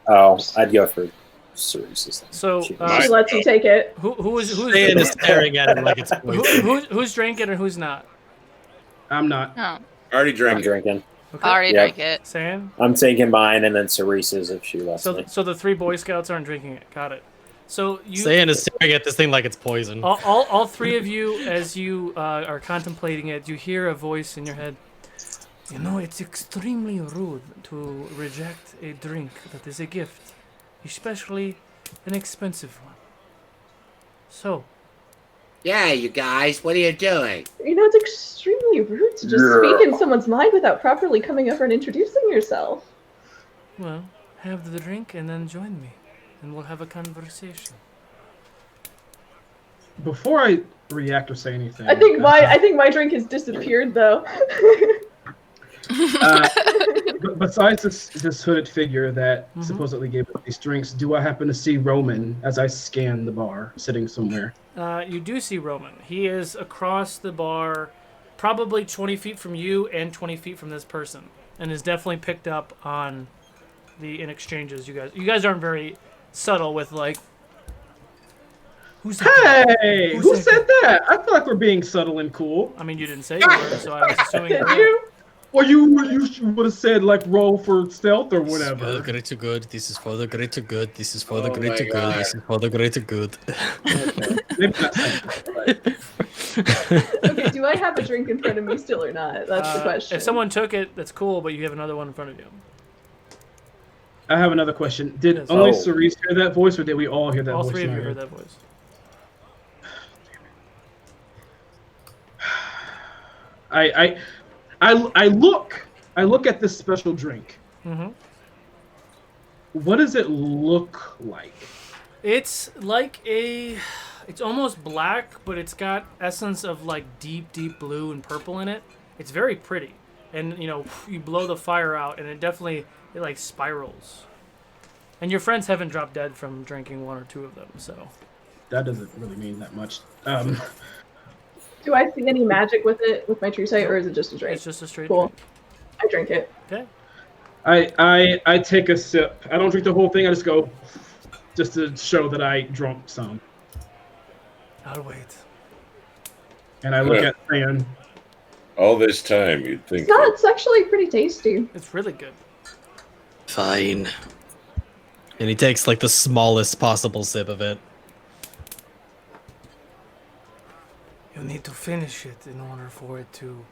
Oh, I'd go for Cerise's. So She lets you take it. who's Sayan is staring at it like it's poison. who's drinking and who's not? I'm not. Oh, Already drank. I'm drinking. Okay. already Yeah. drank it. Sam. I'm taking mine and then Cerise's if she lets me. So the 3 Boy Scouts aren't drinking it. Got it. So you Sayan is staring at this thing like it's poison. all 3 of you, as you are contemplating it, you hear a voice in your head. You know, it's extremely rude to reject a drink that is a gift, especially an expensive one. So, Yeah, you guys, what are you doing? You know, it's extremely rude to just speak in someone's mind without properly coming over and introducing yourself. well, have the drink and then join me, and we'll have a conversation. Before I react or say anything, I think my drink has disappeared though. besides this hooded figure that supposedly gave us these drinks, do I happen to see Roman as I scan the bar, sitting somewhere? You do see Roman. He is across the bar, probably 20 feet from you and 20 feet from this person, and is definitely picked up on the in exchanges. You guys aren't very subtle with like. Who's that? Hey, Who who said said that? I feel like we're being subtle and cool. I mean, you didn't say you were, so I was assuming. Did you? Or you would have said like roll for stealth or For the whatever. greater good. This is for the greater good. This is for the Oh greater my good. God. This is for the greater good. Maybe not saying, Okay, do I have a drink in front of me still or not? That's the question. If someone took it, that's cool, but you have another one in front of you. I have another question. Did Yes. only Oh. Cerise hear that voice, or did we all hear that All voice? 3 of in you our heard head? that voice. I look at this special drink. Mm-hmm. What does it look like? It's like it's almost black, but it's got essence of like deep blue and purple in it. It's very pretty, and you know, you blow the fire out, and it like spirals. And your friends haven't dropped dead from drinking 1 or 2 of them, so. That doesn't really mean that much. Do I see any magic with it, with my true sight, or is it just a drink? It's just a straight Cool. drink. I drink it. Okay. I take a sip. I don't drink the whole thing. I just go, just to show that I drunk some. I'll wait. And I look at Fran. All this time, you'd think. It's actually pretty tasty. It's really good. Fine. And he takes like the smallest possible sip of it. You need to finish it in order for it to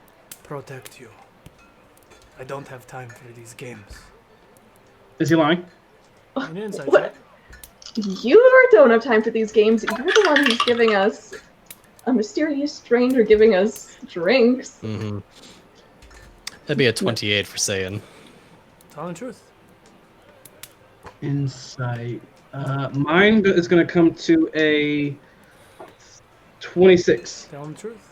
protect you. I don't have time for these games. Is he lying? An inside What? check. You don't have time for these games. You're the one who's giving us a mysterious stranger giving us drinks. Mm-hmm. That'd be a 28 for Sayan. Telling the truth. Insight. Mine is going to come to a 26. Telling the truth.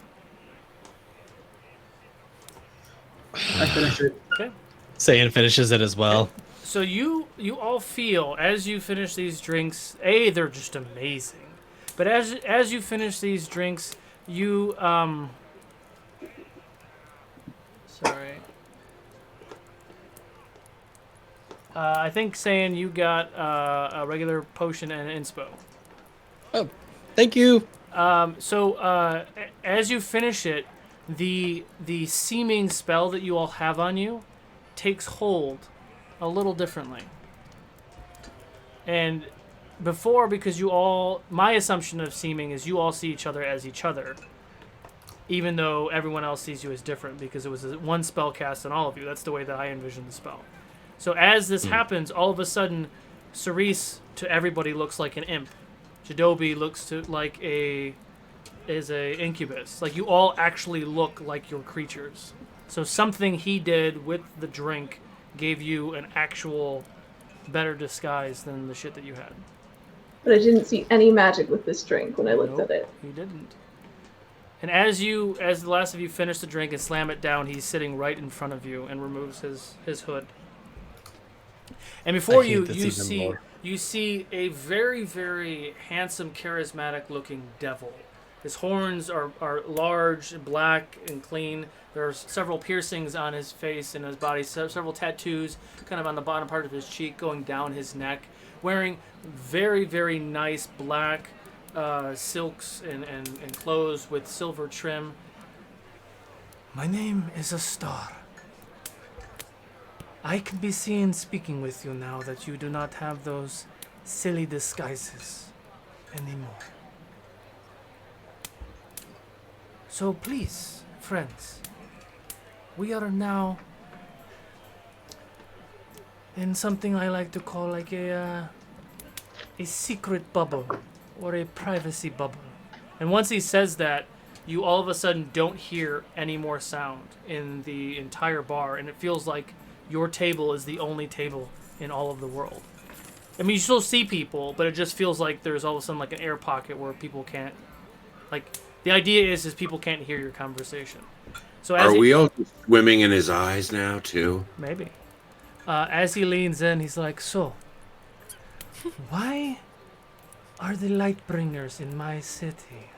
I finished it. Okay. Sayan finishes it as well. So you all feel as you finish these drinks, they're just amazing. But as you finish these drinks, you sorry. I think saying you got a regular potion and an inspo. Oh, thank you. So as you finish it, the seeming spell that you all have on you takes hold a little differently. And before, because you all, my assumption of seeming is you all see each other as each other, even though everyone else sees you as different because it was one spell cast on all of you. That's the way that I envisioned the spell. So as this happens, all of a sudden, Cerise to everybody looks like an imp. Jadobi looks to like a incubus. Like you all actually look like your creatures. So something he did with the drink gave you an actual better disguise than the shit that you had. But I didn't see any magic with this drink when I looked Nope, at it. He didn't. And as the last of you finish the drink and slam it down, he's sitting right in front of you and removes his hood. And before I hate you this you even see more. you see a very, very handsome, charismatic-looking devil. His horns are large, black, and clean. There are several piercings on his face and his body, several tattoos kind of on the bottom part of his cheek going down his neck. Wearing very, very nice black silks and clothes with silver trim. My name is a star. I can be seen speaking with you now that you do not have those silly disguises anymore. So please, friends, we are now in something I like to call like a secret bubble or a privacy bubble. And once he says that, you all of a sudden don't hear any more sound in the entire bar, and it feels like your table is the only table in all of the world. I mean, you still see people, but it just feels like there's all of a sudden like an air pocket where people can't, like, the idea is people can't hear your conversation. So as Are we all swimming in his eyes now, too? Maybe. As he leans in, he's like, so, why are the Lightbringers in my city?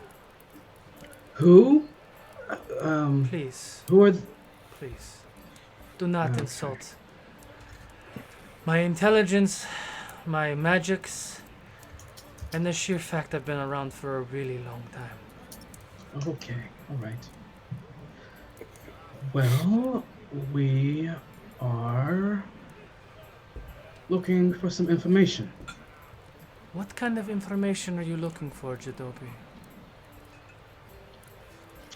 Who? Please, Who are? please, do not insult my intelligence, my magics, and the sheer fact I've been around for a really long time. Okay, all right. Well, we are looking for some information. What kind of information are you looking for, Jadobi?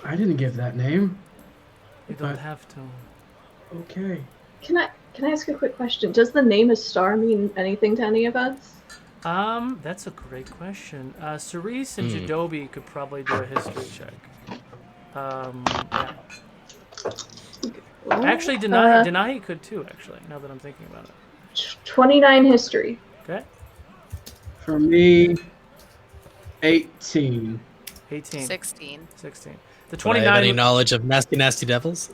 I didn't give that name. You don't But- have to. Okay. Can I ask a quick question? Does the name a star mean anything to any of us? That's a great question. Cerise and Jadobi could probably do a history check. Yeah. Actually, Denahi could too, actually, now that I'm thinking about it. 29 history. Okay. For me, 18. 18. 16. 16. The Do I have any 29, knowledge of nasty, nasty devils?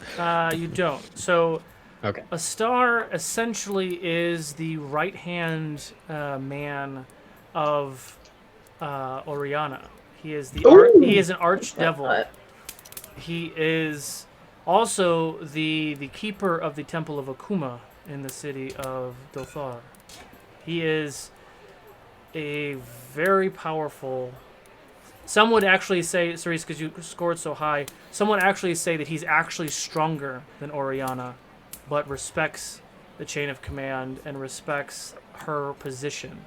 you don't. So, Okay. a star essentially is the right-hand man of Oriana. He is he is an archdevil. He is also the keeper of the Temple of Akuma in the city of Dothar. He is a very powerful. Some would actually say, Cerise, because you scored so high, some would actually say that he's actually stronger than Oriana, but respects the chain of command and respects her position.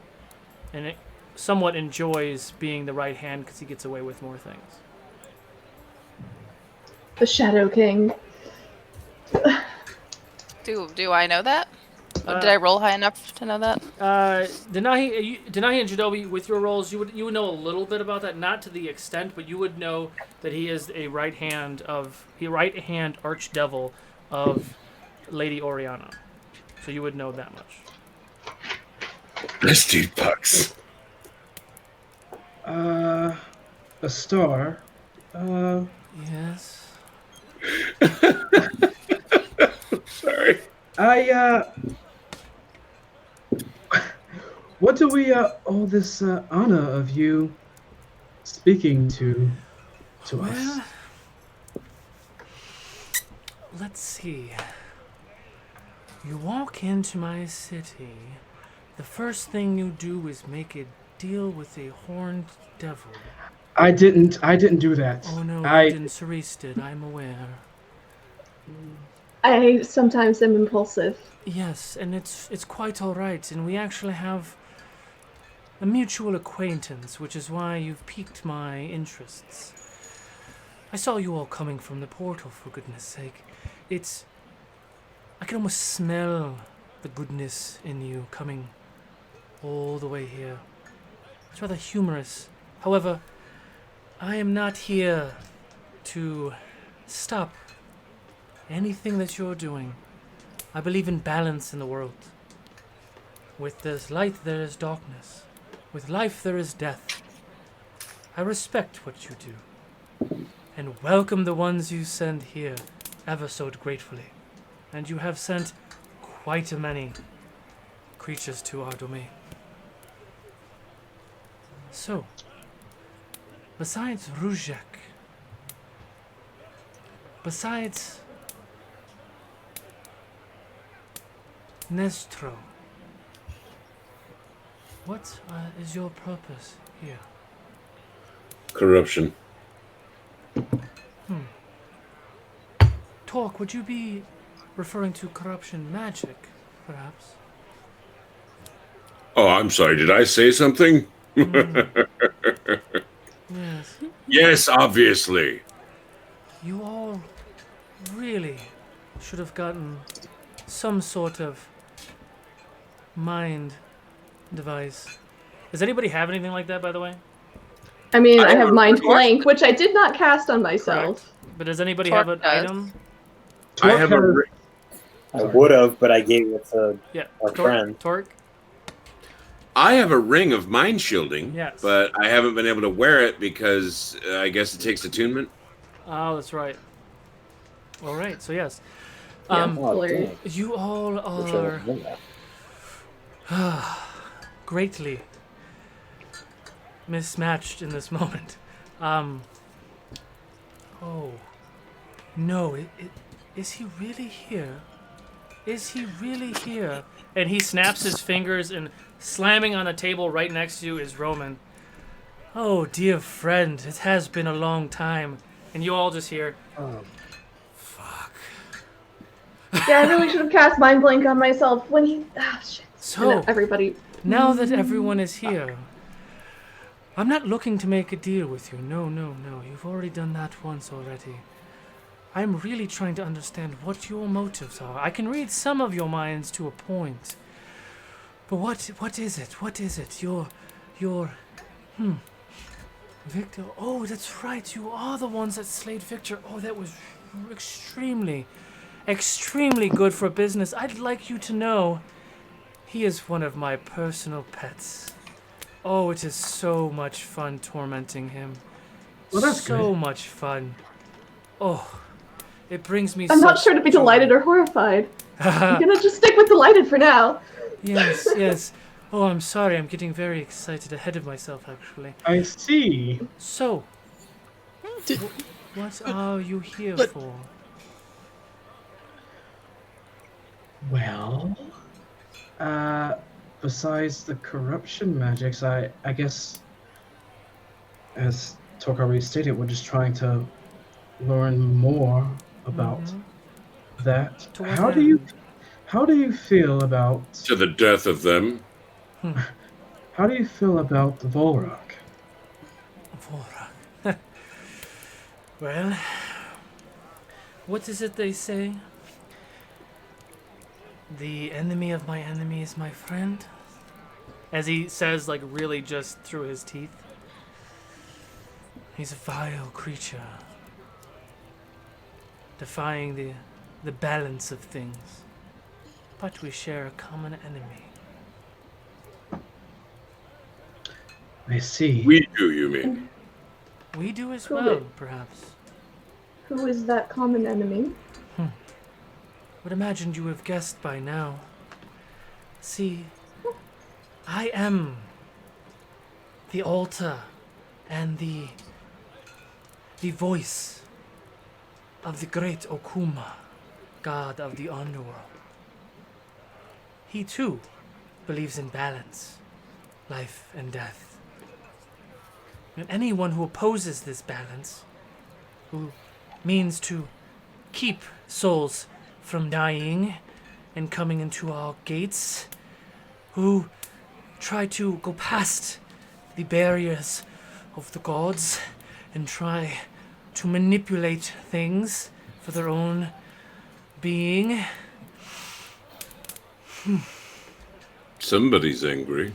And it somewhat enjoys being the right hand because he gets away with more things. The Shadow King. Do I know that? Did I roll high enough to know that? Denahi and Jadobi, with your rolls, you would know a little bit about that, not to the extent, but you would know that he is a right hand archdevil of Lady Oriana. So you would know that much. Let's do pucks. A star. Yes. Sorry. What do we all this honor of you speaking to us? Well, let's see. You walk into my city. The first thing you do is make a deal with a horned devil. I didn't do that. Oh no, I you didn't. Cerise did. I'm aware. I sometimes am impulsive. Yes, and it's quite all right. And we actually have a mutual acquaintance, which is why you've piqued my interests. I saw you all coming from the portal, for goodness sake. I can almost smell the goodness in you coming all the way here. It's rather humorous. However, I am not here to stop anything that you're doing. I believe in balance in the world. With there's light, there is darkness. With life, there is death. I respect what you do, and welcome the ones you send here ever so gratefully. And you have sent quite a many creatures to our domain. So, besides Ruzek, besides Nestro, what is your purpose here? Corruption. Torque, would you be referring to corruption magic, perhaps? Oh, I'm sorry. Did I say something? Yes. Yes, obviously. You all really should have gotten some sort of mind device. Does anybody have anything like that, by the way? I mean, I have Mind Torque? Blank, which I did not cast on myself. But does anybody Torque have an does. item? I have a ring. I would have, but I gave it to Yeah. our friend. Torque? I have a ring of mind shielding, Yes. but I haven't been able to wear it because I guess it takes attunement. Oh, that's right. All right, so yes. Yeah. Oh, Hilarious. dang. You all Wish I would are have done that. greatly mismatched in this moment. Oh. No, is he really here? Is he really here? And he snaps his fingers, and slamming on the table right next to you is Roman. Oh, dear friend, it has been a long time. And you all just hear, fuck. Yeah, I really should have cast Mind Blank on myself when he. Ah, shit. So, And everybody. now that everyone is here, I'm not looking to make a deal with you. No. You've already done that once already. I'm really trying to understand what your motives are. I can read some of your minds to a point. But what is it? What is it? Your Victor. Oh, that's right. You are the ones that slayed Victor. Oh, that was extremely good for business. I'd like you to know he is one of my personal pets. Oh, it is so much fun tormenting him. Well, that's so good. much fun. Oh, it brings me I'm not such sure to be joy. delighted or horrified. I'm gonna just stick with delighted for now. Yes. Oh, I'm sorry. I'm getting very excited ahead of myself, actually. I see. So, what are you here but- for? Well, besides the corruption magics, I guess, as Torque already stated, we're just trying to learn more about that. To what How do you feel about To the death of them. how do you feel about the Volrock? Vorak. Well, what is it they say? The enemy of my enemy is my friend? As he says, like, really just through his teeth. He's a vile creature, defying the balance of things. But we share a common enemy. I see. We do, you mean? We do as Who well, would- perhaps. Who is that common enemy? Would imagine you have guessed by now. See, I am the altar and the voice of the great Okuma, god of the underworld. He too believes in balance, life and death. And anyone who opposes this balance, who means to keep souls from dying and coming into our gates, who try to go past the barriers of the gods and try to manipulate things for their own being. Somebody's angry.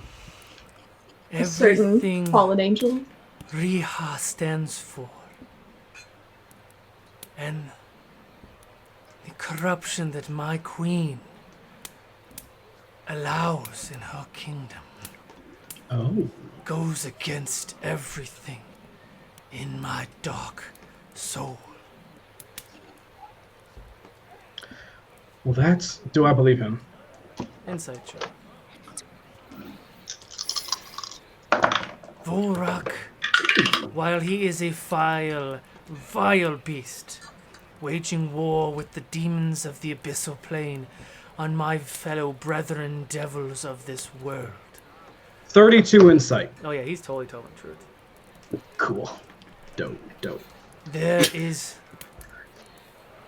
A certain Everything fallen angel. Riha stands for. And the corruption that my queen allows in her kingdom Oh. goes against everything in my dark soul. Well, that's. Do I believe him? Insight check. Volrak, while he is a vile, vile beast, waging war with the demons of the abyssal plane on my fellow brethren devils of this world. 32 insight. Oh yeah, he's totally telling the truth. Cool. Dope. There is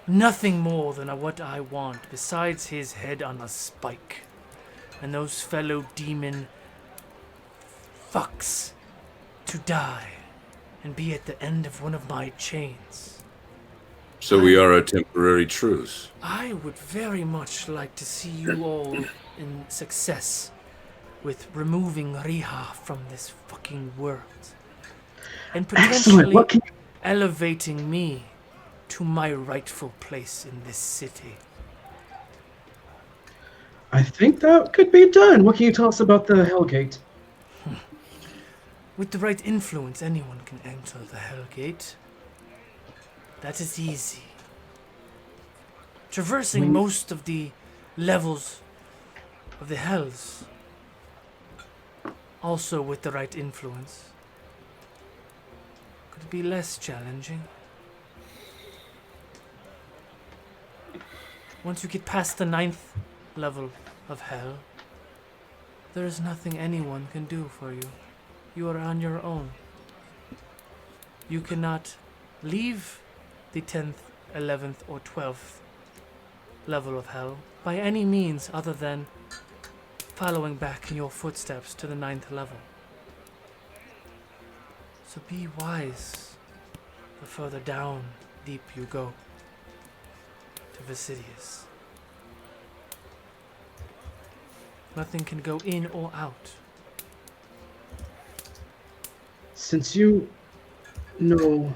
nothing more than what I want besides his head on a spike and those fellow demon fucks to die and be at the end of one of my chains. So we are a temporary truce. I would very much like to see you all in success with removing Riha from this fucking world. And potentially elevating me to my rightful place in this city. I think that could be done. What can you tell us about the Hellgate? With the right influence, anyone can enter the Hellgate. That is easy. Traversing most of the levels of the hells, also with the right influence, could be less challenging. Once you get past the 9th level of hell, there is nothing anyone can do for you. You are on your own. You cannot leave the 10th, 11th, or 12th level of hell by any means other than following back in your footsteps to the 9th level. So be wise the further down deep you go to Vasidius. Nothing can go in or out. Since you know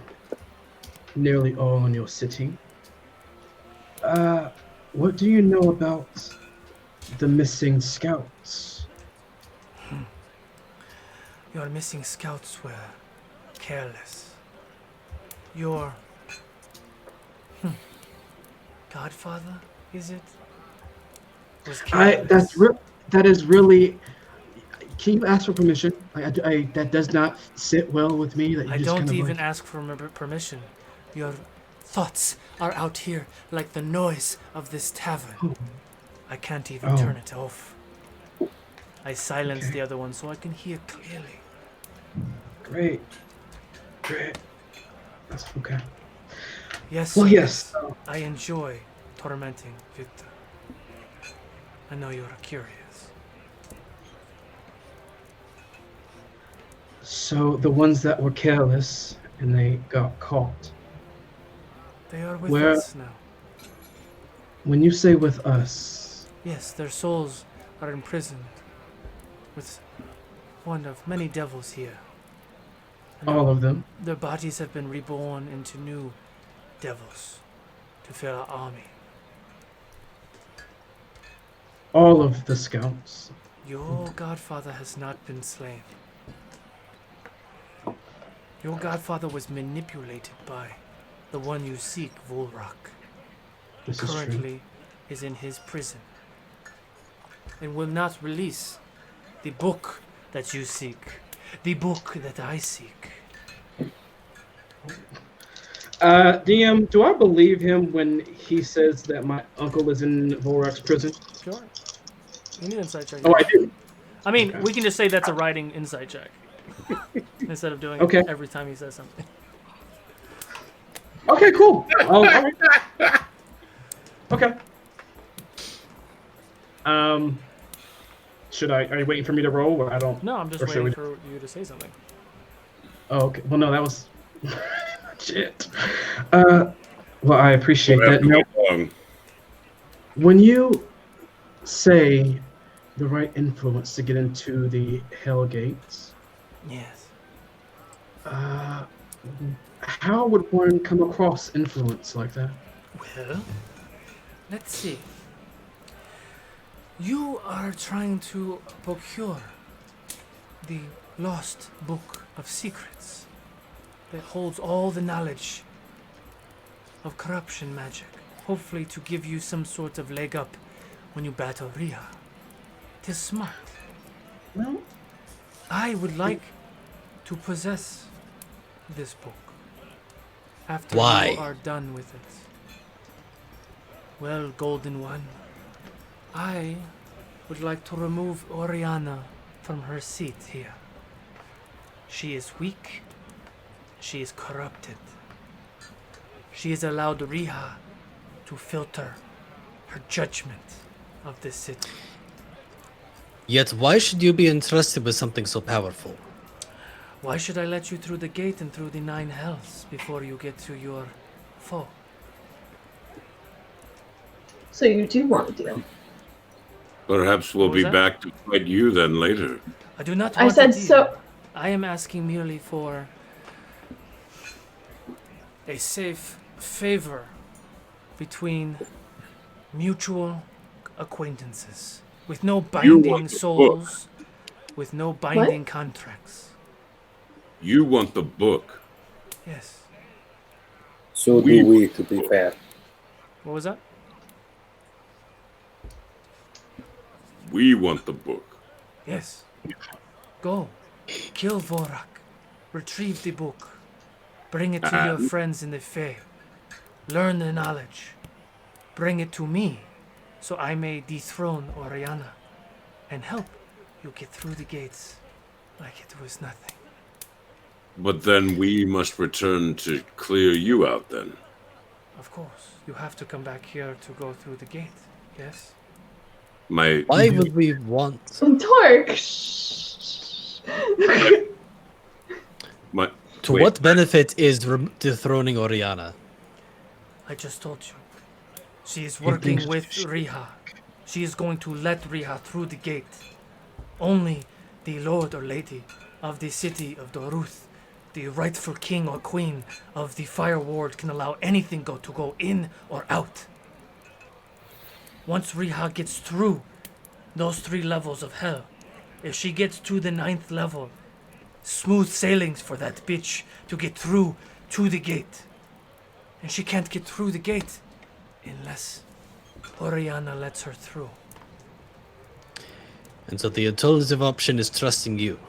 nearly all in your city, what do you know about the missing scouts? Your missing scouts were careless. Your godfather, is it? Was careless. That is really. Can you ask for permission? That does not sit well with me. That you I just don't kind of even ask for permission. Your thoughts are out here like the noise of this tavern. Oh. I can't even turn it off. I silence the other one so I can hear clearly. Great. That's okay. Yes. Well, yes. I enjoy tormenting Victor. I know you're curious. So the ones that were careless and they got caught. They are with us now. When you say with us, Yes, their souls are imprisoned with one of many devils here. And all of them. their bodies have been reborn into new devils to fill our army. All of the scouts. Your godfather has not been slain. Your godfather was manipulated by the one you seek, Volrak. This is true. Currently is in his prison and will not release the book that you seek, the book that I seek. DM, do I believe him when he says that my uncle is in Volrak's prison? Sure. You need an insight check. Oh, I do. I mean, Okay. we can just say that's a writing insight check instead of doing Okay. it every time he says something. Okay, cool. All right. Okay. Are you waiting for me to roll, or I don't? No, I'm just or should waiting we- for you to say something. Oh, okay. Well, no, that was shit. Well, I appreciate that. Now, when you say the right influence to get into the Hell Gates, Yes. how would one come across influence like that? Well, let's see. You are trying to procure the lost book of secrets that holds all the knowledge of corruption magic, hopefully to give you some sort of leg up when you battle Riha. 'Tis smart. Well, I would like to possess this book after Why? you are done with it. Well, Golden One, I would like to remove Oriana from her seat here. She is weak. She is corrupted. She has allowed Riha to filter her judgment of this city. Yet why should you be entrusted with something so powerful? Why should I let you through the gate and through the 9 hells before you get to your foe? So you do want a deal. Perhaps we'll What was be that? back to fight you then later. I do not I want said a deal. so. I am asking merely for a safe favor between mutual acquaintances, with no want binding the souls, with no binding contracts. You want the book. Yes. So We- do we, to be fair. What was that? We want the book. Yes. Go. Kill Vorak. Retrieve the book. Bring it to your And- friends in the Fae. Learn the knowledge. Bring it to me so I may dethrone Oriana and help you get through the gates like it was nothing. But then we must return to clear you out then. Of course, you have to come back here to go through the gate, yes? My Why would we want... Dark. my To wait, what benefit is dethroning Oriana? I just told you. She is working thinks with she- Riha. She is going to let Riha through the gate. Only the lord or lady of the city of Doruth, the rightful king or queen of the Fire Ward, can allow anything to go in or out. Once Riha gets through those 3 levels of hell, if she gets to the 9th level, smooth sailings for that bitch to get through to the gate. And she can't get through the gate unless Oriana lets her through. And so the alternative option is trusting you.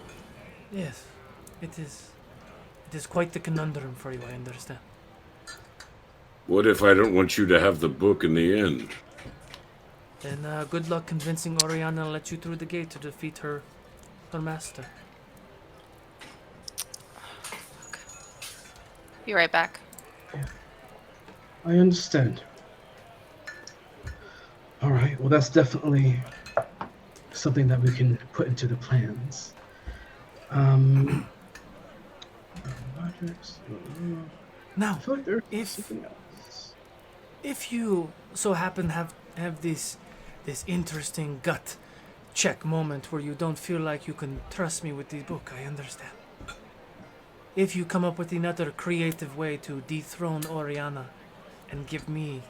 Yes, it is. It is quite the conundrum for you, I understand. what if I don't want you to have the book in the end? Then good luck convincing Oriana to let you through the gate to defeat her master. Be right back. I understand. All right. Well, that's definitely something that we can put into the plans. Projects. I Now, feel like there's if something else. if you so happen have this interesting gut check moment where you don't feel like you can trust me with the book, I understand. If you come up with another creative way to dethrone Oriana and give me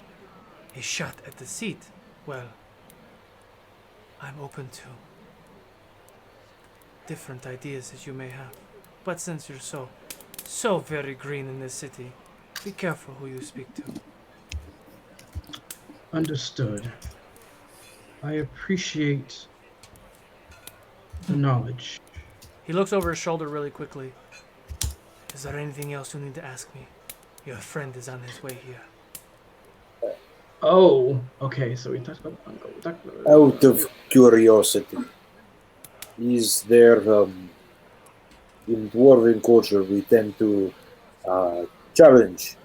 a shot at the seat, well, I'm open to different ideas that you may have. But since you're so very green in this city, be careful who you speak to. Understood. I appreciate the knowledge. He looks over his shoulder really quickly. Is there anything else you need to ask me? Your friend is on his way here. Oh, okay. So we talked about. Out of curiosity, is there in dwarven culture we tend to challenge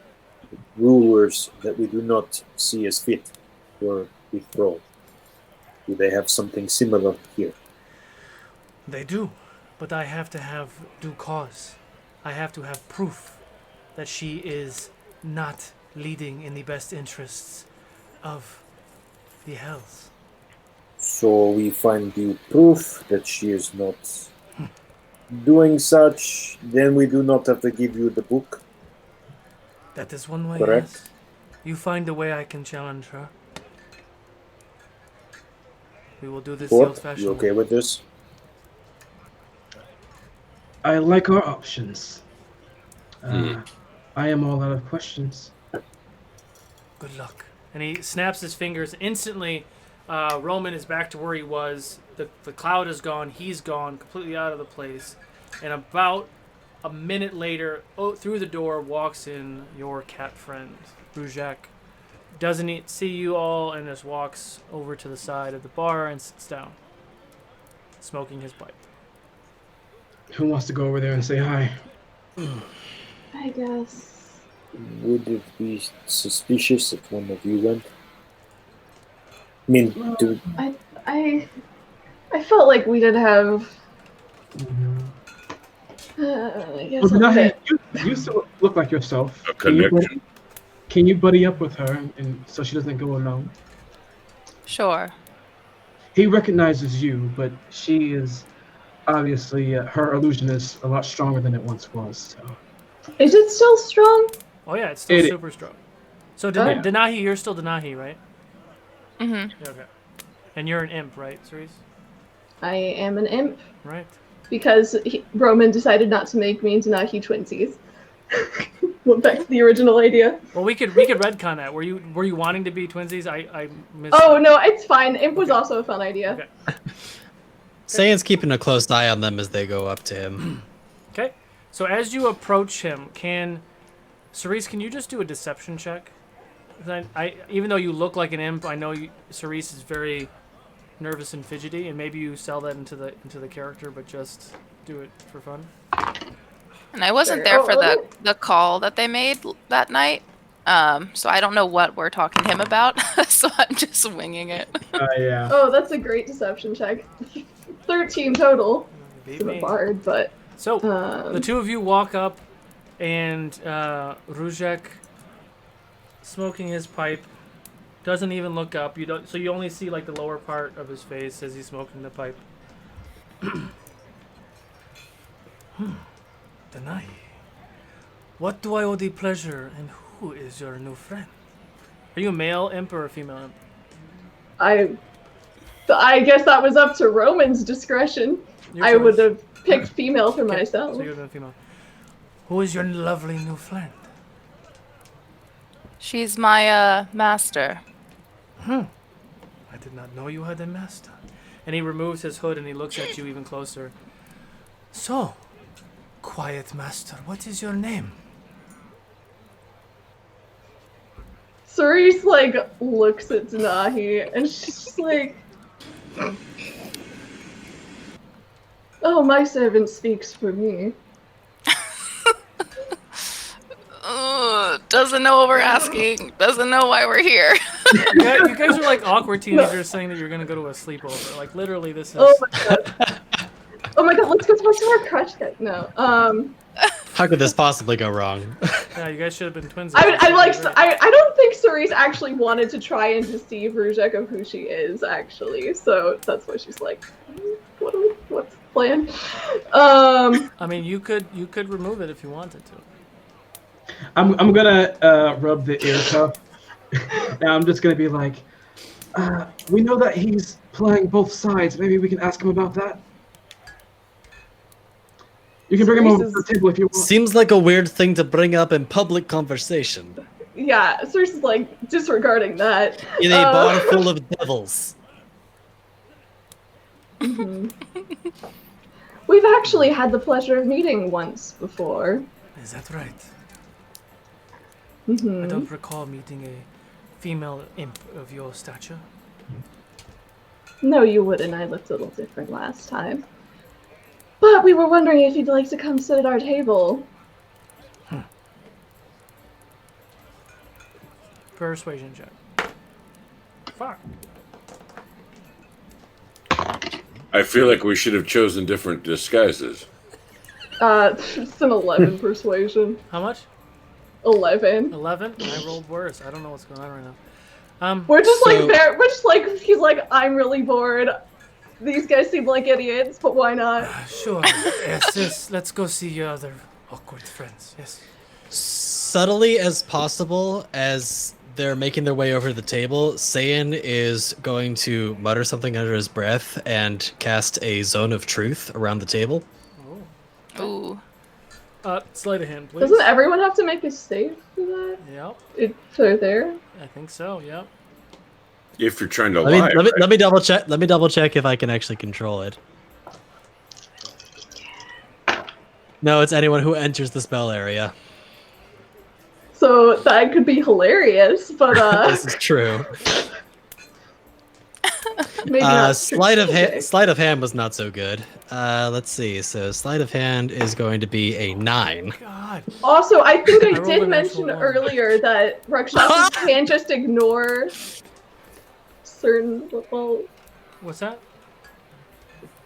rulers that we do not see as fit or dethrone? Do they have something similar here? They do, but I have to have due cause. I have to have proof that she is not leading in the best interests of the Hells. So we find you proof that she is not doing such, then we do not have to give you the book. That is one way, Correct. yes. You find a way I can challenge her. We will do this the What? old-fashioned You okay way. with this? I like our options. I am all out of questions. Good luck. And he snaps his fingers. Instantly, Roman is back to where he was. The cloud is gone. He's gone, completely out of the place. And about a minute later, through the door walks in your cat friend, Rujak. Doesn't see you all and just walks over to the side of the bar and sits down, smoking his pipe. Who wants to go over there and say hi? I guess. Would it be suspicious if one of you went? I mean, do I felt like we did have. I guess Well, a Denahi, bit. you still look like yourself. A connection. Can you buddy up with her and so she doesn't go alone? Sure. He recognizes you, but she is obviously her illusion is a lot stronger than it once was. So. Is it still strong? Oh yeah, it's still super strong. So Yeah. Denahi, you're still Denahi, right? Mm-hmm. Yeah, okay. And you're an imp, right, Cerise? I am an imp Right. because Roman decided not to make me and Denahi twinsies. Went back to the original idea. Well, we could retcon that. Were you wanting to be twinsies? I missed. Oh that. no, it's fine. Imp was also a fun idea. Okay. Sayan's keeping a close eye on them as they go up to him. Okay. So as you approach him, Cerise, can you just do a deception check? I even though you look like an imp, I know Cerise is very nervous and fidgety, and maybe you sell that into the character, but just do it for fun. And I wasn't there for the call that they made that night, so I don't know what we're talking to him about. So I'm just winging it. Yeah. Oh, that's a great deception check. 13 total. Beat To the me. bard, but So the two of you walk up, and Rujek, smoking his pipe, doesn't even look up. So you only see like the lower part of his face as he's smoking the pipe. Denahi, what do I owe thee pleasure, and who is your new friend? Are you a male imp or a female imp? I guess that was up to Roman's discretion. Your I choice. would have picked female for Okay, myself. So you're the female. Who is your lovely new friend? She's my master. I did not know you had a master. And he removes his hood and he looks at you even closer. So, quiet master, what is your name? Cerise looks at Denahi and she's just like, "Oh, my servant speaks for me." Doesn't know what we're asking. Doesn't know why we're here. You guys are like awkward teenagers saying that you're gonna go to a sleepover. Like literally, this is. Oh my god. Oh my god, let's go talk to our crush guy. No. How could this possibly go wrong? Yeah, you guys should have been twins. I don't think Cerise actually wanted to try and deceive Rujek of who she is, actually. So that's why she's like, what's the plan? I mean, you could remove it if you wanted to. I'm gonna rub the ear cuff. And I'm just gonna be like, we know that he's playing both sides. Maybe we can ask him about that. You can bring him over to the table if you want. Seems like a weird thing to bring up in public conversation. Yeah, Cerise is disregarding that. In a bar full of devils. We've actually had the pleasure of meeting once before. Is that right? Mm-hmm. I don't recall meeting a female imp of your stature. No, you wouldn't. I looked a little different last time. But we were wondering if you'd like to come sit at our table. Persuasion check. Fuck. I feel like we should have chosen different disguises. It's an 11 persuasion. How much? 11. 11? I rolled worse. I don't know what's going on right now. We're just he's like, I'm really bored. These guys seem like idiots, but why not? Sure. Yes, let's go see your other awkward friends. Yes. Subtly as possible, as they're making their way over to the table, Saiyan is going to mutter something under his breath and cast a zone of truth around the table. Ooh. Sleight of hand, please. Doesn't everyone have to make a save for that? Yep. If they're there? I think so, yep. If you're trying to Let lie. me double check. Let me double check if I can actually control it. No, it's anyone who enters the spell area. So that could be hilarious, but This is true. maybe not Sleight of strategic. hand was not so good. Let's see. So sleight of hand is going to be a 9. God. Also, I think I rolled did an mention actual one. earlier that Rakshasa can't just ignore certain. Well, What's that?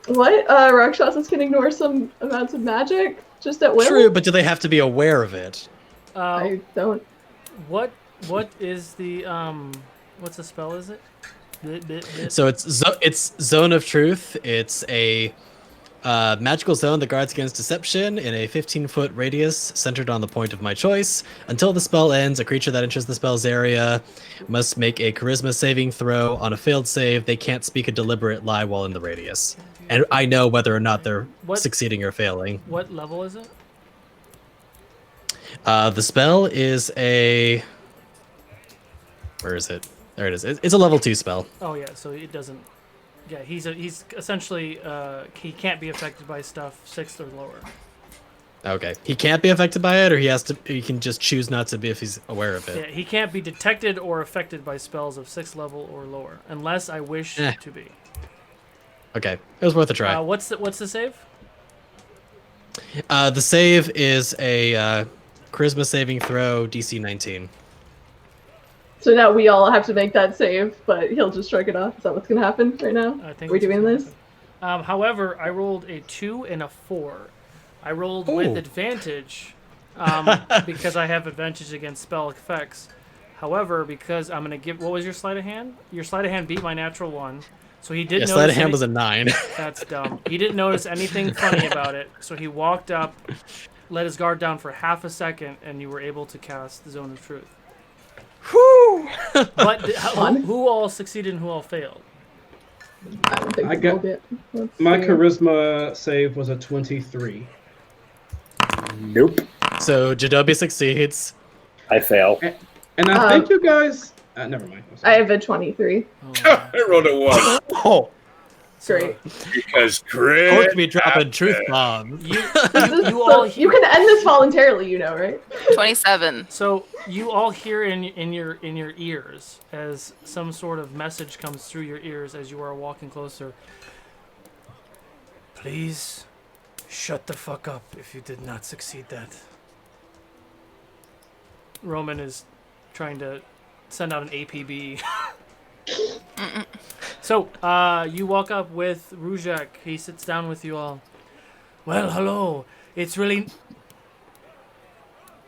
what? Rakshasas can ignore some amounts of magic just at will. True, but do they have to be aware of it? I don't. What is the what's the spell? Is it? So it's Zone of Truth. It's a magical zone that guards against deception in a 15-foot radius centered on the point of my choice. Until the spell ends, a creature that enters the spell's area must make a charisma saving throw. On a failed save, they can't speak a deliberate lie while in the radius. And I know whether or not they're succeeding or failing. What level is it? The spell is a... Where is it? There it is. It's a level 2 spell. Oh yeah, so it doesn't. Yeah, he's essentially he can't be affected by stuff 6th or lower. Okay. He can't be affected by it, or he can just choose not to be if he's aware of it. Yeah, he can't be detected or affected by spells of 6th level or lower, unless I wish to be. Okay, it was worth a try. What's the save? The save is a charisma saving throw, DC 19. So now we all have to make that save, but he'll just shrug it off. Is that what's gonna happen right now? I think we're that's doing what's this. However, I rolled a 2 and a 4. I rolled with advantage because I have advantage against spell effects. However, because I'm gonna give, what was your sleight of hand? Your sleight of hand beat my natural 1, so he didn't. Yeah, sleight of hand was a 9. That's dumb. He didn't notice anything funny about it, so he walked up, let his guard down for half a second, and you were able to cast the Zone of Truth. Whew! But who all succeeded and who all failed? I don't think I we got- rolled it. Let's My see. charisma save was a 23. Nope. So Jadobi succeeds. I fail. And I think you guys... never mind. I'm sorry. I have a 23. I rolled a 1 Oh, Great. because Cork Chris. me dropping truth bombs. You So all you can end this voluntarily, you know, right? 27. So you all hear in your ears as some sort of message comes through your ears as you are walking closer. Please shut the fuck up if you did not succeed that. Roman is trying to send out an APB. So you walk up with Rujak. He sits down with you all. Well, hello. It's really...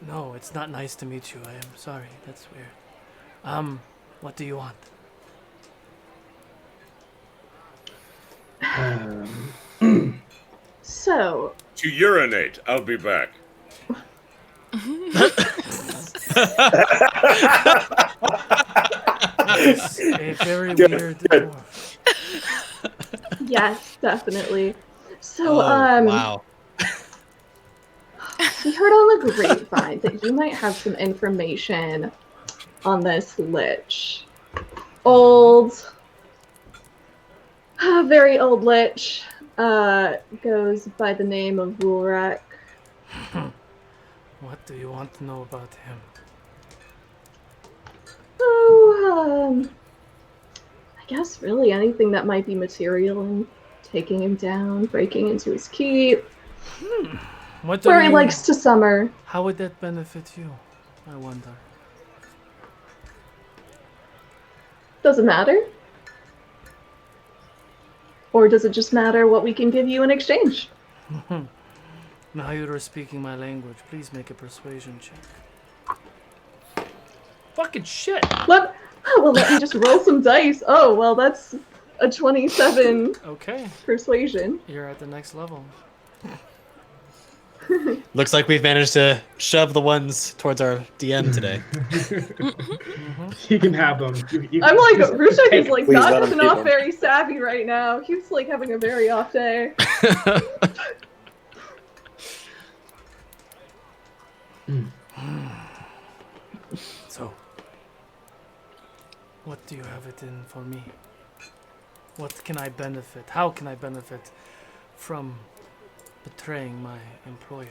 No, it's not nice to meet you. I am sorry. That's weird. What do you want? So, To urinate. I'll be back. It's a very weird dwarf. yes, definitely. So, Wow. we heard on the grapevine that you might have some information on this lich. Old, very old lich, goes by the name of Vulrak. What do you want to know about him? Oh, I guess really anything that might be material and taking him down, breaking into his keep, What do where he you... likes to summer. How would that benefit you? I wonder. Does it matter? Or does it just matter what we can give you in exchange? Now you are speaking my language. Please make a persuasion check. Fucking shit. Let me just roll some dice. Oh, well, that's a 27 Okay, persuasion. you're at the next level. Looks like we've managed to shove the ones towards our DM today. You can have them. I'm like, Rushek is like Please not let him coming keep off him. very savvy right now. He's like having a very off day. So, what do you have it in for me? What can I benefit? How can I benefit from betraying my employer.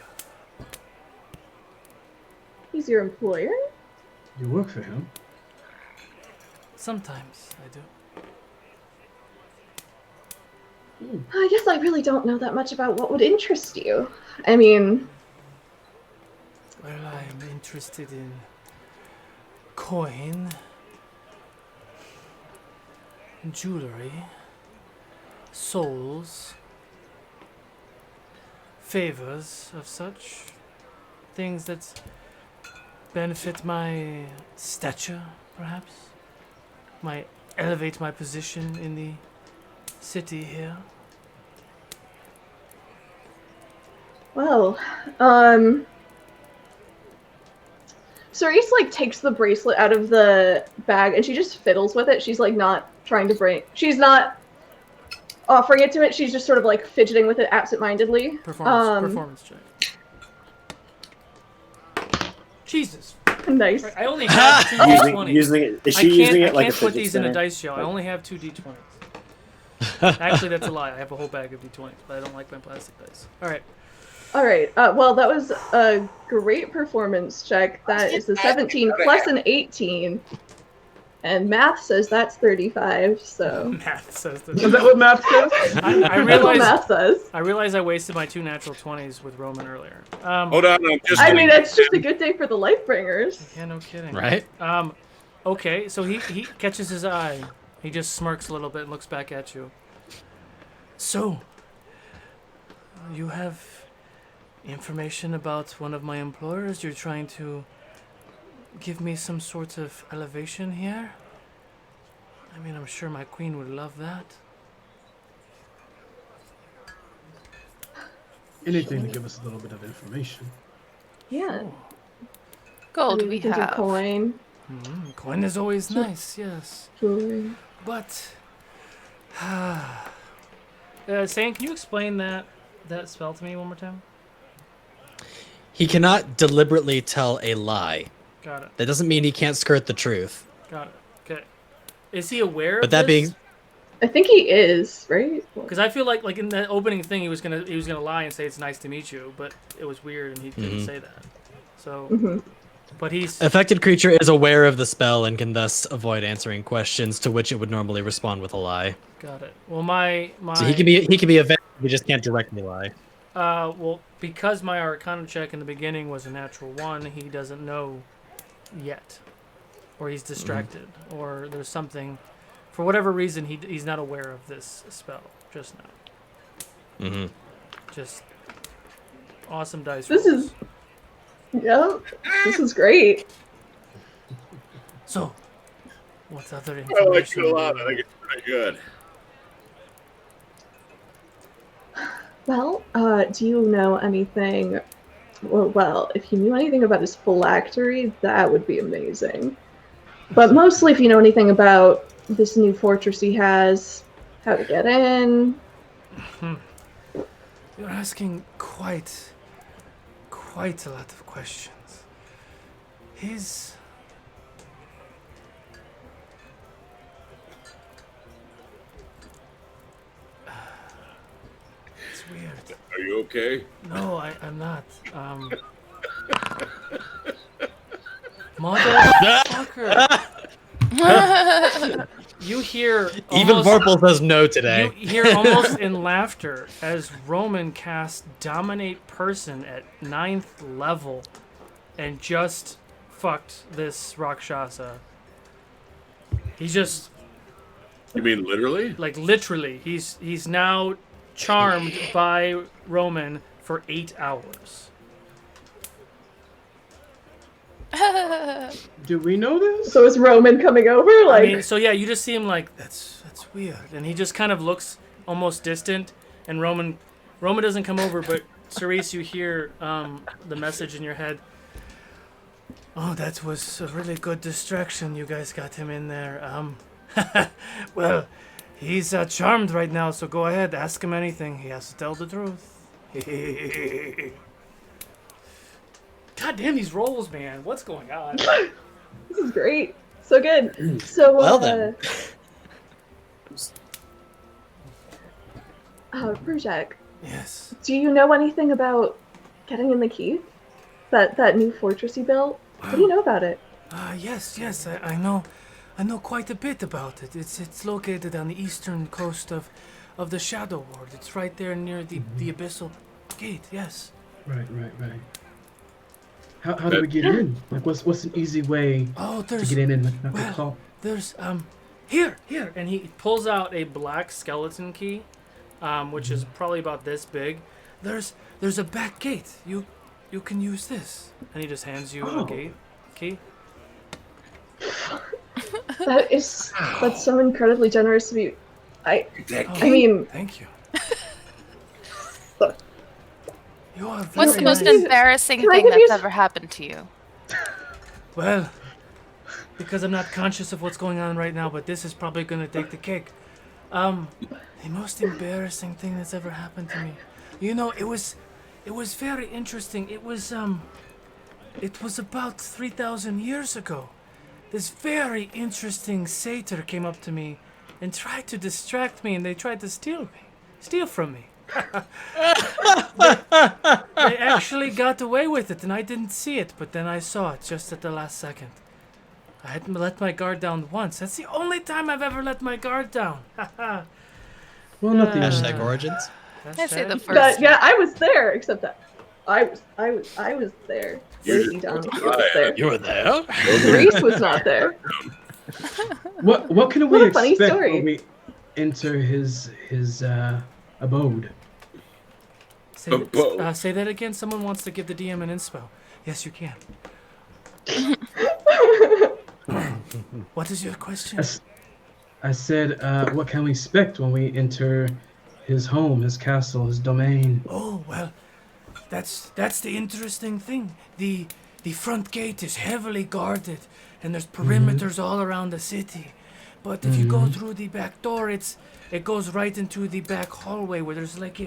He's your employer? You work for him. Sometimes I do. I guess I really don't know that much about what would interest you. I mean... Well, I'm interested in coin, jewelry, souls, favors of such things that benefit my stature, perhaps, might elevate my position in the city here. Well, Cerise, like, takes the bracelet out of the bag and she just fiddles with it. She's, like, not trying to bring... She's not offering it to it. She's just sort of, like, fidgeting with it absentmindedly. Performance check. Jesus. Nice. I only have two D20s. Is she using it like I a can't put fidget these in a spinner? dice show. I only have two D20s. Actually, that's a lie. I have a whole bag of D20s, but I don't like my plastic dice. All right. All right. Well, that was a great performance check. That is a 17 plus an 18. And math says that's 35, so... Math says Is that what math says? I That's what realized math says. I realized I wasted my two natural 20s with Roman earlier. Hold on, I'm just I kidding. mean, it's just a good day for the Lightbringers. Yeah, no kidding. Right? Okay, so he catches his eye. He just smirks a little bit and looks back at you. So, you have information about one of my employers? You're trying to give me some sort of elevation here? I mean, I'm sure my queen would love that. Anything to give us a little bit of information. Yeah. Gold I mean, we can do have. coin, Coin is always nice, yes. jewelry. But, Sane, can you explain that spell to me one more time? He cannot deliberately tell a lie. Got it. That doesn't mean he can't skirt the truth. Got it. Okay. Is he aware But of that this? being I think he is, right? Because I feel like in the opening thing he was gonna lie and say it's nice to meet you, but it was weird and he didn't say that. So, but he's affected creature is aware of the spell and can thus avoid answering questions to which it would normally respond with a lie. got it. Well, my So he can be evasive, he just can't directly lie. well, because my Arcana check in the beginning was a natural 1, he doesn't know yet, or he's distracted, or there's something. For whatever reason, he's not aware of this spell just now. Just awesome dice This rolls. is... Yep. This is great. So, what other I information? like it a lot. do I you think it's pretty good. Well, do you know anything... Well, if you knew anything about his phylactery, that would be amazing. But mostly if you know anything about this new fortress he has, how to get in. You're asking quite a lot of questions. His... It's weird. Are you okay? No, I'm not. Motherfucker! You hear Even almost, Vorpal says no today. You hear almost in laughter as Roman casts Dominate Person at 9th level and just fucked this Rakshasa. He's just You mean literally? like literally. He's now charmed by Roman for 8 hours. Do we know this? So is Roman coming over? I mean, so yeah, you just see him like that's weird, and he just kind of looks almost distant. And Roman doesn't come over, but Cerise, you hear the message in your head. Oh, that was a really good distraction. You guys got him in there. Well, he's charmed right now, so go ahead, ask him anything. He has to tell the truth. God damn these rolls, man! What's going on? This is great. So good. So, Well then. Brujak, Yes. Do you know anything about getting in the keep? That new fortress you built? What do you know about it? Yes, I know quite a bit about it. It's located on the eastern coast of the Shadow Ward. It's right there near the Abyssal Gate, yes. Right. How do we get in? Like, what's an easy way to get in? Like a call? There's here, and he pulls out a black skeleton key, which is probably about this big. There's a back gate. You can use this, and he just hands you a gate key. That's so incredibly generous of you. I mean, thank you. You are very What's the most nice. embarrassing Can I thing give you that's ever happened to you? Well, because I'm not conscious of what's going on right now, but this is probably gonna take the cake. The most embarrassing thing that's ever happened to me. You know, it was very interesting. It was about 3,000 years ago. This very interesting satyr came up to me and tried to distract me, and they tried to steal from me. They actually got away with it, and I didn't see it, but then I saw it just at the last second. I had let my guard down once. That's the only time I've ever let my guard down. Well, not the Hashtag origins. I say the Hashtag- first. yeah, I was there, except that I was there. You Lazy just- Donkey was there. You were there? Reese was not there. What can What we a funny expect story. when we enter his abode? Say that again. Someone wants to give the DM an inspo. Yes, you can. What is your question? I said, what can we expect when we enter his home, his castle, his domain? Oh well, that's the interesting thing. The front gate is heavily guarded, and there's perimeters all around the city. But if you go through the back door, it goes right into the back hallway where there's like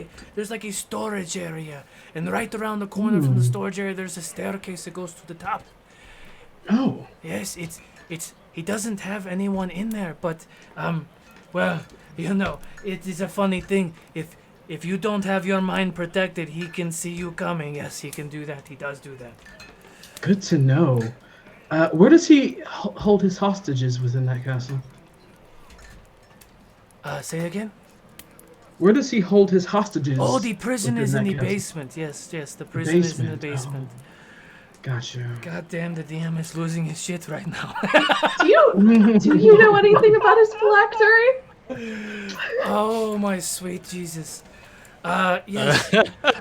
a storage area, and right around the corner from the storage area there's a staircase that goes to the top. Oh, Yes, he doesn't have anyone in there, but well, you know, it is a funny thing. If you don't have your mind protected, he can see you coming. Yes, he can do that. He does do that. good to know. Where does he hold his hostages within that castle? Say again? Where does he hold his hostages? Oh, the prison within is in that the castle? basement. Yes, the prison is in the Basement, basement. Gotcha. God damn, the DM is losing his shit right now. Do you know anything about his phylactery? Oh, my sweet Jesus. Yes,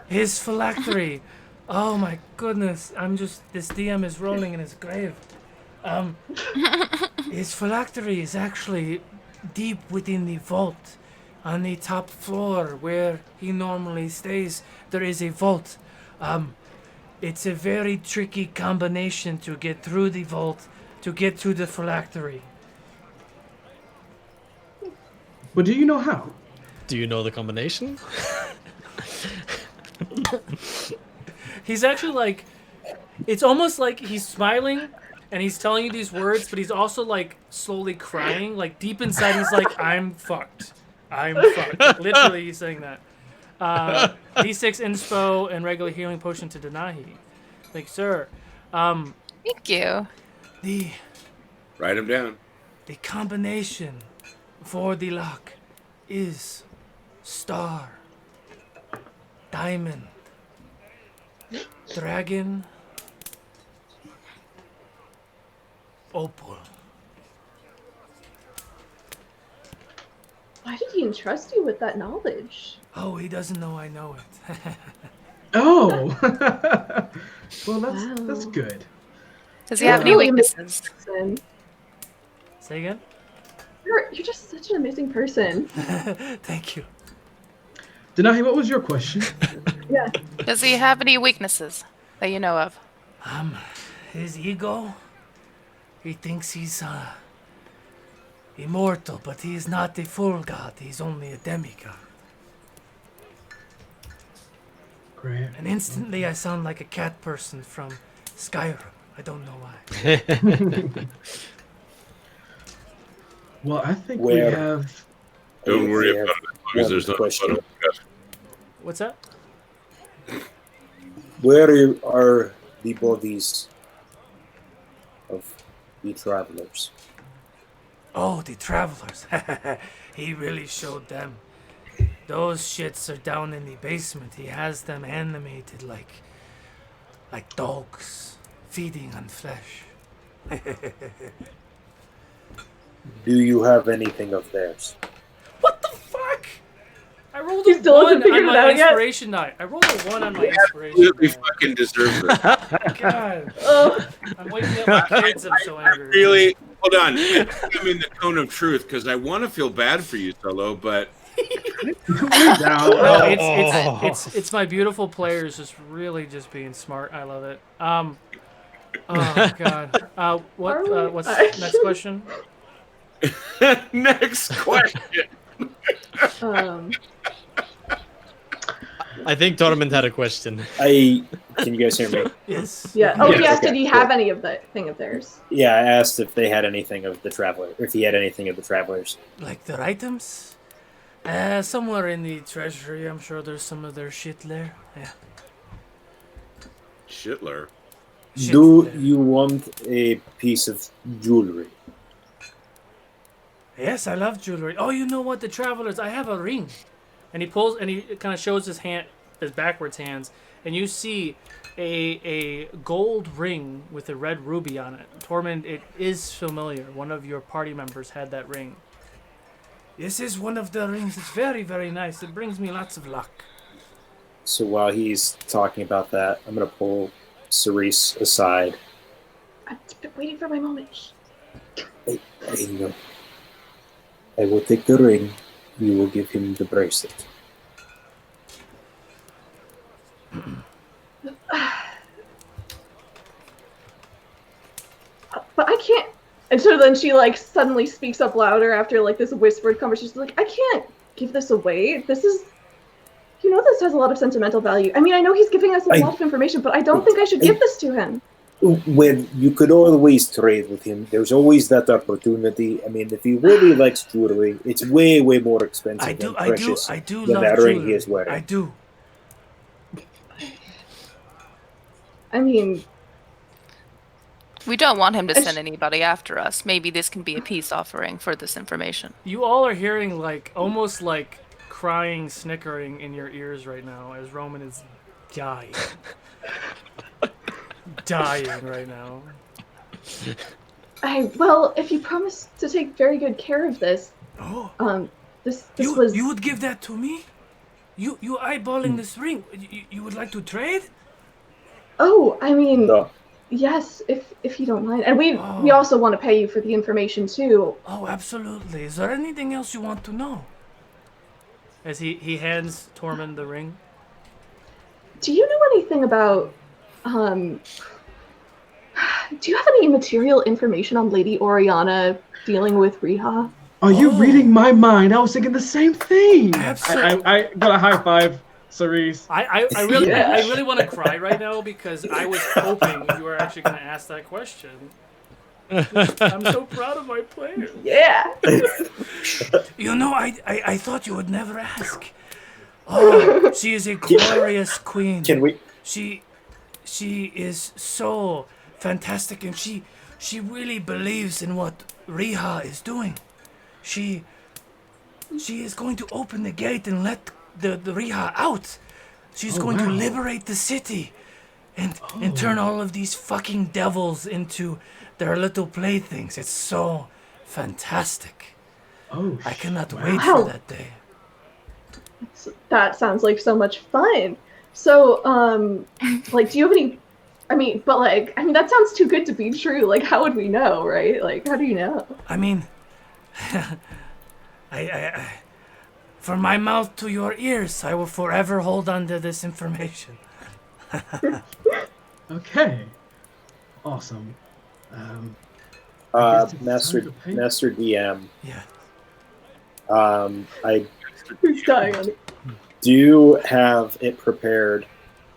his phylactery. Oh my goodness, this DM is rolling in his grave. His phylactery is actually deep within the vault. On the top floor where he normally stays, there is a vault. It's a very tricky combination to get through the vault to get to the phylactery. But do you know how? Do you know the combination? He's actually like, it's almost like he's smiling and he's telling you these words, but he's also like slowly crying. Like deep inside, he's like, I'm fucked. I'm fucked. Like, literally, he's saying that. D6 inspo and regular healing potion to Denahi. Like, sir. Thank you. Write him down. The combination for the lock is star, diamond, dragon, opal. Why did he entrust you with that knowledge? Oh, he doesn't know I know it. Oh, well, that's Wow. good. Does he have any Really weaknesses? Person. Say again? You're just such an amazing person. Thank you. Denahi, what was your question? Yeah. Does he have any weaknesses that you know of? His ego, he thinks he's immortal, but he is not a full god. He's only a demigod. Great. And instantly I sound like a cat person from Skyrim. I don't know why. Well, I think Where- we have. Don't worry I about have it as long as one there's not question. a What's that? Where are the bodies of the travelers? Oh, the travelers. He really showed them. Those shits are down in the basement. He has them animated like dogs feeding on flesh. Do you have anything of theirs? What the fuck? I rolled You a still haven't 1 figured on it my out yet? inspiration die. I rolled a 1 on my inspiration Absolutely die. fucking deserve it. God, Oh, I'm waking up my kids. I'm so angry. Really, hold on. I'm in the tone of truth because I want to feel bad for you, Solo, but Calm down. No, it's my beautiful players just really just being smart. I love it. Oh god. What's next question? next question. I think Tormund had a question. Can you guys hear me? Yes. yeah. Oh, Yes, he asked, okay, did he cool. have any of the thing of theirs? Yeah, I asked if they had anything of the traveler, if he had anything of the travelers. Like their items? Somewhere in the treasury, I'm sure there's some of their shit there. Yeah. Shitler. Shit Do there. you want a piece of jewelry? Yes, I love jewelry. Oh, you know what? The travelers, I have a ring. And he pulls and he kind of shows his hand, his backwards hands, and you see a gold ring with a red ruby on it. Tormund, it is familiar. One of your party members had that ring. This is one of the rings. It's very, very nice. It brings me lots of luck. So while he's talking about that, I'm going to pull Cerise aside. I've been waiting for my moment. I know. I will take the ring. You will give him the bracelet. But I can't. And so then she like suddenly speaks up louder after like this whispered conversation. She's like, I can't give this away. This is, you know, this has a lot of sentimental value. I mean, I know he's giving us a lot of information, but I don't think I should give this to him. When you could always trade with him, there's always that opportunity. I mean, if he really likes jewelry, it's way, way more expensive and precious I do than love that ring he jewelry. is wearing. I do. I mean, We don't want him to send anybody after us. Maybe this can be a peace offering for this information. You all are hearing like almost like crying, snickering in your ears right now as Roman is dying. Dying right now. well, if you promise to take very good care of this, this was. You would give that to me? You eyeballing this ring? You would like to trade? Oh, I mean, No. yes, if you don't mind, and we also want to pay you for the information too. Oh, absolutely. Is there anything else you want to know? As he hands Tormund the ring. Do you know anything about? Do you have any material information on Lady Oriana dealing with Riha? Are you reading my mind? I was thinking the same thing. Absolutely. I got a high five, Cerise. I really want to cry right now because I was hoping you were actually going to ask that question. I'm so proud of my players. Yeah. You know, I thought you would never ask. Oh, she is a glorious queen. Can we? She is so fantastic, and she really believes in what Riha is doing. She is going to open the gate and let the Riha out. She's going to liberate the city and turn all of these fucking devils into their little playthings. It's so fantastic. Oh, I cannot wait Wow. for that day. That sounds like so much fun. So, like, do you have any? I mean, that sounds too good to be true. Like, how would we know, right? Like, how do you know? I mean, I from my mouth to your ears, I will forever hold on to this information. Okay. Awesome. I guess it's Master time to pay. Master DM. Yeah. I Who's dying on it? do have it prepared.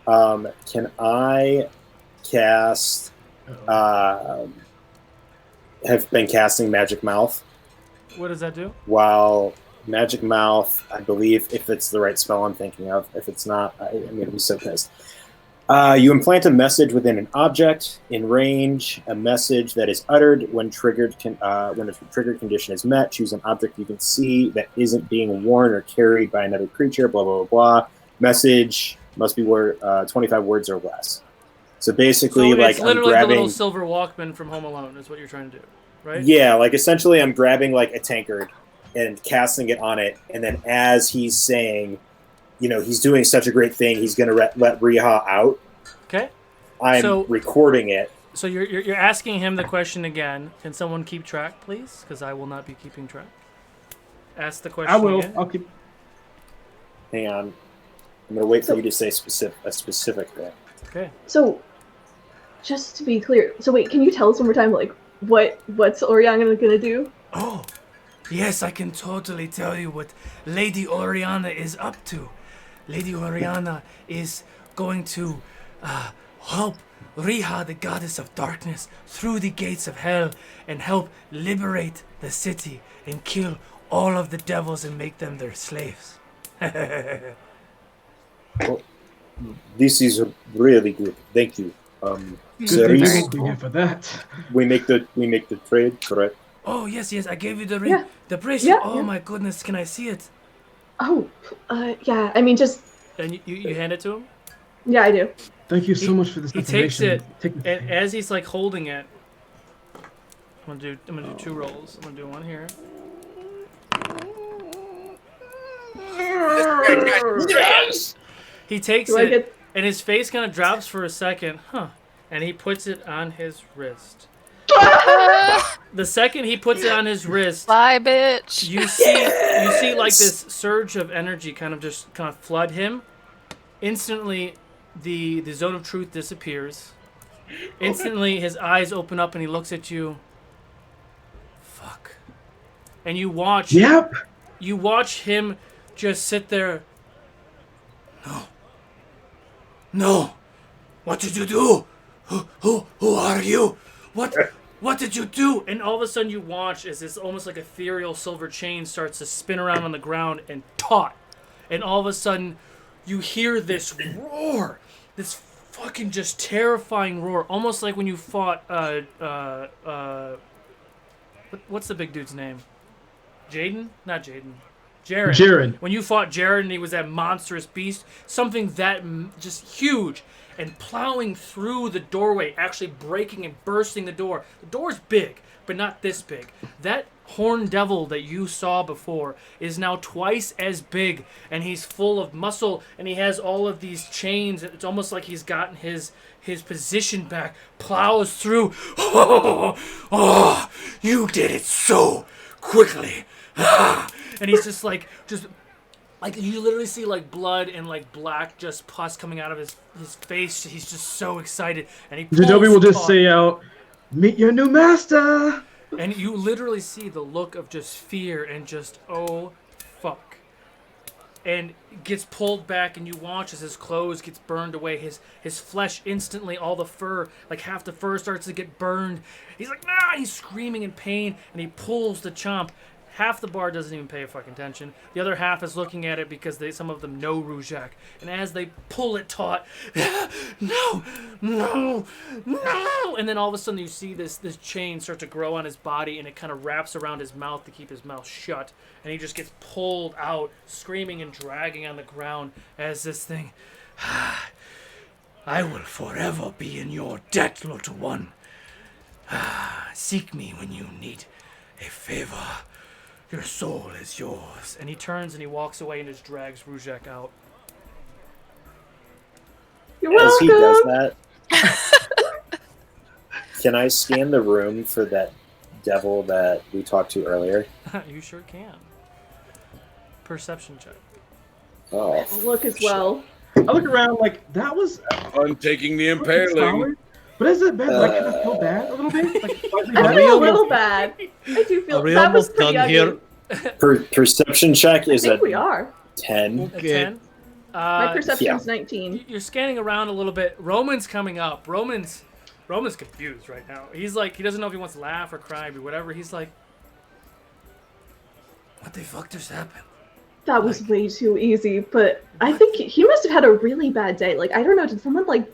Can I cast? Have been casting Magic Mouth What does that do? while magic mouth, I believe, if it's the right spell I'm thinking of. If it's not, I'm going to be so pissed. You implant a message within an object in range. A message that is uttered when triggered when a triggered condition is met. Choose an object you can see that isn't being worn or carried by another creature. Blah blah blah blah. Message must be 25 words or less. So basically, So like it's literally I'm grabbing the little silver Walkman from Home Alone is what you're trying to do, right? Yeah, like essentially I'm grabbing like a tankard and casting it on it, and then as he's saying, he's doing such a great thing, he's going to let Riha out. Okay. I'm recording it. So you're asking him the question again. Can someone keep track, please? Because I will not be keeping track. Ask the question I will. again. I'll keep. Hang on. I'm going to wait for you to say a specific thing. Okay. So, just to be clear, wait, can you tell us one more time, like, what's Oriana gonna do? Oh, yes, I can totally tell you what Lady Oriana is up to. Lady Oriana is going to help Riha, the goddess of darkness, through the gates of hell and help liberate the city and kill all of the devils and make them their slaves. Well, this is really good. Thank you. Thank you for that. We make the trade, correct? Oh, yes, I gave you the ring, the bracelet. Yeah, oh, yeah. my goodness, can I see it? Oh, yeah, I mean, just... And you hand it to him? Yeah, I do. Thank you so much for this He takes information. it, and as he's like holding it, I'm gonna do 2 rolls. I'm gonna do one here. Yes! He takes Do I it, get... and his face kind of drops for a second, and he puts it on his wrist. The second he puts it on his wrist, Bye, bitch. you see like this surge of energy kind of flood him. Instantly, the zone of truth disappears. Instantly, his eyes open up and he looks at you. Fuck. And you watch. Yep. You watch him just sit there. No. What did you do? Who are you? What did you do? And all of a sudden you watch as this almost like ethereal silver chain starts to spin around on the ground and taut. And all of a sudden you hear this roar. This fucking just terrifying roar. Almost like when you fought what's the big dude's name? Jaden? Not Jaden. Jaren. Jaren. When you fought Jaren and he was that monstrous beast, something that just huge, and plowing through the doorway, actually breaking and bursting the door. The door's big, but not this big. That horned devil that you saw before is now twice as big, and he's full of muscle, and he has all of these chains. It's almost like he's gotten his position back, plows through. Oh, you did it so quickly. And he's just like you literally see like blood and like black just pus coming out of his face. He's just so excited, and he pulls Jadobi will just taut. say out, "Meet your new master." And you literally see the look of just fear and just, oh, fuck. And gets pulled back, and you watch as his clothes gets burned away. His flesh instantly, all the fur, like half the fur starts to get burned. He's like, nah! He's screaming in pain, and he pulls the chomp. Half the bar doesn't even pay fucking attention. The other half is looking at it because some of them know Rujak. And as they pull it taut, no! And then all of a sudden you see this chain start to grow on his body, and it kind of wraps around his mouth to keep his mouth shut. And he just gets pulled out, screaming and dragging on the ground as this thing... I will forever be in your debt, little one. Seek me when you need a favor. Your soul is yours. And he turns and he walks away and just drags Rujak out. You're As welcome! he does that, can I scan the room for that devil that we talked to earlier? You sure can. Perception check. Oh, I'll look as well. I look around like that was I'm taking the impaling. solid. But is it bad? Like, I feel bad a little bit. Like, slightly I bad? feel a little bad. I do feel Are we that was almost pretty done ugly. here? perception check I is think a we are. 10. A 10. My perception's 19. You're scanning around a little bit. Roman's coming up. Roman's confused right now. He's like, he doesn't know if he wants to laugh or cry, but whatever. He's like, What the fuck just happened? That was way too easy, but I think he must have had a really bad day. Like, I don't know, did someone, like,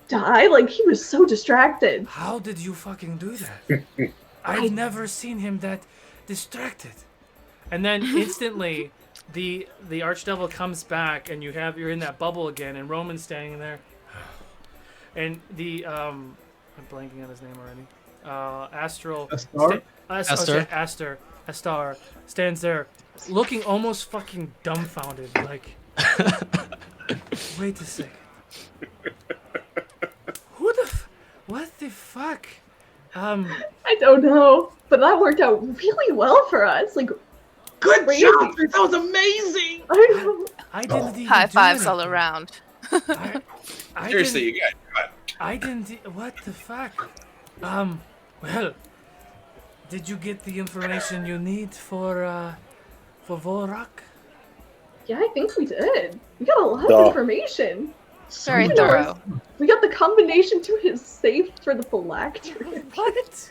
die? Like, he was so distracted. How did you fucking do that? I've never seen him that distracted. And then instantly, the archdevil comes back, and you're in that bubble again, and Roman's standing there, and I'm blanking on his name already. Astral. Astar stands there, looking almost fucking dumbfounded, like. Wait a second. What the fuck? I don't know, but that worked out really well for us. Like, Good crazy. job! That was amazing! I know. I didn't even High do fives all anything. around. I Seriously, didn't- you got cut. I didn't. What the fuck? Well, did you get the information you need for Vorak? Yeah, I think we did. We got a lot Duh. of information. Very Sweet. thorough. We got the combination to his safe for the phylactery. What?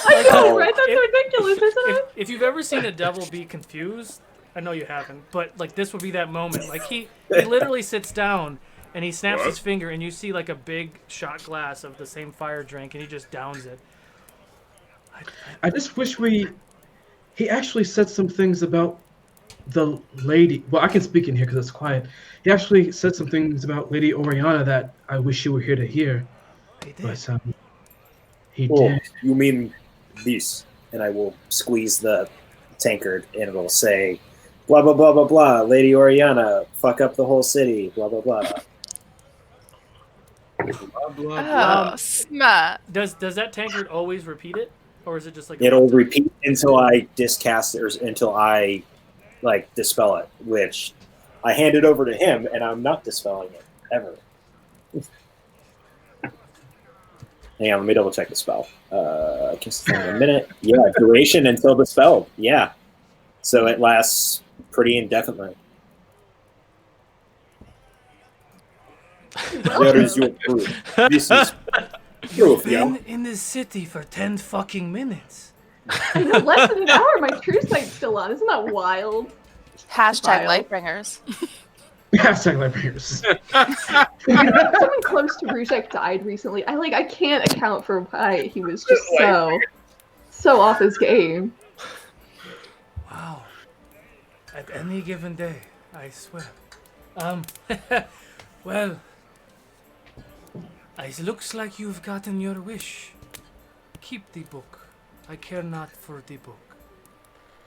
I know, Oh. right? That's ridiculous, isn't it? If you've ever seen a devil be confused, I know you haven't, but like this would be that moment. Like he literally sits down and he snaps his finger, and you see like a big shot glass of the same fire drink, and he just downs it. I just wish he actually said some things about the lady. Well, I can speak in here because it's quiet. He actually said some things about Lady Oriana that I wish you were here to hear. He did. But he Oh, did. you mean this? And I will squeeze the tankard, and it'll say, blah blah blah blah blah. Lady Oriana, fuck up the whole city. Blah blah blah. Blah, blah, blah. Oh, smart. Does that tankard always repeat it, or is it just like It'll repeat until I discast it, or until I like dispel it. Which I hand it over to him, and I'm not dispelling it ever. Hang on, let me double check the spell. I guess in a minute. Yeah, duration until dispelled. Yeah, so it lasts pretty indefinitely. There is your proof. This is proof, yeah. Been in this city for 10 fucking minutes. I know, less than an hour, my true sight's still on. Isn't that wild? Hashtag Wild. Lightbringers. Hashtag Liberians. Someone close to Ruzek died recently. I can't account for why he was just so off his game. Wow. At any given day, I swear. Well, it looks like you've gotten your wish. Keep the book. I care not for the book.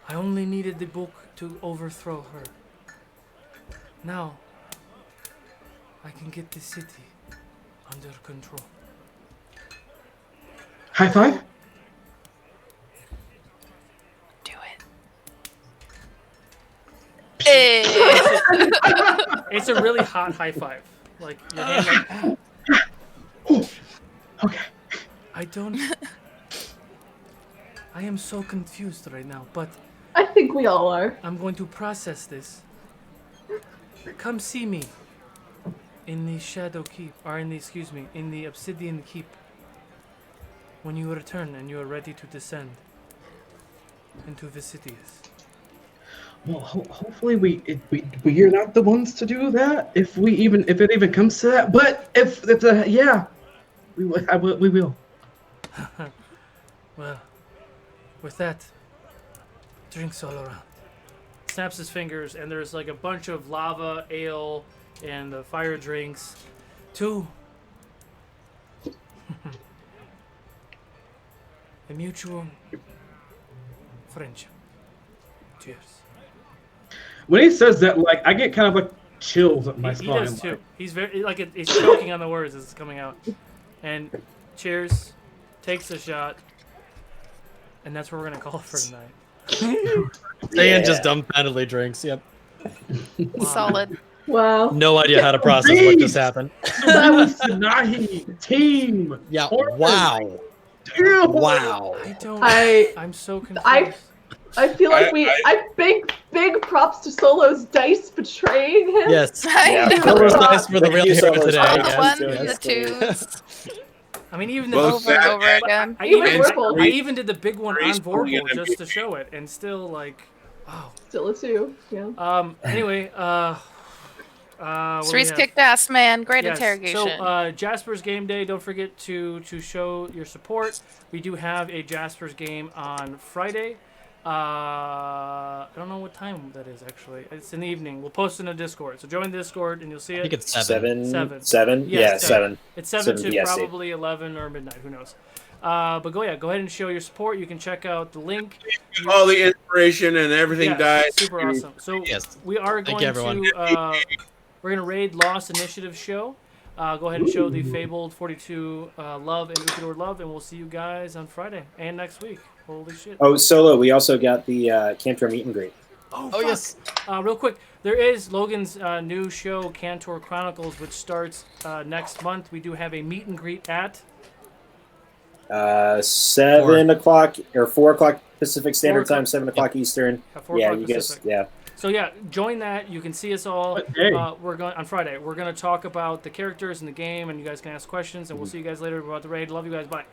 I only needed the book to overthrow her. Now, I can get the city under control. High five? Do it. Hey. It's a really hot high five. Like your hand, like, Okay. I am so confused right now, but I think we all are. I'm going to process this. Come see me in the Shadow Keep, or in the Obsidian Keep. When you return and you are ready to descend into Visitius. Well, hopefully we're not the ones to do that. If it even comes to that, but we will. Well, with that, drinks all around. snaps his fingers, and there's like a bunch of lava, ale, and fire drinks. 2. A mutual friendship. Cheers. When he says that, like, I get kind of like chills up my He spine. does too. He's very he's choking on the words as it's coming out. And cheers, takes a shot, and that's what we're gonna call it for tonight. Ian just dumbfoundedly drinks. Yep. Solid. Wow. No idea how to process what just happened. That was Tanahi team. Yeah. Horror. Wow. Damn. Wow. I don't. I I'm so confused. I feel like big props to Solo's dice betraying him. Yes. I know. That was nice for the real hero Solo's today. dice. The Yes. one, Yes. the twos, I mean, even the Well, over and over again. I Even even, Vorpal. I even did the big one on Three's pulling Vorpal it in. just to show it, and still like Oh. Still a 2. Yeah. Anyway, what do we Cerise have? kicked ass, man. Great Yes. interrogation. So, Jasper's game day. Don't forget to show your support. We do have a Jasper's game on Friday. I don't know what time that is actually. It's in the evening. We'll post in a Discord. So join the Discord and you'll see I it. think it's 7. 7? Yes, Yeah, 7. 7. It's 7 to BST. probably 11 or midnight. Who knows? But go ahead and show your support. You can check out the link. All the inspiration and everything Yes, died. super awesome. So Yes. we are Thank going you, everyone. to we're going to raid Lost Initiative show. Go ahead and show the Fabled 42 love and Ukodor love, and we'll see you guys on Friday and next week. Holy shit. Oh, Solo, we also got the Cantor meet and greet. Oh, Oh, fuck. yes. Real quick, there is Logan's new show, Cantor Chronicles, which starts next month. We do have a meet and greet at 7 o'clock or 4 o'clock Pacific Standard 4 Time, 7 o'clock Eastern. 4 Yeah, o'clock you guys. Pacific. Yeah. So yeah, join that. You can see us all. What day? We're going on Friday. We're going to talk about the characters in the game, and you guys can ask questions. And we'll see you guys later about the raid. Love you guys. Bye.